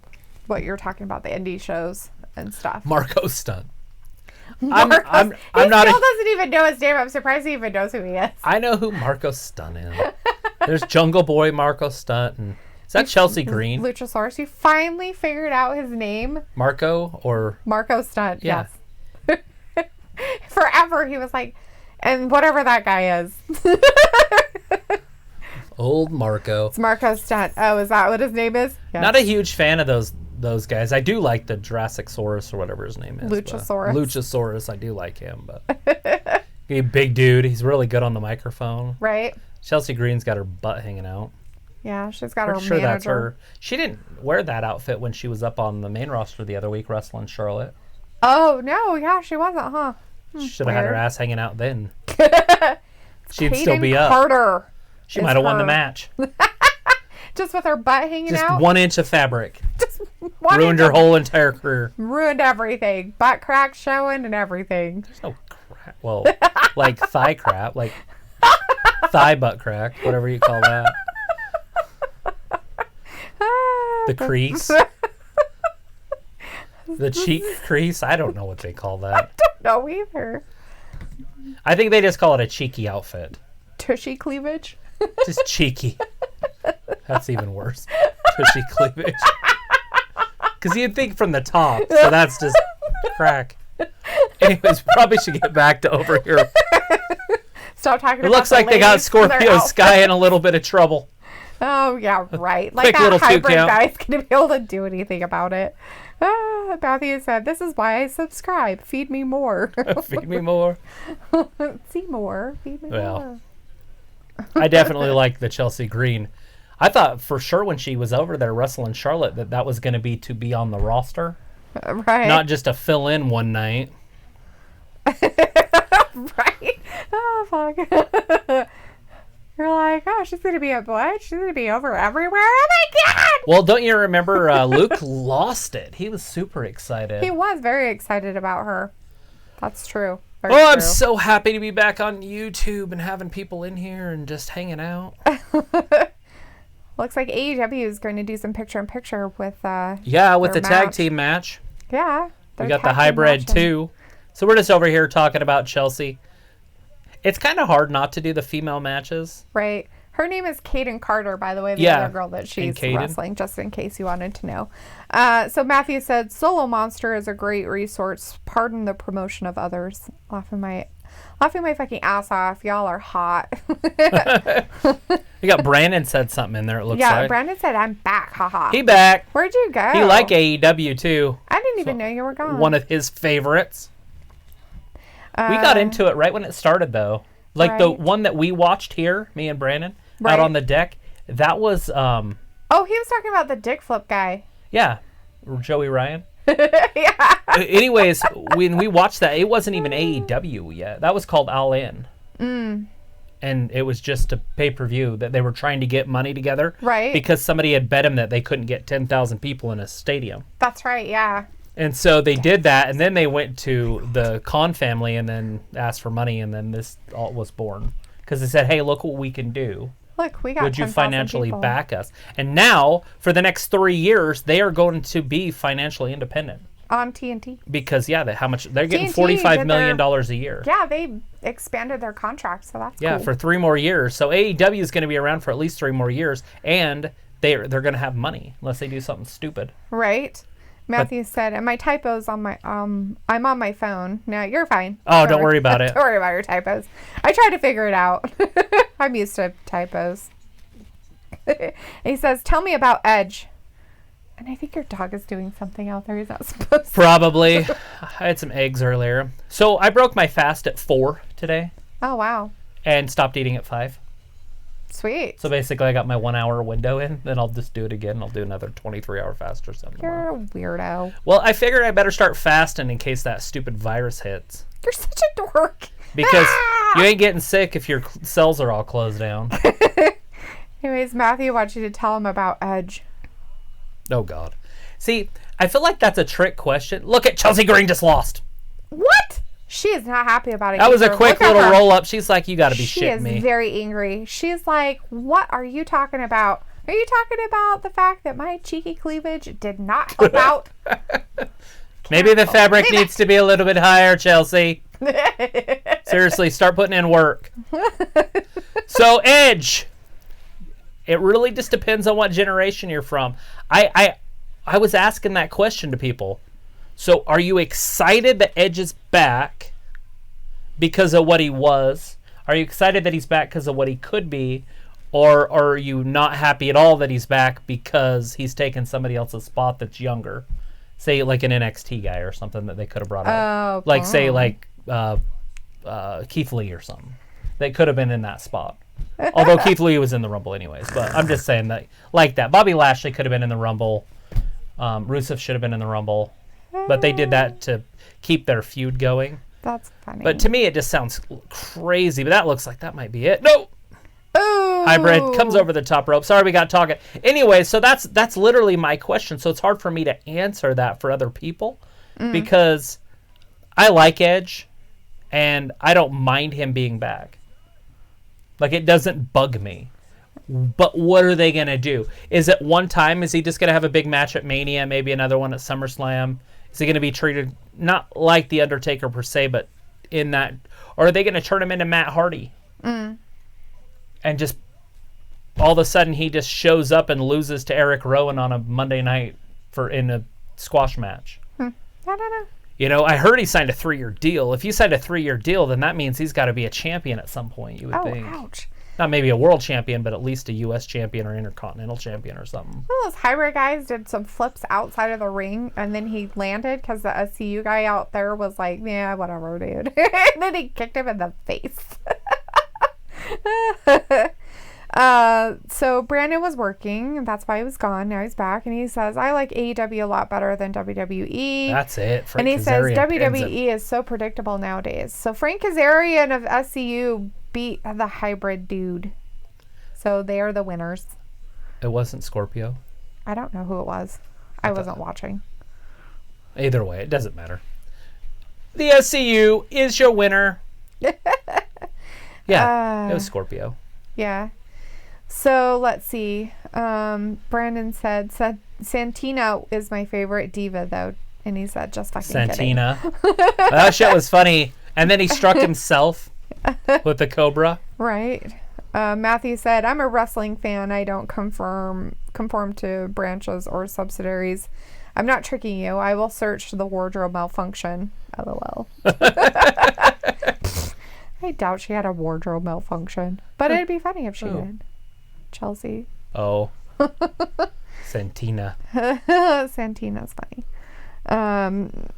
[SPEAKER 2] what you're talking about, the indie shows and stuff.
[SPEAKER 1] Marco stunt.
[SPEAKER 2] I'm
[SPEAKER 1] not.
[SPEAKER 2] He doesn't even know his name. I'm surprised he even knows who he is.
[SPEAKER 1] I know who Marco Stunt is. There's Jungle Boy Marco Stunt, and is that Chelsea Green?
[SPEAKER 2] Luchasaurus. You finally figured out his name.
[SPEAKER 1] Marco or
[SPEAKER 2] Marco Stunt.
[SPEAKER 1] Yeah.
[SPEAKER 2] Yes. Forever he was like, and whatever that guy is.
[SPEAKER 1] Old Marco.
[SPEAKER 2] It's Marco Stunt. Oh, is that what his name is? Yes.
[SPEAKER 1] Not a huge fan of those guys. I do like the Jurassic Saurus or whatever his name is. Luchasaurus. I do like him, but he's a big dude. He's really good on the microphone.
[SPEAKER 2] Right.
[SPEAKER 1] Chelsea Green's got her butt hanging out.
[SPEAKER 2] Yeah, she's got her
[SPEAKER 1] sure
[SPEAKER 2] manager.
[SPEAKER 1] That's her. She didn't wear that outfit when she was up on the main roster the other week wrestling Charlotte.
[SPEAKER 2] Oh, no. Yeah, she wasn't, huh?
[SPEAKER 1] Should have had her ass hanging out then. She'd
[SPEAKER 2] Kaden
[SPEAKER 1] still be up.
[SPEAKER 2] Carter.
[SPEAKER 1] She might have won the match.
[SPEAKER 2] Just with her butt hanging out?
[SPEAKER 1] Just 1 inch of fabric.
[SPEAKER 2] Just
[SPEAKER 1] ruined her whole entire career.
[SPEAKER 2] Ruined everything. Butt crack showing and everything.
[SPEAKER 1] There's no crap. Well, like thigh crap. Like thigh butt crack. Whatever you call that. The crease. The cheek crease. I don't know what they call that.
[SPEAKER 2] I don't know either.
[SPEAKER 1] I think they just call it a cheeky outfit.
[SPEAKER 2] Tushy cleavage?
[SPEAKER 1] Just cheeky. That's even worse. Tushy cleavage. Because you'd think from the top, so that's just crack. Anyways, probably should get back to over here.
[SPEAKER 2] Stop talking about
[SPEAKER 1] it. Looks like they got Scorpio Sky in a little bit of trouble.
[SPEAKER 2] Oh, yeah, right. Like
[SPEAKER 1] Quick
[SPEAKER 2] that hybrid
[SPEAKER 1] count.
[SPEAKER 2] guy's going to be able to do anything about it. Matthew said, this is why I subscribe. Feed me more.
[SPEAKER 1] Feed me more.
[SPEAKER 2] See more. Feed me more.
[SPEAKER 1] I definitely like the Chelsea Green. I thought for sure when she was over there wrestling Charlotte that was going to be on the roster.
[SPEAKER 2] Right.
[SPEAKER 1] Not just a fill-in one night.
[SPEAKER 2] Right. Oh, fuck. You're like, oh, she's going to be a what? She's going to be over everywhere? Oh, my God!
[SPEAKER 1] Well, don't you remember Luke lost it? He was super excited.
[SPEAKER 2] He was very excited about her. That's true.
[SPEAKER 1] I'm so happy to be back on YouTube and having people in here and just hanging out.
[SPEAKER 2] Looks like AEW is going to do some picture-in-picture with with
[SPEAKER 1] the tag team match.
[SPEAKER 2] Yeah.
[SPEAKER 1] We got the hybrid too. So we're just over here talking about Chelsea. It's kind of hard not to do the female matches.
[SPEAKER 2] Right. Her name is Kaden Carter, by the way, the other girl that she's wrestling, just in case you wanted to know. So Matthew said, Solo Monster is a great resource. Pardon the promotion of others. Laughing my fucking ass off. Y'all are hot.
[SPEAKER 1] You got Brandon said something in there, it looks like.
[SPEAKER 2] Yeah, Brandon said, I'm back. Haha.
[SPEAKER 1] He back.
[SPEAKER 2] Where'd you go?
[SPEAKER 1] He like AEW too.
[SPEAKER 2] I didn't even know you were gone.
[SPEAKER 1] One of his favorites. We got into it right when it started, though. Like the one that we watched here, me and Brandon, out on the deck, that was...
[SPEAKER 2] Oh, he was talking about the dick flip guy.
[SPEAKER 1] Yeah. Joey Ryan.
[SPEAKER 2] Yeah.
[SPEAKER 1] Anyways, when we watched that, it wasn't even AEW yet. That was called All In. And it was just a pay-per-view that they were trying to get money together.
[SPEAKER 2] Right.
[SPEAKER 1] Because somebody had bet him that they couldn't get 10,000 people in a stadium.
[SPEAKER 2] That's right, yeah.
[SPEAKER 1] And so they did that, and then they went to the Khan family and then asked for money, and then this all was born. Because they said, hey, look what we can do.
[SPEAKER 2] Look, we got
[SPEAKER 1] Would you financially
[SPEAKER 2] people.
[SPEAKER 1] back us? And now, for the next 3 years, they are going to be financially independent.
[SPEAKER 2] On TNT.
[SPEAKER 1] Because, how much? They're getting
[SPEAKER 2] TNT
[SPEAKER 1] $45 million a year.
[SPEAKER 2] Yeah, they expanded their contract, so that's cool.
[SPEAKER 1] For 3 more years. So AEW is going to be around for at least 3 more years, and they're going to have money, unless they do something stupid.
[SPEAKER 2] Right. Matthew said, and my typos on my, I'm on my phone. No, you're fine.
[SPEAKER 1] Oh, don't worry about it.
[SPEAKER 2] Don't worry about your typos. I tried to figure it out. I'm used to typos. He says, tell me about Edge. And I think your dog is doing something out there he's not supposed to.
[SPEAKER 1] Probably. I had some eggs earlier. So I broke my fast at 4 today.
[SPEAKER 2] Oh, wow.
[SPEAKER 1] And stopped eating at 5.
[SPEAKER 2] Sweet.
[SPEAKER 1] So basically I got my 1 hour window in, then I'll just do it again. I'll do another 23-hour fast or something.
[SPEAKER 2] You're a weirdo.
[SPEAKER 1] Well, I figured I better start fasting in case that stupid virus hits.
[SPEAKER 2] You're such a dork.
[SPEAKER 1] Because you ain't getting sick if your cells are all closed down.
[SPEAKER 2] Anyways, Matthew wants you to tell him about Edge.
[SPEAKER 1] Oh, God. See, I feel like that's a trick question. Look at Chelsea Green just lost.
[SPEAKER 2] What? She is not happy about it.
[SPEAKER 1] That was a quick little roll-up. She's like, you got to be shitting me.
[SPEAKER 2] She is very angry. She's like, what are you talking about? Are you talking about the fact that my cheeky cleavage did not help out?
[SPEAKER 1] Maybe the fabric needs to be a little bit higher, Chelsea. Seriously, start putting in work. So, Edge. It really just depends on what generation you're from. I was asking that question to people. So are you excited that Edge is back because of what he was? Are you excited that he's back because of what he could be? Or are you not happy at all that he's back because he's taken somebody else's spot that's younger? Say like an NXT guy or something that they could have brought up. Like say like Keith Lee or something. They could have been in that spot. Although Keith Lee was in the Rumble anyways. But I'm just saying that like that. Bobby Lashley could have been in the Rumble. Rusev should have been in the Rumble. But they did that to keep their feud going.
[SPEAKER 2] That's funny.
[SPEAKER 1] But to me, it just sounds crazy. But that looks like that might be it. No!
[SPEAKER 2] Ooh.
[SPEAKER 1] Hybrid comes over the top rope. Sorry, we got talking. Anyway, so that's literally my question. So it's hard for me to answer that for other people. Because I like Edge. And I don't mind him being back. Like, it doesn't bug me. But what are they going to do? Is it one time? Is he just going to have a big match at Mania? Maybe another one at SummerSlam? Is he going to be treated not like The Undertaker per se, but in that? Or are they going to turn him into Matt Hardy? And just all of a sudden he just shows up and loses to Eric Rowan on a Monday night in a squash match?
[SPEAKER 2] I don't know.
[SPEAKER 1] You know, I heard he signed a 3-year deal. If you signed a 3-year deal, then that means he's got to be a champion at some point, you would think.
[SPEAKER 2] Oh, ouch.
[SPEAKER 1] Not maybe a world champion, but at least a U.S. champion or intercontinental champion or something.
[SPEAKER 2] One of those hybrid guys did some flips outside of the ring, and then he landed because the SCU guy out there was like, yeah, whatever, dude. And then he kicked him in the face. So Brandon was working, and that's why he was gone. Now he's back, and he says, I like AEW a lot better than WWE.
[SPEAKER 1] That's it.
[SPEAKER 2] And he says WWE is so predictable nowadays. So Frank Kazarian of SCU beat the hybrid dude. So they are the winners.
[SPEAKER 1] It wasn't Scorpio?
[SPEAKER 2] I don't know who it was. I wasn't watching.
[SPEAKER 1] Either way, it doesn't matter. the SCU is your winner. Yeah, it was Scorpio.
[SPEAKER 2] Yeah. So let's see. Brandon said Santina is my favorite diva though, and he said just fucking
[SPEAKER 1] Santina. That shit was funny. And then he struck himself with the cobra.
[SPEAKER 2] Right. Matthew said, I'm a wrestling fan. I don't conform to branches or subsidiaries. I'm not tricking you. I will search the wardrobe malfunction. LOL. I doubt she had a wardrobe malfunction, but it'd be funny if she did. Chelsea.
[SPEAKER 1] Oh. Santina.
[SPEAKER 2] Santina's funny.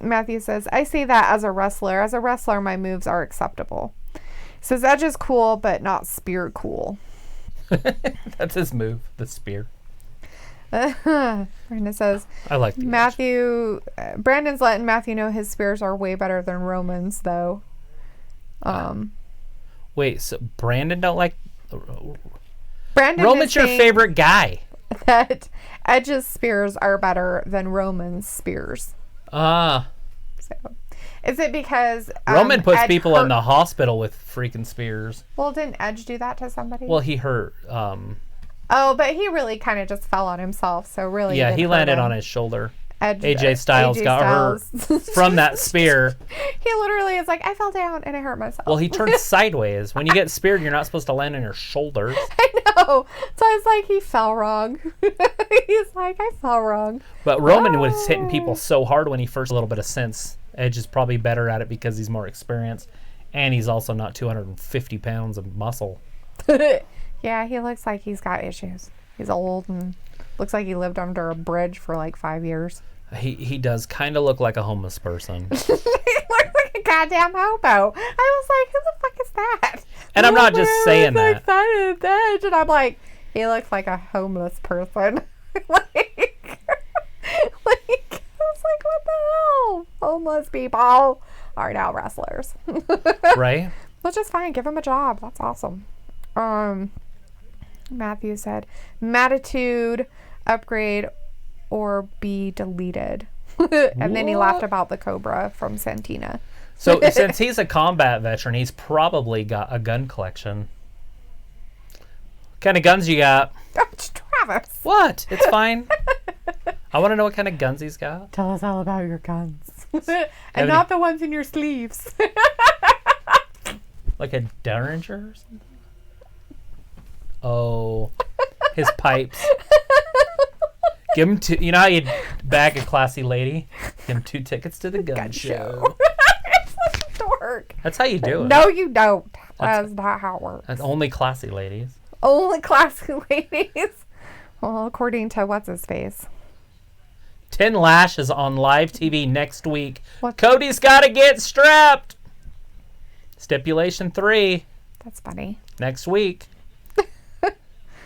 [SPEAKER 2] Matthew says, I say that as a wrestler. As a wrestler, my moves are acceptable. Says Edge is cool, but not spear cool.
[SPEAKER 1] That's his move, the spear.
[SPEAKER 2] Brandon says,
[SPEAKER 1] I like the
[SPEAKER 2] Matthew. Brandon's letting Matthew know his spears are way better than Roman's, though.
[SPEAKER 1] Wait, so Brandon don't like...
[SPEAKER 2] Brandon
[SPEAKER 1] Roman's your favorite guy.
[SPEAKER 2] That Edge's spears are better than Roman's spears. So, is it because
[SPEAKER 1] Roman puts
[SPEAKER 2] Edge
[SPEAKER 1] people
[SPEAKER 2] hurt...
[SPEAKER 1] in the hospital with freaking spears?
[SPEAKER 2] Well, didn't Edge do that to somebody?
[SPEAKER 1] Well, he hurt.
[SPEAKER 2] Oh, but he really kind of just fell on himself. So really,
[SPEAKER 1] yeah, he landed on his shoulder.
[SPEAKER 2] Edge,
[SPEAKER 1] AJ Styles got hurt from that spear.
[SPEAKER 2] He literally is like, I fell down and I hurt myself.
[SPEAKER 1] Well, he turned sideways. When you get speared, you're not supposed to land on your shoulders.
[SPEAKER 2] I know. So I was like, he fell wrong. He's like, I fell wrong.
[SPEAKER 1] But Roman was hitting people so hard when he first... A little bit of sense. Edge is probably better at it because he's more experienced. And he's also not 250 pounds of muscle.
[SPEAKER 2] Yeah, he looks like he's got issues. He's old and looks like he lived under a bridge for like 5 years.
[SPEAKER 1] He does kind of look like a homeless person.
[SPEAKER 2] He looks like a goddamn hobo. I was like, who the fuck is that?
[SPEAKER 1] And I'm not just saying that.
[SPEAKER 2] Excited Edge, and I'm like, he looks like a homeless person. like, I was like, what the hell? Homeless people are now wrestlers.
[SPEAKER 1] Right?
[SPEAKER 2] Which is fine. Give him a job. That's awesome. Matthew said, Matitude, upgrade, or be deleted. And then he laughed about the Cobra from Santina.
[SPEAKER 1] So since he's a combat veteran, he's probably got a gun collection. What kind of guns you got?
[SPEAKER 2] Travis.
[SPEAKER 1] What? It's fine. I want to know what kind of guns he's got.
[SPEAKER 2] Tell us all about your guns. And not the ones in your sleeves.
[SPEAKER 1] Like a Derringer or something? Oh, his pipes. Give him two. You know how you bag a classy lady? Give him 2 tickets to the gun show.
[SPEAKER 2] It's like a dork.
[SPEAKER 1] That's how you do it.
[SPEAKER 2] No, you don't. That's not how it works.
[SPEAKER 1] That's only classy ladies.
[SPEAKER 2] Only classy ladies. Well, according to what's his face.
[SPEAKER 1] 10 Lashes on live TV next week.
[SPEAKER 2] What?
[SPEAKER 1] Cody's got to get strapped. Stipulation 3.
[SPEAKER 2] That's funny.
[SPEAKER 1] Next week.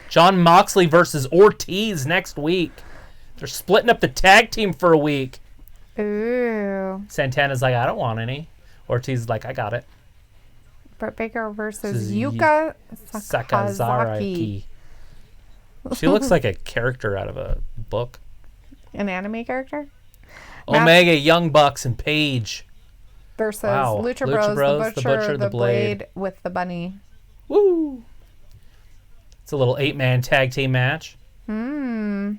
[SPEAKER 1] John Moxley versus Ortiz next week. They're splitting up the tag team for a week.
[SPEAKER 2] Ooh.
[SPEAKER 1] Santana's like, I don't want any. Ortiz is like, I got it.
[SPEAKER 2] Britt Baker versus Yuka Sakazaki.
[SPEAKER 1] She looks like a character out of a book.
[SPEAKER 2] An anime character?
[SPEAKER 1] Omega, Young Bucks, and Paige.
[SPEAKER 2] Versus Lucha Bros, the Butcher, the Blade with the bunny.
[SPEAKER 1] Woo! It's a little 8-man tag team match.
[SPEAKER 2] And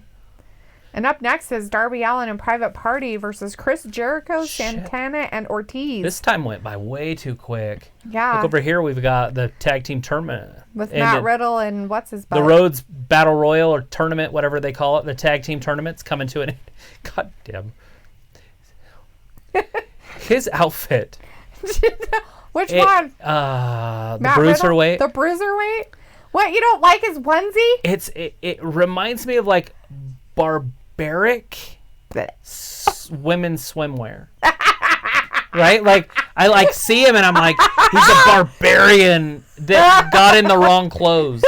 [SPEAKER 2] up next is Darby Allin and Private Party versus Chris Jericho, Santana, and Ortiz.
[SPEAKER 1] This time went by way too quick.
[SPEAKER 2] Yeah.
[SPEAKER 1] Look over here. We've got the tag team tournament.
[SPEAKER 2] With Matt Riddle and what's his butt?
[SPEAKER 1] The Rhodes Battle Royal or tournament, whatever they call it. The tag team tournament's coming to an end. God damn. His outfit.
[SPEAKER 2] Which one?
[SPEAKER 1] The Bruiserweight.
[SPEAKER 2] The Bruiserweight? What, you don't like his onesie?
[SPEAKER 1] It reminds me of like barbaric women's swimwear. Right? Like I like see him and I'm like, he's a barbarian that got in the wrong clothes.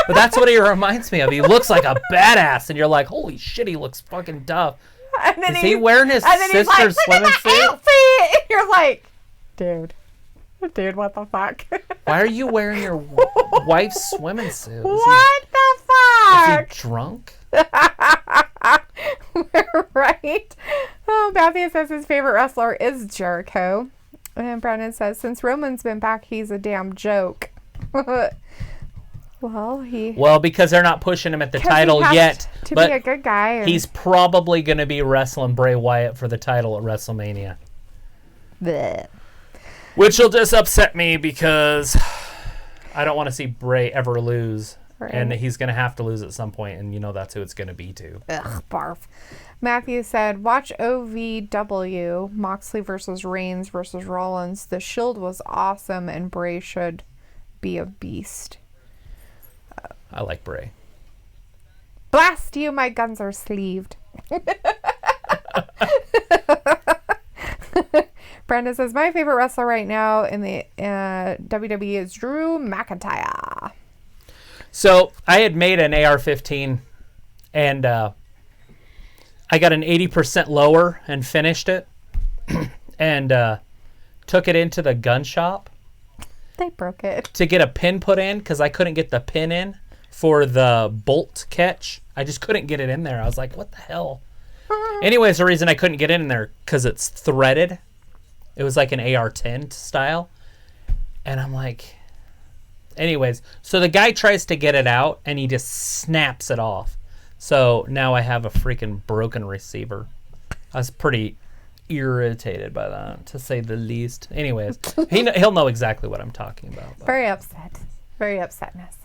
[SPEAKER 1] But that's what he reminds me of. He looks like a badass and you're like, holy shit, he looks fucking tough. And then Is he wearing his sister's swimming suit?
[SPEAKER 2] And you're like, dude, what the fuck?
[SPEAKER 1] Why are you wearing your wife's swimming suit?
[SPEAKER 2] What the fuck?
[SPEAKER 1] Is he drunk?
[SPEAKER 2] Right? Oh, Matthew says his favorite wrestler is Jericho. And Brandon says, since Roman's been back, he's a damn joke. Well,
[SPEAKER 1] because they're not pushing him at the title yet.
[SPEAKER 2] To be a good guy.
[SPEAKER 1] He's probably going to be wrestling Bray Wyatt for the title at WrestleMania.
[SPEAKER 2] Bleh.
[SPEAKER 1] Which will just upset me because I don't want to see Bray ever lose. Right. And he's going to have to lose at some point, and that's who it's going to be to.
[SPEAKER 2] Ugh, barf. Matthew said, watch OVW, Moxley versus Reigns versus Rollins. The Shield was awesome, and Bray should be a beast.
[SPEAKER 1] I like Bray.
[SPEAKER 2] Blast you, my guns are sleeved. Brenda says, my favorite wrestler right now in the WWE is Drew McIntyre.
[SPEAKER 1] So I had made an AR-15 and I got an 80% lower and finished it and took it into the gun shop.
[SPEAKER 2] They broke it.
[SPEAKER 1] To get a pin put in because I couldn't get the pin in for the bolt catch. I just couldn't get it in there. I was like, what the hell? Anyways, the reason I couldn't get in there because it's threaded. It was like an AR-10 style. And I'm like... Anyways, so the guy tries to get it out, and he just snaps it off. So now I have a freaking broken receiver. I was pretty irritated by that, to say the least. Anyways, he'll know exactly what I'm talking about. But.
[SPEAKER 2] Very upset. Very upsetness.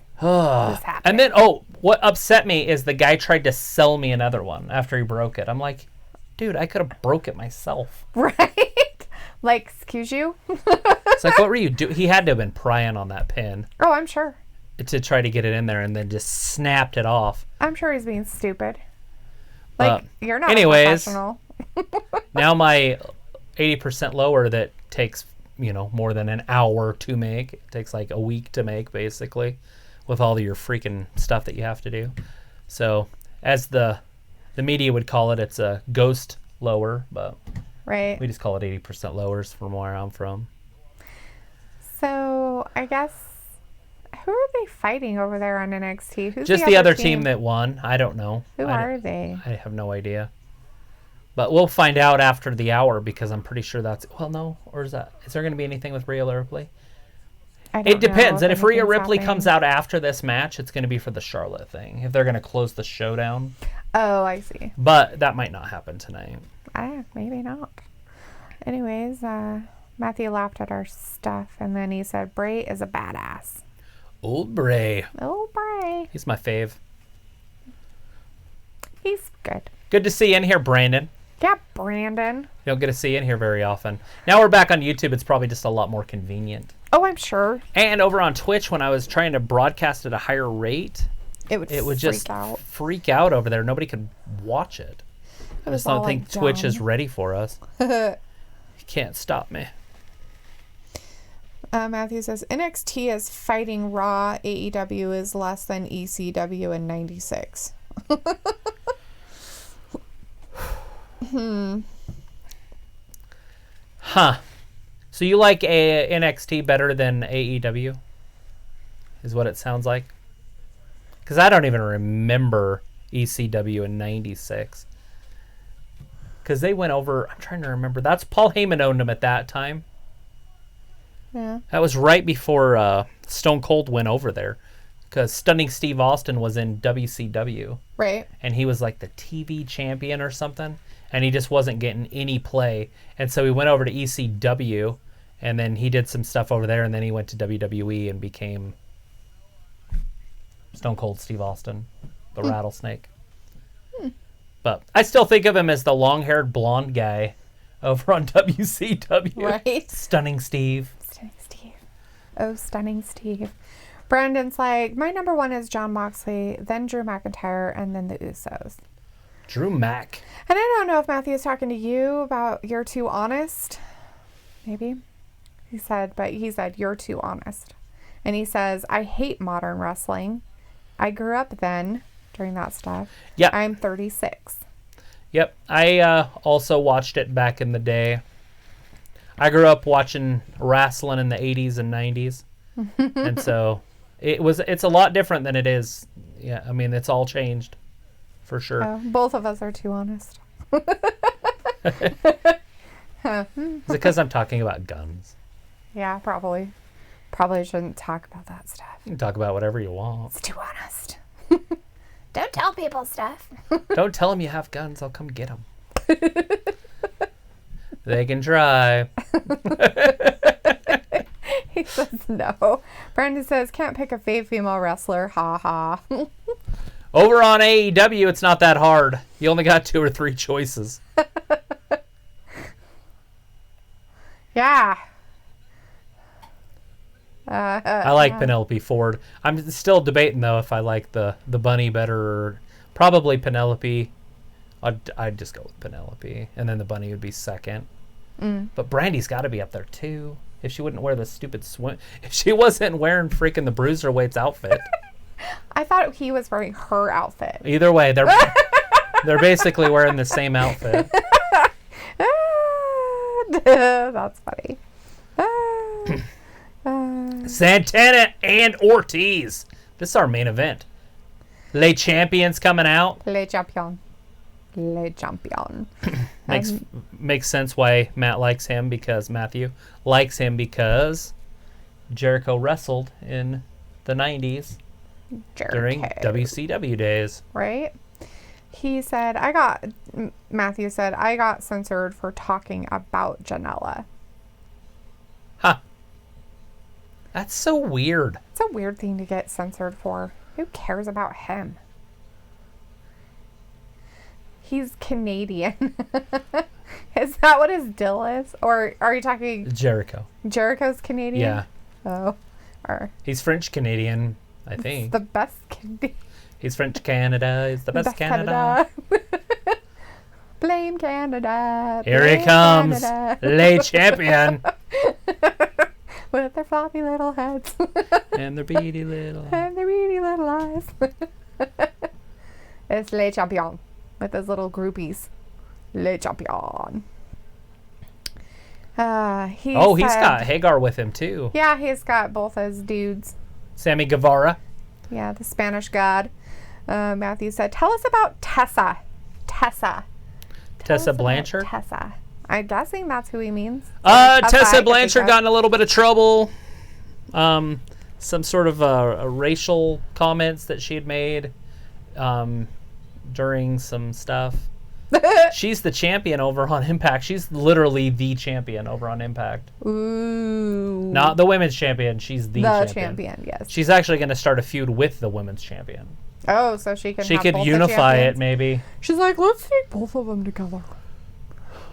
[SPEAKER 1] And then, what upset me is the guy tried to sell me another one after he broke it. I'm like, dude, I could have broke it myself.
[SPEAKER 2] Right? Like, excuse you?
[SPEAKER 1] It's like, what were you doing? He had to have been prying on that pin.
[SPEAKER 2] Oh, I'm sure.
[SPEAKER 1] To try to get it in there and then just snapped it off.
[SPEAKER 2] I'm sure he's being stupid. Like, you're not
[SPEAKER 1] a
[SPEAKER 2] professional.
[SPEAKER 1] Now my 80% lower that takes, more than an hour to make. It takes like a week to make, basically, with all of your freaking stuff that you have to do. So, as the media would call it, it's a ghost lower, but...
[SPEAKER 2] Right.
[SPEAKER 1] We just call it 80% lowers from where I'm from.
[SPEAKER 2] So, I guess, who are they fighting over there on NXT? Who's
[SPEAKER 1] just the other team that won. I don't know.
[SPEAKER 2] Who are they?
[SPEAKER 1] I have no idea. But we'll find out after the hour because I'm pretty sure that's... Well, no. Or is there going to be anything with Rhea Ripley? It depends. And if Rhea Ripley comes out after this match, it's going to be for the Charlotte thing. If they're going to close the show down.
[SPEAKER 2] Oh, I see.
[SPEAKER 1] But that might not happen tonight.
[SPEAKER 2] Maybe not. Anyways, Matthew laughed at our stuff, and then he said, Bray is a badass.
[SPEAKER 1] Old Bray.
[SPEAKER 2] Old Bray.
[SPEAKER 1] He's my fave.
[SPEAKER 2] He's good.
[SPEAKER 1] Good to see you in here, Brandon.
[SPEAKER 2] Yeah, Brandon.
[SPEAKER 1] You don't get to see you in here very often. Now we're back on YouTube. It's probably just a lot more convenient.
[SPEAKER 2] Oh, I'm sure.
[SPEAKER 1] And over on Twitch, when I was trying to broadcast at a higher rate, it would just freak out over there. Nobody could watch it. I just don't think Twitch is ready for us. You can't stop me.
[SPEAKER 2] Matthew says, NXT is fighting Raw. AEW is less than ECW in 96.
[SPEAKER 1] Huh. So you like NXT better than AEW? Is what it sounds like? Because I don't even remember ECW in 96. Because they went over, I'm trying to remember. That's Paul Heyman owned them at that time.
[SPEAKER 2] Yeah.
[SPEAKER 1] That was right before Stone Cold went over there. Because Stunning Steve Austin was in WCW.
[SPEAKER 2] Right.
[SPEAKER 1] And he was like the TV champion or something. And he just wasn't getting any play. And so he went over to ECW. And then he did some stuff over there. And then he went to WWE and became Stone Cold Steve Austin, the Rattlesnake. But I still think of him as the long-haired blonde guy over on WCW.
[SPEAKER 2] Right.
[SPEAKER 1] Stunning Steve.
[SPEAKER 2] Stunning Steve. Oh, Stunning Steve. Brandon's like, my number one is Jon Moxley, then Drew McIntyre, and then the Usos.
[SPEAKER 1] Drew Mac.
[SPEAKER 2] And I don't know if Matthew is talking to you about you're too honest. Maybe. He said, you're too honest. And he says, I hate modern wrestling. I grew up then during that stuff.
[SPEAKER 1] Yeah.
[SPEAKER 2] I'm 36.
[SPEAKER 1] Yep. I also watched it back in the day. I grew up watching wrestling in the 80s and 90s. And so it's a lot different than it is. Yeah, I mean, it's all changed for sure.
[SPEAKER 2] Both of us are too honest.
[SPEAKER 1] Is it because I'm talking about guns?
[SPEAKER 2] Yeah, probably. Probably shouldn't talk about that stuff.
[SPEAKER 1] You can talk about whatever you want.
[SPEAKER 2] It's too honest. Don't tell people stuff.
[SPEAKER 1] Don't tell them you have guns. I'll come get them. They can try.
[SPEAKER 2] He says no. Brandon says, can't pick a female wrestler. Ha ha.
[SPEAKER 1] Over on AEW, it's not that hard. You only got 2 or 3 choices.
[SPEAKER 2] Yeah.
[SPEAKER 1] I like Penelope Ford. I'm still debating, though, if I like the bunny better or probably Penelope. I'd just go with Penelope, and then the bunny would be second. But Brandy's got to be up there, too. If she wouldn't wear the stupid swim... If she wasn't wearing freaking the Bruiserweight's outfit.
[SPEAKER 2] I thought he was wearing her outfit.
[SPEAKER 1] Either way, they're basically wearing the same outfit.
[SPEAKER 2] That's funny.
[SPEAKER 1] Santana and Ortiz. This is our main event. Les Champions coming out.
[SPEAKER 2] Le Champion. Le Champion.
[SPEAKER 1] Makes sense why Matthew likes him because Jericho wrestled in the 90s during WCW days.
[SPEAKER 2] Right? Matthew said, I got censored for talking about Janela.
[SPEAKER 1] Huh. That's so weird.
[SPEAKER 2] It's a weird thing to get censored for. Who cares about him? He's Canadian. Is that what his deal is? Or are you talking...
[SPEAKER 1] Jericho.
[SPEAKER 2] Jericho's Canadian?
[SPEAKER 1] Yeah.
[SPEAKER 2] Oh.
[SPEAKER 1] He's French-Canadian, I think.
[SPEAKER 2] It's the best Canadian.
[SPEAKER 1] He's French-Canada. He's the best Canada.
[SPEAKER 2] Blame Canada.
[SPEAKER 1] Here he comes. Le Champion.
[SPEAKER 2] With their floppy little heads.
[SPEAKER 1] And their beady little
[SPEAKER 2] eyes. It's Le Champion. With his little groupies. Le Champion. He's
[SPEAKER 1] got Hagar with him, too.
[SPEAKER 2] Yeah, he's got both his dudes.
[SPEAKER 1] Sammy Guevara.
[SPEAKER 2] Yeah, the Spanish god. Matthew said, tell us about Tessa. Tessa
[SPEAKER 1] Blanchard?
[SPEAKER 2] Tessa. I'm guessing that's who he means.
[SPEAKER 1] Tessa Blanchard got in a little bit of trouble. Some sort of racial comments that she had made during some stuff. She's the champion over on Impact. She's literally the champion over on Impact.
[SPEAKER 2] Ooh.
[SPEAKER 1] Not the women's champion. She's the
[SPEAKER 2] champion, yes.
[SPEAKER 1] She's actually going to start a feud with the women's champion.
[SPEAKER 2] Oh, so she could
[SPEAKER 1] unify it, maybe.
[SPEAKER 2] She's like, let's take both of them together.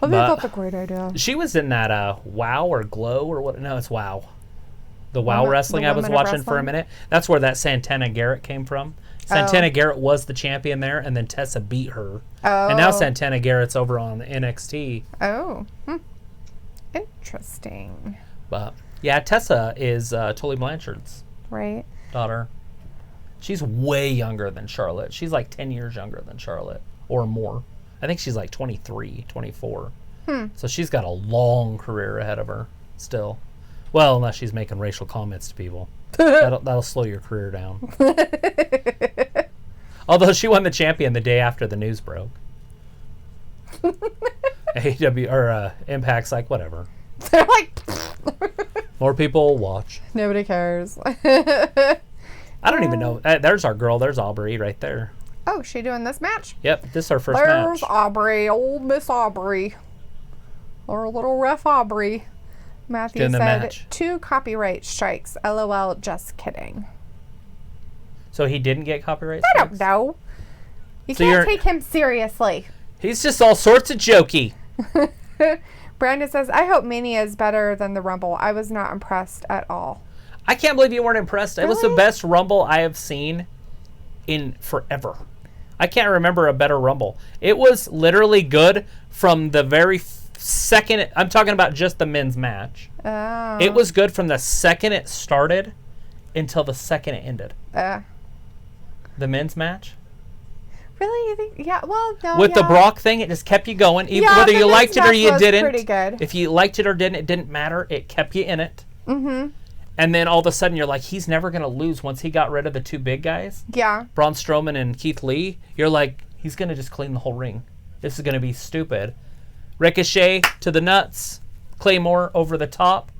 [SPEAKER 2] I think that's a great idea.
[SPEAKER 1] She was in that WoW or Glow or what? No, it's WoW. The WoW wrestling I was watching for a minute. That's where that Santana Garrett came from. Santana Garrett was the champion there, and then Tessa beat her.
[SPEAKER 2] Oh.
[SPEAKER 1] And now Santana Garrett's over on NXT.
[SPEAKER 2] Oh. Interesting.
[SPEAKER 1] But, yeah, Tessa is Tully Blanchard's daughter. She's way younger than Charlotte. She's like 10 years younger than Charlotte, or more. I think she's like 23, 24. So she's got a long career ahead of her still. Well, unless she's making racial comments to people. That'll slow your career down. Although she won the champion the day after the news broke. AEW or Impact's like, whatever.
[SPEAKER 2] They're like...
[SPEAKER 1] More people will watch.
[SPEAKER 2] Nobody cares.
[SPEAKER 1] I don't even know. There's our girl. There's Aubrey right there.
[SPEAKER 2] Oh, she doing this match?
[SPEAKER 1] Yep, this is our first match.
[SPEAKER 2] There's Aubrey, old Miss Aubrey. Or little ref Aubrey. Matthew said, 2 copyright strikes. LOL, just kidding.
[SPEAKER 1] So he didn't get copyright
[SPEAKER 2] strikes?
[SPEAKER 1] strikes?
[SPEAKER 2] I don't know. You can't take him seriously.
[SPEAKER 1] He's just all sorts of jokey.
[SPEAKER 2] Brandon says, I hope Mania is better than the Rumble. I was not impressed at all.
[SPEAKER 1] I can't believe you weren't impressed. Really? It was the best Rumble I have seen in forever. I can't remember a better Rumble. It was literally good from the very second. I'm talking about just the men's match.
[SPEAKER 2] Oh.
[SPEAKER 1] It was good from the second it started until the second it ended. The men's match?
[SPEAKER 2] Really? You think? Yeah, well, no.
[SPEAKER 1] With the Brock thing, it just kept you going. Even whether you liked it or you didn't.
[SPEAKER 2] Pretty good.
[SPEAKER 1] If you liked it or didn't, it didn't matter. It kept you in it.
[SPEAKER 2] Mm-hmm.
[SPEAKER 1] And then all of a sudden you're like, he's never going to lose once he got rid of the 2 big guys.
[SPEAKER 2] Yeah.
[SPEAKER 1] Braun Strowman and Keith Lee. You're like, he's going to just clean the whole ring. This is going to be stupid. Ricochet to the nuts. Claymore over the top.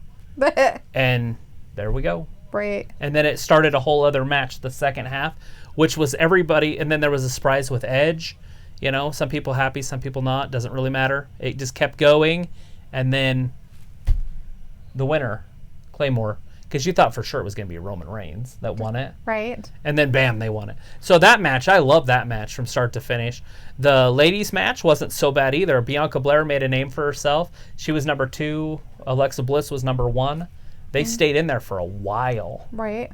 [SPEAKER 1] And there we go.
[SPEAKER 2] Right.
[SPEAKER 1] And then it started a whole other match the second half, which was everybody. And then there was a surprise with Edge. You know, some people happy, some people not. Doesn't really matter. It just kept going. And then the winner, Claymore, because you thought for sure it was going to be Roman Reigns that won it.
[SPEAKER 2] Right.
[SPEAKER 1] And then, bam, they won it. So that match, I love that match from start to finish. The ladies' match wasn't so bad either. Bianca Belair made a name for herself. She was number 2. Alexa Bliss was number 1. They stayed in there for a while.
[SPEAKER 2] Right.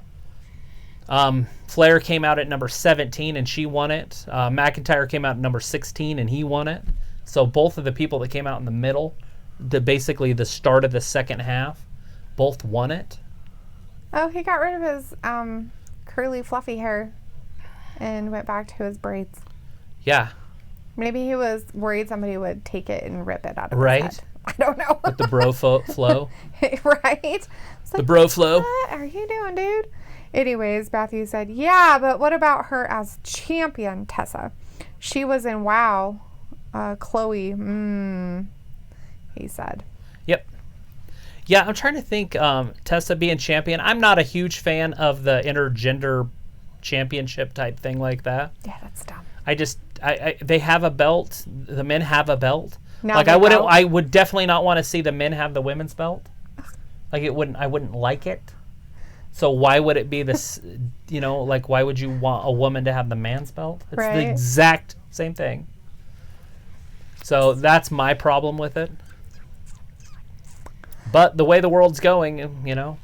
[SPEAKER 1] Flair came out at number 17, and she won it. McIntyre came out at number 16, and he won it. So both of the people that came out in the middle, basically the start of the second half, both won it.
[SPEAKER 2] Oh, he got rid of his curly, fluffy hair and went back to his braids.
[SPEAKER 1] Yeah.
[SPEAKER 2] Maybe he was worried somebody would take it and rip it out of his
[SPEAKER 1] Right.
[SPEAKER 2] head. I don't know.
[SPEAKER 1] With the bro flow.
[SPEAKER 2] Right? It's
[SPEAKER 1] The
[SPEAKER 2] like,
[SPEAKER 1] bro flow.
[SPEAKER 2] what are you doing, dude? Anyways, Matthew said, yeah, but what about her as champion, Tessa? She was in WoW. Chloe, he said.
[SPEAKER 1] Yep. Yeah, I'm trying to think. Tessa being champion. I'm not a huge fan of the intergender championship type thing like that.
[SPEAKER 2] Yeah, that's dumb.
[SPEAKER 1] They have a belt. The men have a belt.
[SPEAKER 2] Now
[SPEAKER 1] Like
[SPEAKER 2] they don't.
[SPEAKER 1] I would definitely not want to see the men have the women's belt. Like I wouldn't like it. So why would it be this? You know, like why would you want a woman to have the man's belt? It's
[SPEAKER 2] Right.
[SPEAKER 1] the exact same thing. So that's my problem with it. But the way the world's going, you know,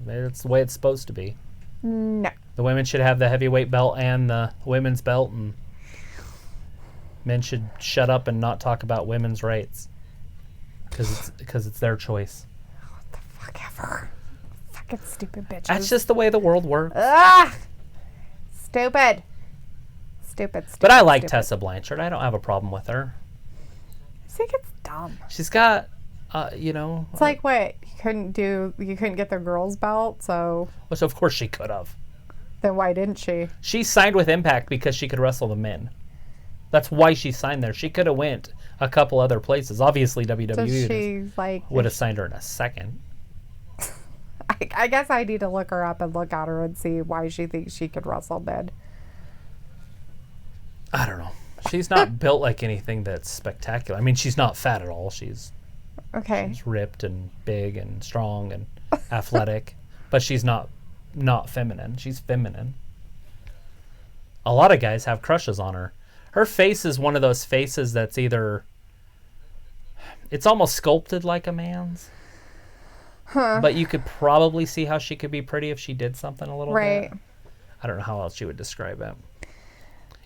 [SPEAKER 1] it's the way it's supposed to be.
[SPEAKER 2] No.
[SPEAKER 1] The women should have the heavyweight belt and the women's belt, and men should shut up and not talk about women's rights because it's their choice.
[SPEAKER 2] What the fuck ever. Fucking stupid bitches.
[SPEAKER 1] That's just the way the world works.
[SPEAKER 2] Ugh. Stupid. Stupid.
[SPEAKER 1] But I like
[SPEAKER 2] stupid.
[SPEAKER 1] Tessa Blanchard. I don't have a problem with her.
[SPEAKER 2] I think it's dumb.
[SPEAKER 1] She's got, you know.
[SPEAKER 2] It's like what? You couldn't get the girls' belt, so
[SPEAKER 1] Which of course she could have.
[SPEAKER 2] then why didn't she?
[SPEAKER 1] She signed with Impact because she could wrestle the men. That's why she signed there. She could have went a couple other places. Obviously,
[SPEAKER 2] Does
[SPEAKER 1] WWE
[SPEAKER 2] she like?
[SPEAKER 1] would have signed her in a second.
[SPEAKER 2] I guess I need to look her up and look at her and see why she thinks she could wrestle men.
[SPEAKER 1] I don't know. She's not built like anything that's spectacular. I mean, she's not fat at all. She's
[SPEAKER 2] Okay.
[SPEAKER 1] ripped and big and strong and athletic, but she's not feminine. She's feminine. A lot of guys have crushes on her. Her face is one of those faces that's either it's almost sculpted like a man's.
[SPEAKER 2] Huh.
[SPEAKER 1] But you could probably see how she could be pretty if she did something a little
[SPEAKER 2] Right.
[SPEAKER 1] bit. I don't know how else you would describe it.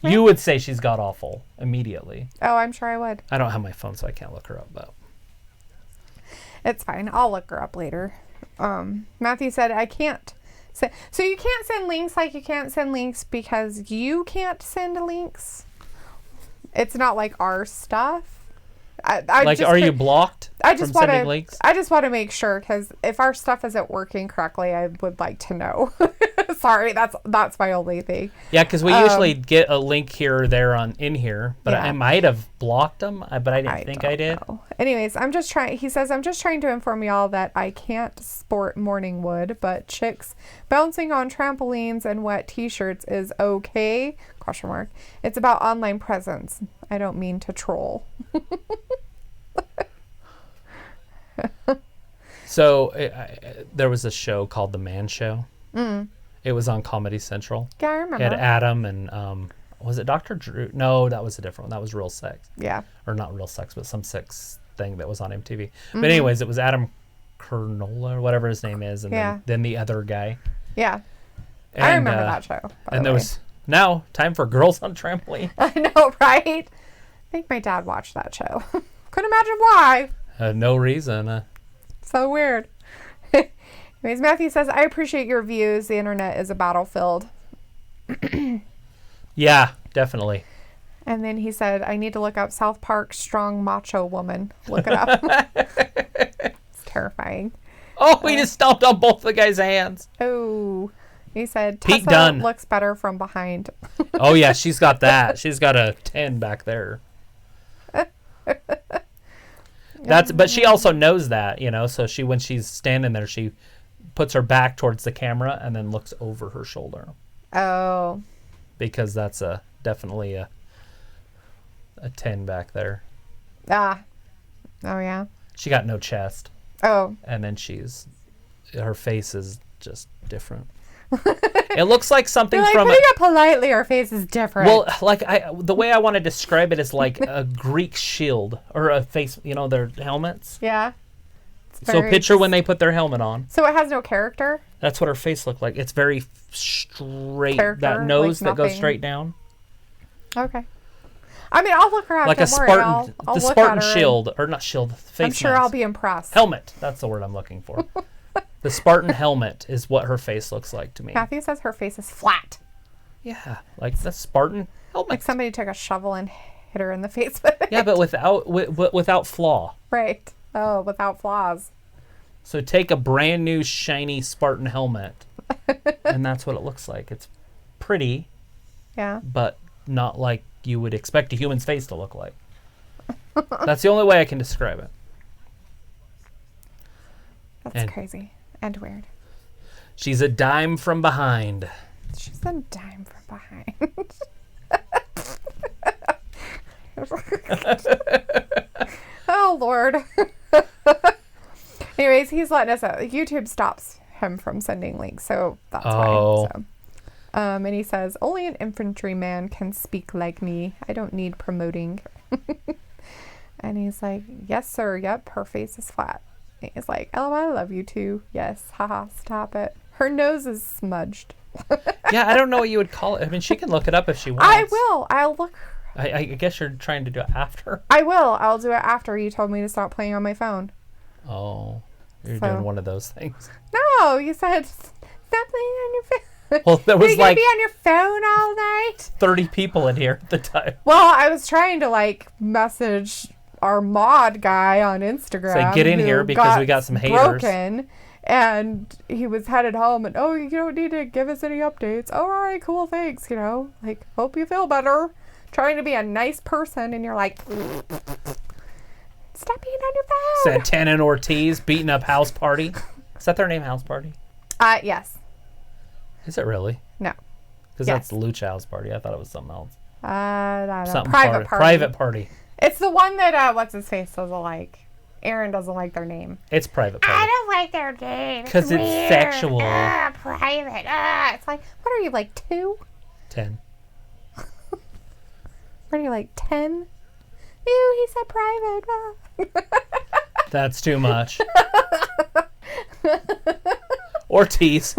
[SPEAKER 1] You would say she's god awful immediately.
[SPEAKER 2] Oh, I'm sure I would.
[SPEAKER 1] I don't have my phone, so I can't look her up. But
[SPEAKER 2] It's fine. I'll look her up later. Matthew said, I can't. So you can't send links like you can't send links because you can't send links? It's not like our stuff?
[SPEAKER 1] are you blocked from sending links?
[SPEAKER 2] I just want to make sure because if our stuff isn't working correctly, I would like to know. Sorry, that's my only thing.
[SPEAKER 1] Yeah, because we usually get a link here or there in here, but
[SPEAKER 2] Yeah.
[SPEAKER 1] I might have blocked them, but I didn't think I did.
[SPEAKER 2] Know. Anyways, he says, I'm just trying to inform y'all that I can't sport morning wood, but chicks bouncing on trampolines and wet t-shirts is okay? ? It's about online presence. I don't mean to troll.
[SPEAKER 1] So there was a show called The Man Show. It was on Comedy Central.
[SPEAKER 2] Yeah, I remember.
[SPEAKER 1] It had Adam and was it Dr. Drew? No, that was a different one. That was Real Sex.
[SPEAKER 2] Yeah.
[SPEAKER 1] Or not Real Sex, but some sex thing that was on MTV. But anyways, it was Adam Kernola or whatever his name is, and then the other guy.
[SPEAKER 2] Yeah.
[SPEAKER 1] And,
[SPEAKER 2] I remember that show.
[SPEAKER 1] And there was now time for Girls on Trampoline.
[SPEAKER 2] I know, right? I think my dad watched that show. Couldn't imagine why.
[SPEAKER 1] No reason.
[SPEAKER 2] So weird. Anyways, Matthew says, I appreciate your views. The internet is a battlefield.
[SPEAKER 1] Yeah, definitely.
[SPEAKER 2] And then he said, I need to look up South Park Strong Macho Woman. Look it up. It's terrifying.
[SPEAKER 1] Oh, he just stomped on both the guy's hands.
[SPEAKER 2] Oh. He said,
[SPEAKER 1] Pete
[SPEAKER 2] Tessa
[SPEAKER 1] Dunne
[SPEAKER 2] looks better from behind.
[SPEAKER 1] Oh, yeah, she's got that. She's got a 10 back there. But she also knows that, so when she's standing there, she puts her back towards the camera and then looks over her shoulder.
[SPEAKER 2] Oh.
[SPEAKER 1] Because that's definitely a 10 back there.
[SPEAKER 2] Ah. Oh, yeah.
[SPEAKER 1] She got no chest.
[SPEAKER 2] Oh.
[SPEAKER 1] And then her face is just different. It looks like something from
[SPEAKER 2] putting it politely, her face is different.
[SPEAKER 1] Well, the way I want to describe it is like a Greek shield or a face, their helmets.
[SPEAKER 2] Yeah.
[SPEAKER 1] So picture when they put their helmet on.
[SPEAKER 2] So it has no character?
[SPEAKER 1] That's what her face looked like. It's very straight.
[SPEAKER 2] Character,
[SPEAKER 1] that nose
[SPEAKER 2] like
[SPEAKER 1] that goes straight down.
[SPEAKER 2] Okay. I mean, I'll look her up.
[SPEAKER 1] Like a Spartan,
[SPEAKER 2] I'll
[SPEAKER 1] the
[SPEAKER 2] look
[SPEAKER 1] Spartan
[SPEAKER 2] at her
[SPEAKER 1] shield, or not shield, face
[SPEAKER 2] I'm sure
[SPEAKER 1] mask.
[SPEAKER 2] I'll be impressed.
[SPEAKER 1] Helmet. That's the word I'm looking for. The Spartan helmet is what her face looks like to me.
[SPEAKER 2] Matthew says her face is flat.
[SPEAKER 1] Yeah, like the Spartan helmet.
[SPEAKER 2] Like somebody took a shovel and hit her in the face with it.
[SPEAKER 1] Yeah, but without flaw.
[SPEAKER 2] Right. Oh, without flaws.
[SPEAKER 1] So take a brand new shiny Spartan helmet, and that's what it looks like. It's pretty,
[SPEAKER 2] Yeah.
[SPEAKER 1] but not like you would expect a human's face to look like. That's the only way I can describe it.
[SPEAKER 2] That's crazy and weird.
[SPEAKER 1] She's a dime from behind.
[SPEAKER 2] She's a dime from behind. Oh, Lord. Anyways, he's letting us know. YouTube stops him from sending links, so that's fine. So. And he says, only an infantryman can speak like me. I don't need promoting. And he's like, yes, sir. Yep, her face is flat. And he's like, oh, I love you too. Yes, haha, stop it. Her nose is smudged.
[SPEAKER 1] Yeah, I don't know what you would call it. I mean, she can look it up if she wants.
[SPEAKER 2] I will. I'll look.
[SPEAKER 1] I guess you're trying to do it after.
[SPEAKER 2] I will. I'll do it after you told me to stop playing on my phone.
[SPEAKER 1] Oh, you're doing one of those things.
[SPEAKER 2] No, you said stop playing on your phone.
[SPEAKER 1] Well, there was
[SPEAKER 2] like be on your phone all night.
[SPEAKER 1] 30 people in here at the time.
[SPEAKER 2] Well, I was trying to message our mod guy on Instagram.
[SPEAKER 1] Say, get in here because we got some haters.
[SPEAKER 2] Broken, and he was headed home. And you don't need to give us any updates. All right, cool, thanks. Hope you feel better. Trying to be a nice person, and you're like, stop being on your phone.
[SPEAKER 1] Santana and Ortiz beating up House Party. Is that their name, House Party?
[SPEAKER 2] Yes.
[SPEAKER 1] Is it really?
[SPEAKER 2] No.
[SPEAKER 1] Because that's Lucha House Party. I thought it was something else.
[SPEAKER 2] I don't know.
[SPEAKER 1] Something
[SPEAKER 2] Private Party.
[SPEAKER 1] Private Party.
[SPEAKER 2] It's the one that what's his face doesn't like. Aaron doesn't like their name.
[SPEAKER 1] It's Private Party.
[SPEAKER 2] I don't like their name.
[SPEAKER 1] Because it's sexual.
[SPEAKER 2] Private. It's like, what are you, 2?
[SPEAKER 1] 10.
[SPEAKER 2] What are you, 10? Ew, he said private.
[SPEAKER 1] That's too much. Ortiz.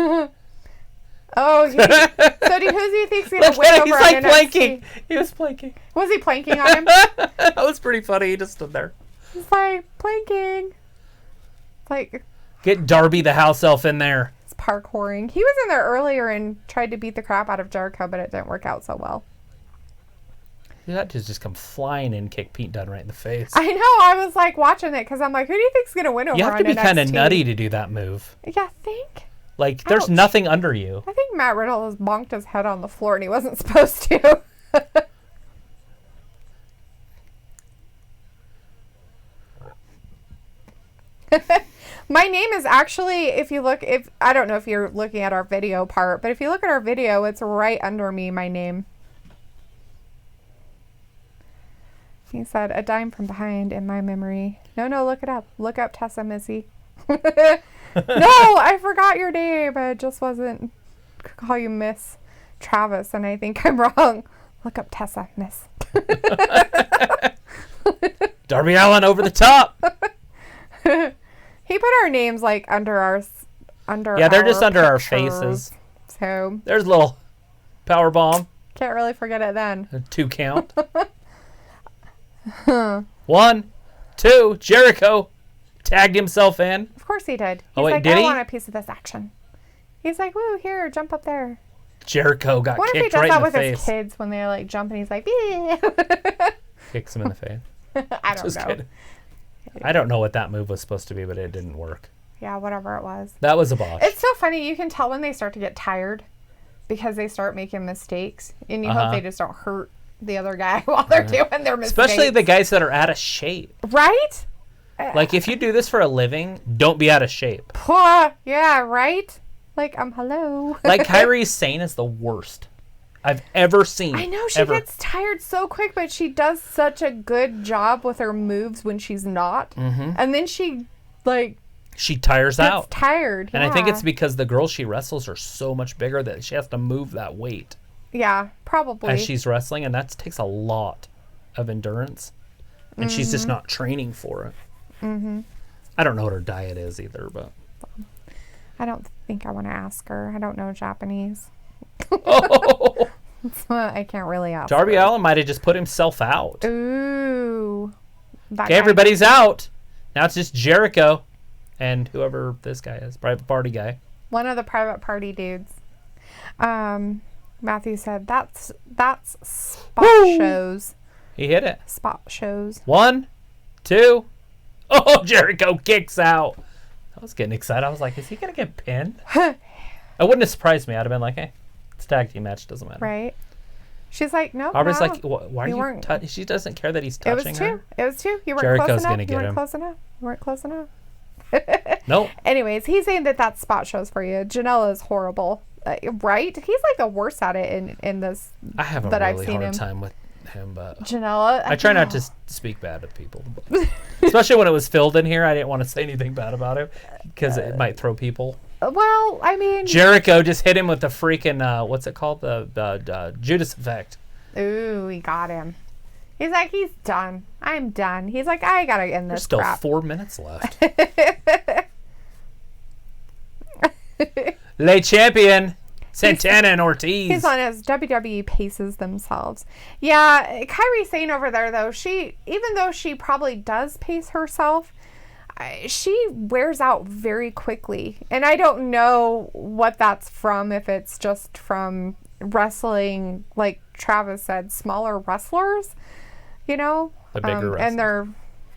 [SPEAKER 2] Oh, who do you think's going to win over
[SPEAKER 1] He's
[SPEAKER 2] on NXT?
[SPEAKER 1] planking. He was planking.
[SPEAKER 2] Was he planking on him?
[SPEAKER 1] That was pretty funny. He just stood there.
[SPEAKER 2] He's planking.
[SPEAKER 1] Get Darby the house elf in there.
[SPEAKER 2] It's parkouring. He was in there earlier and tried to beat the crap out of Jericho, but it didn't work out so well.
[SPEAKER 1] That just come flying in and kick Pete Dunne right in the face.
[SPEAKER 2] I know. I was watching it because I'm like, who do you think's going to win over on NXT?
[SPEAKER 1] You have to be kind of nutty to do that move.
[SPEAKER 2] Yeah, think.
[SPEAKER 1] There's nothing under you.
[SPEAKER 2] I think Matt Riddle has bonked his head on the floor and he wasn't supposed to. My name is actually, I don't know if you're looking at our video part, but if you look at our video, it's right under me, my name. He said, a dime from behind in my memory. No, look it up. Look up Tessa Missy. No, I forgot your name. I just wasn't call you Miss Travis, and I think I'm wrong. Look up Tessa, Miss.
[SPEAKER 1] Darby Allin over the top.
[SPEAKER 2] He put our names under our
[SPEAKER 1] Yeah, they're just under our
[SPEAKER 2] pictures.
[SPEAKER 1] faces.
[SPEAKER 2] So
[SPEAKER 1] there's a little power bomb.
[SPEAKER 2] Can't really forget it then.
[SPEAKER 1] A 2 count. 1, 2, Jericho tagged himself in.
[SPEAKER 2] Of course he did. He's
[SPEAKER 1] wait,
[SPEAKER 2] like,
[SPEAKER 1] did
[SPEAKER 2] I
[SPEAKER 1] he?
[SPEAKER 2] want a piece of this action. He's like, woo, here, jump up there.
[SPEAKER 1] Jericho got
[SPEAKER 2] What if he
[SPEAKER 1] kicked
[SPEAKER 2] does
[SPEAKER 1] right
[SPEAKER 2] that
[SPEAKER 1] in the
[SPEAKER 2] with
[SPEAKER 1] face.
[SPEAKER 2] his kids when they're jumping? He's like,
[SPEAKER 1] Kicks him in the face.
[SPEAKER 2] I don't
[SPEAKER 1] Just
[SPEAKER 2] know.
[SPEAKER 1] kidding. I don't know what that move was supposed to be, but it didn't work.
[SPEAKER 2] Yeah, whatever it was.
[SPEAKER 1] That was a botch.
[SPEAKER 2] It's so funny. You can tell when they start to get tired because they start making mistakes, and you hope they just don't hurt the other guy while they're doing their mistakes.
[SPEAKER 1] Especially the guys that are out of shape.
[SPEAKER 2] Right?
[SPEAKER 1] Like, if you do this for a living, don't be out of shape.
[SPEAKER 2] Yeah, right? Like, hello.
[SPEAKER 1] Like, Kairi Sane is the worst I've ever seen.
[SPEAKER 2] I know, she gets tired so quick, but she does such a good job with her moves when she's not. Mm-hmm. And then she, like...
[SPEAKER 1] She tires out.
[SPEAKER 2] Tired,
[SPEAKER 1] And I think it's because the girls she wrestles are so much bigger that she has to move that weight.
[SPEAKER 2] Yeah, probably.
[SPEAKER 1] As she's wrestling, and that takes a lot of endurance. And she's just not training for it. Mm-hmm. I don't know what her diet is either, but...
[SPEAKER 2] I don't think I want to ask her. I don't know Japanese.
[SPEAKER 1] Oh!
[SPEAKER 2] I can't really ask
[SPEAKER 1] Darby
[SPEAKER 2] her.
[SPEAKER 1] Allin might have just put himself out.
[SPEAKER 2] Ooh.
[SPEAKER 1] Okay, everybody's out. Now it's just Jericho and whoever this guy is. Private party guy.
[SPEAKER 2] One of the private party dudes. Matthew said, that's spot shows.
[SPEAKER 1] He hit it.
[SPEAKER 2] Spot shows.
[SPEAKER 1] 1, 2. Oh, Jericho kicks out. I was getting excited. I was like, is he going to get pinned? It wouldn't have surprised me. I'd have been like, hey, it's a tag team match. Doesn't matter.
[SPEAKER 2] Right. She's like, no.
[SPEAKER 1] Aubrey's like, why are you she doesn't care that he's touching her.
[SPEAKER 2] It was 2. You weren't
[SPEAKER 1] Jericho's
[SPEAKER 2] close enough.
[SPEAKER 1] Gonna get him.
[SPEAKER 2] You weren't close enough.
[SPEAKER 1] Nope.
[SPEAKER 2] Anyways, he's saying that's spot shows for you. Janela is horrible. Right? He's like the worst at it in this.
[SPEAKER 1] I have a really hard time with him, but
[SPEAKER 2] Janela.
[SPEAKER 1] I try not to speak bad of people, especially when it was filled in here. I didn't want to say anything bad about him because it might throw people.
[SPEAKER 2] Well, I mean,
[SPEAKER 1] Jericho just hit him with the freaking what's it called, the Judas effect.
[SPEAKER 2] Ooh, he got him. He's like, he's done. I'm done. He's like, I gotta end this.
[SPEAKER 1] There's still
[SPEAKER 2] crap.
[SPEAKER 1] 4 minutes left. Le Champion, Santana and Ortiz.
[SPEAKER 2] He's on his WWE paces themselves. Yeah, Kairi Sane over there, though, even though she probably does pace herself, she wears out very quickly. And I don't know what that's from, if it's just from wrestling, like Travis said, smaller wrestlers, you know?
[SPEAKER 1] The bigger wrestlers.
[SPEAKER 2] And their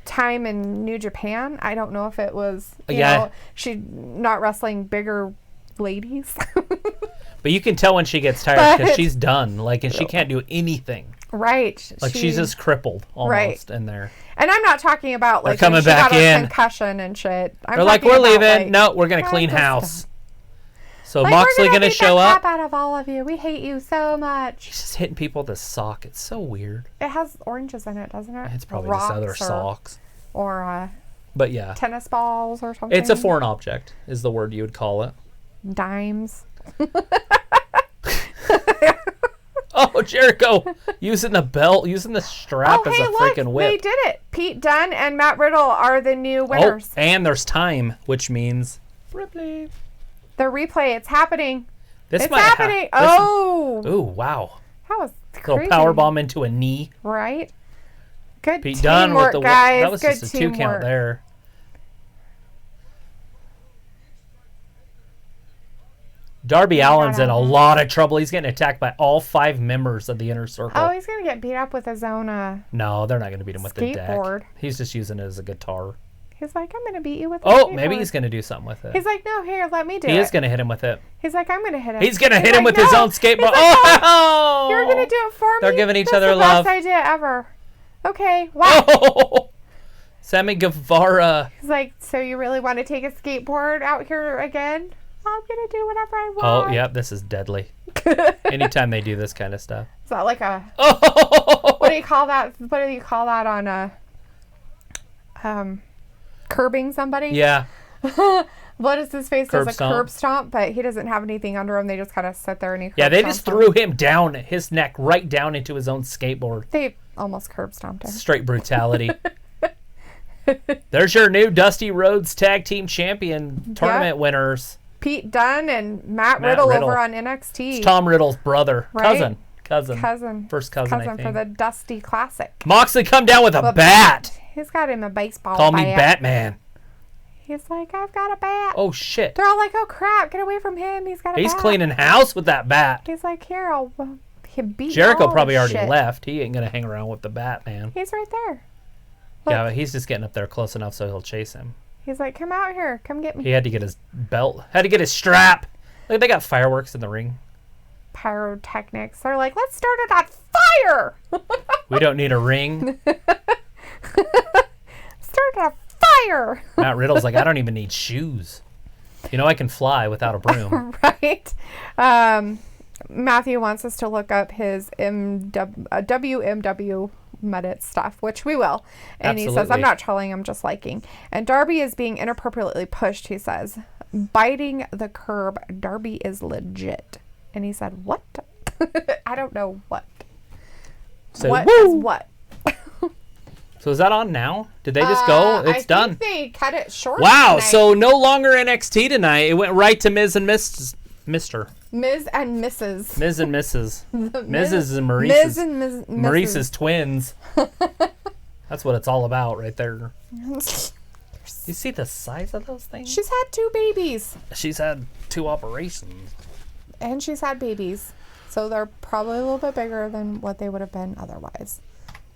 [SPEAKER 2] time in New Japan. I don't know if it was, you know, she not wrestling bigger ladies.
[SPEAKER 1] But you can tell when she gets tired because she's done. Like, and she can't do anything.
[SPEAKER 2] Right.
[SPEAKER 1] Like, she's just crippled almost in there.
[SPEAKER 2] And I'm not talking about, like,
[SPEAKER 1] coming
[SPEAKER 2] she
[SPEAKER 1] back
[SPEAKER 2] got a
[SPEAKER 1] in.
[SPEAKER 2] concussion and shit.
[SPEAKER 1] They're like, we're leaving. No, we're going to clean house. So like, Moxley going to show up.
[SPEAKER 2] Crap out of all of you. We hate you so much.
[SPEAKER 1] She's just hitting people with a sock. It's so weird.
[SPEAKER 2] It has oranges in it, doesn't it?
[SPEAKER 1] It's probably just other socks.
[SPEAKER 2] Or
[SPEAKER 1] but yeah,
[SPEAKER 2] tennis balls or something.
[SPEAKER 1] It's a foreign object is the word you would call it.
[SPEAKER 2] Dimes.
[SPEAKER 1] Oh, Jericho using the belt, using the strap as a freaking whip.
[SPEAKER 2] They did it. Pete Dunne and Matt Riddle are the new winners.
[SPEAKER 1] Oh, and there's time, which means replay.
[SPEAKER 2] The replay, it's happening.
[SPEAKER 1] It's
[SPEAKER 2] happening.
[SPEAKER 1] Oh, wow.
[SPEAKER 2] That was crazy.
[SPEAKER 1] Little power bomb into a knee.
[SPEAKER 2] Right. Good
[SPEAKER 1] Pete
[SPEAKER 2] teamwork,
[SPEAKER 1] Dunne with the
[SPEAKER 2] guys.
[SPEAKER 1] that was
[SPEAKER 2] Good
[SPEAKER 1] just a 2 count there. Darby Allin's in a lot of trouble. He's getting attacked by all 5 members of the Inner Circle.
[SPEAKER 2] Oh, he's going to get beat up with his own
[SPEAKER 1] No, they're not going to beat him with the
[SPEAKER 2] skateboard.
[SPEAKER 1] deck. He's just using it as a guitar.
[SPEAKER 2] He's like, I'm going to beat you with a
[SPEAKER 1] skateboard.
[SPEAKER 2] skateboard.
[SPEAKER 1] Maybe he's going to do something with it.
[SPEAKER 2] He's like, no, here, let me do it.
[SPEAKER 1] He is going to hit him with it.
[SPEAKER 2] He's like, I'm going to hit him.
[SPEAKER 1] He's going to hit him with his own skateboard. Oh!
[SPEAKER 2] You're going to do it for me?
[SPEAKER 1] They're giving each other love.
[SPEAKER 2] That's the best idea ever. Okay, wow.
[SPEAKER 1] Oh! Sammy Guevara.
[SPEAKER 2] He's like, so you really want to take a skateboard out here again? I'm going to do whatever I want.
[SPEAKER 1] Oh, yep, this is deadly. Anytime they do this kind of stuff.
[SPEAKER 2] Is that like a...
[SPEAKER 1] Oh!
[SPEAKER 2] What do you call that? What do you call that on a... curbing somebody?
[SPEAKER 1] Yeah.
[SPEAKER 2] What is his face?
[SPEAKER 1] Curb
[SPEAKER 2] does a
[SPEAKER 1] stomp.
[SPEAKER 2] curb stomp, but he doesn't have anything under him. They just kind of sit there and he
[SPEAKER 1] Yeah, they just threw him down, his neck right down into his own skateboard.
[SPEAKER 2] They almost curb stomped him.
[SPEAKER 1] Straight brutality. There's your new Dusty Rhodes Tag Team Champion tournament winners.
[SPEAKER 2] Pete Dunne and Matt Riddle over on NXT.
[SPEAKER 1] It's Tom Riddle's brother.
[SPEAKER 2] Right?
[SPEAKER 1] Cousin. First cousin, I think.
[SPEAKER 2] For the Dusty Classic.
[SPEAKER 1] Moxley come down with a bat.
[SPEAKER 2] He's got him a baseball
[SPEAKER 1] Call
[SPEAKER 2] bat.
[SPEAKER 1] me Batman.
[SPEAKER 2] He's like, I've got a bat.
[SPEAKER 1] Oh, shit.
[SPEAKER 2] They're all like, oh, crap. Get away from him. He's got a bat.
[SPEAKER 1] He's cleaning house with that bat.
[SPEAKER 2] He's like, here, I'll beat
[SPEAKER 1] Jericho
[SPEAKER 2] all
[SPEAKER 1] probably already
[SPEAKER 2] shit.
[SPEAKER 1] left. He ain't going to hang around with the bat, man.
[SPEAKER 2] He's right there.
[SPEAKER 1] Look. Yeah, but he's just getting up there close enough so he'll chase him.
[SPEAKER 2] He's like, come out here. Come get me.
[SPEAKER 1] He had to get his belt. Had to get his strap. Look, they got fireworks in the ring.
[SPEAKER 2] pyrotechnics. They're like, let's start it on fire.
[SPEAKER 1] We don't need a ring.
[SPEAKER 2] Start it on fire.
[SPEAKER 1] Matt Riddle's like, I don't even need shoes. You know, I can fly without a broom.
[SPEAKER 2] Right. Matthew wants us to look up his WMW Medit stuff, which we will. And
[SPEAKER 1] Absolutely.
[SPEAKER 2] He says, I'm not trolling, I'm just liking. And Darby is being inappropriately pushed, he says. Biting the curb, Darby is legit. And he said, what? I don't know what.
[SPEAKER 1] So,
[SPEAKER 2] what
[SPEAKER 1] woo!
[SPEAKER 2] is what?
[SPEAKER 1] So is that on now? Did they just go? It's done.
[SPEAKER 2] I think they cut it short.
[SPEAKER 1] Wow,
[SPEAKER 2] tonight.
[SPEAKER 1] so no longer NXT tonight. It went right to Miz and Mr.
[SPEAKER 2] Ms. and Mrs.
[SPEAKER 1] Ms. and Mrs. Mrs. and
[SPEAKER 2] Ms.
[SPEAKER 1] Maurice's.
[SPEAKER 2] and Ms.
[SPEAKER 1] Maurice's twins. That's what it's all about right there. You see the size of those things?
[SPEAKER 2] She's had 2 babies.
[SPEAKER 1] She's had 2 operations.
[SPEAKER 2] And she's had babies. So they're probably a little bit bigger than what they would have been otherwise.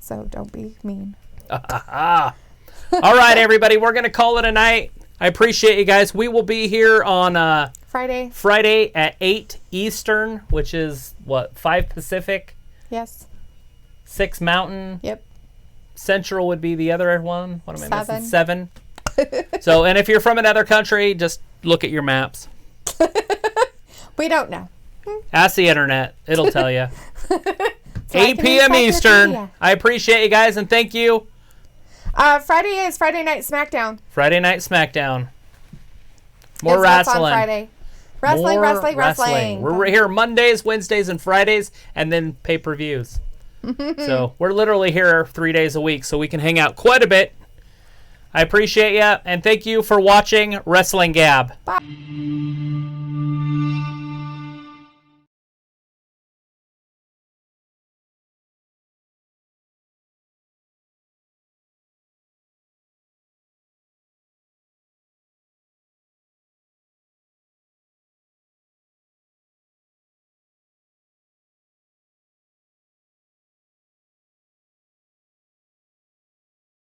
[SPEAKER 2] So don't be mean.
[SPEAKER 1] All right, everybody. We're going to call it a night. I appreciate you guys. We will be here on Friday at 8 Eastern, which is, 5 Pacific?
[SPEAKER 2] Yes.
[SPEAKER 1] 6 Mountain?
[SPEAKER 2] Yep.
[SPEAKER 1] Central would be the other one. What am I missing?
[SPEAKER 2] 7.
[SPEAKER 1] So, and if you're from another country, just look at your maps.
[SPEAKER 2] We don't know.
[SPEAKER 1] Ask the internet. It'll tell you.
[SPEAKER 2] So
[SPEAKER 1] 8 p.m. Eastern. I appreciate you guys, and thank you.
[SPEAKER 2] Friday is Friday Night SmackDown.
[SPEAKER 1] Friday Night SmackDown. More
[SPEAKER 2] What's
[SPEAKER 1] wrestling.
[SPEAKER 2] on Friday. Wrestling,
[SPEAKER 1] More
[SPEAKER 2] wrestling.
[SPEAKER 1] We're here Mondays, Wednesdays, and Fridays, and then pay-per-views. So we're literally here 3 days a week, so we can hang out quite a bit. I appreciate you, and thank you for watching Wrestling Gab.
[SPEAKER 2] Bye.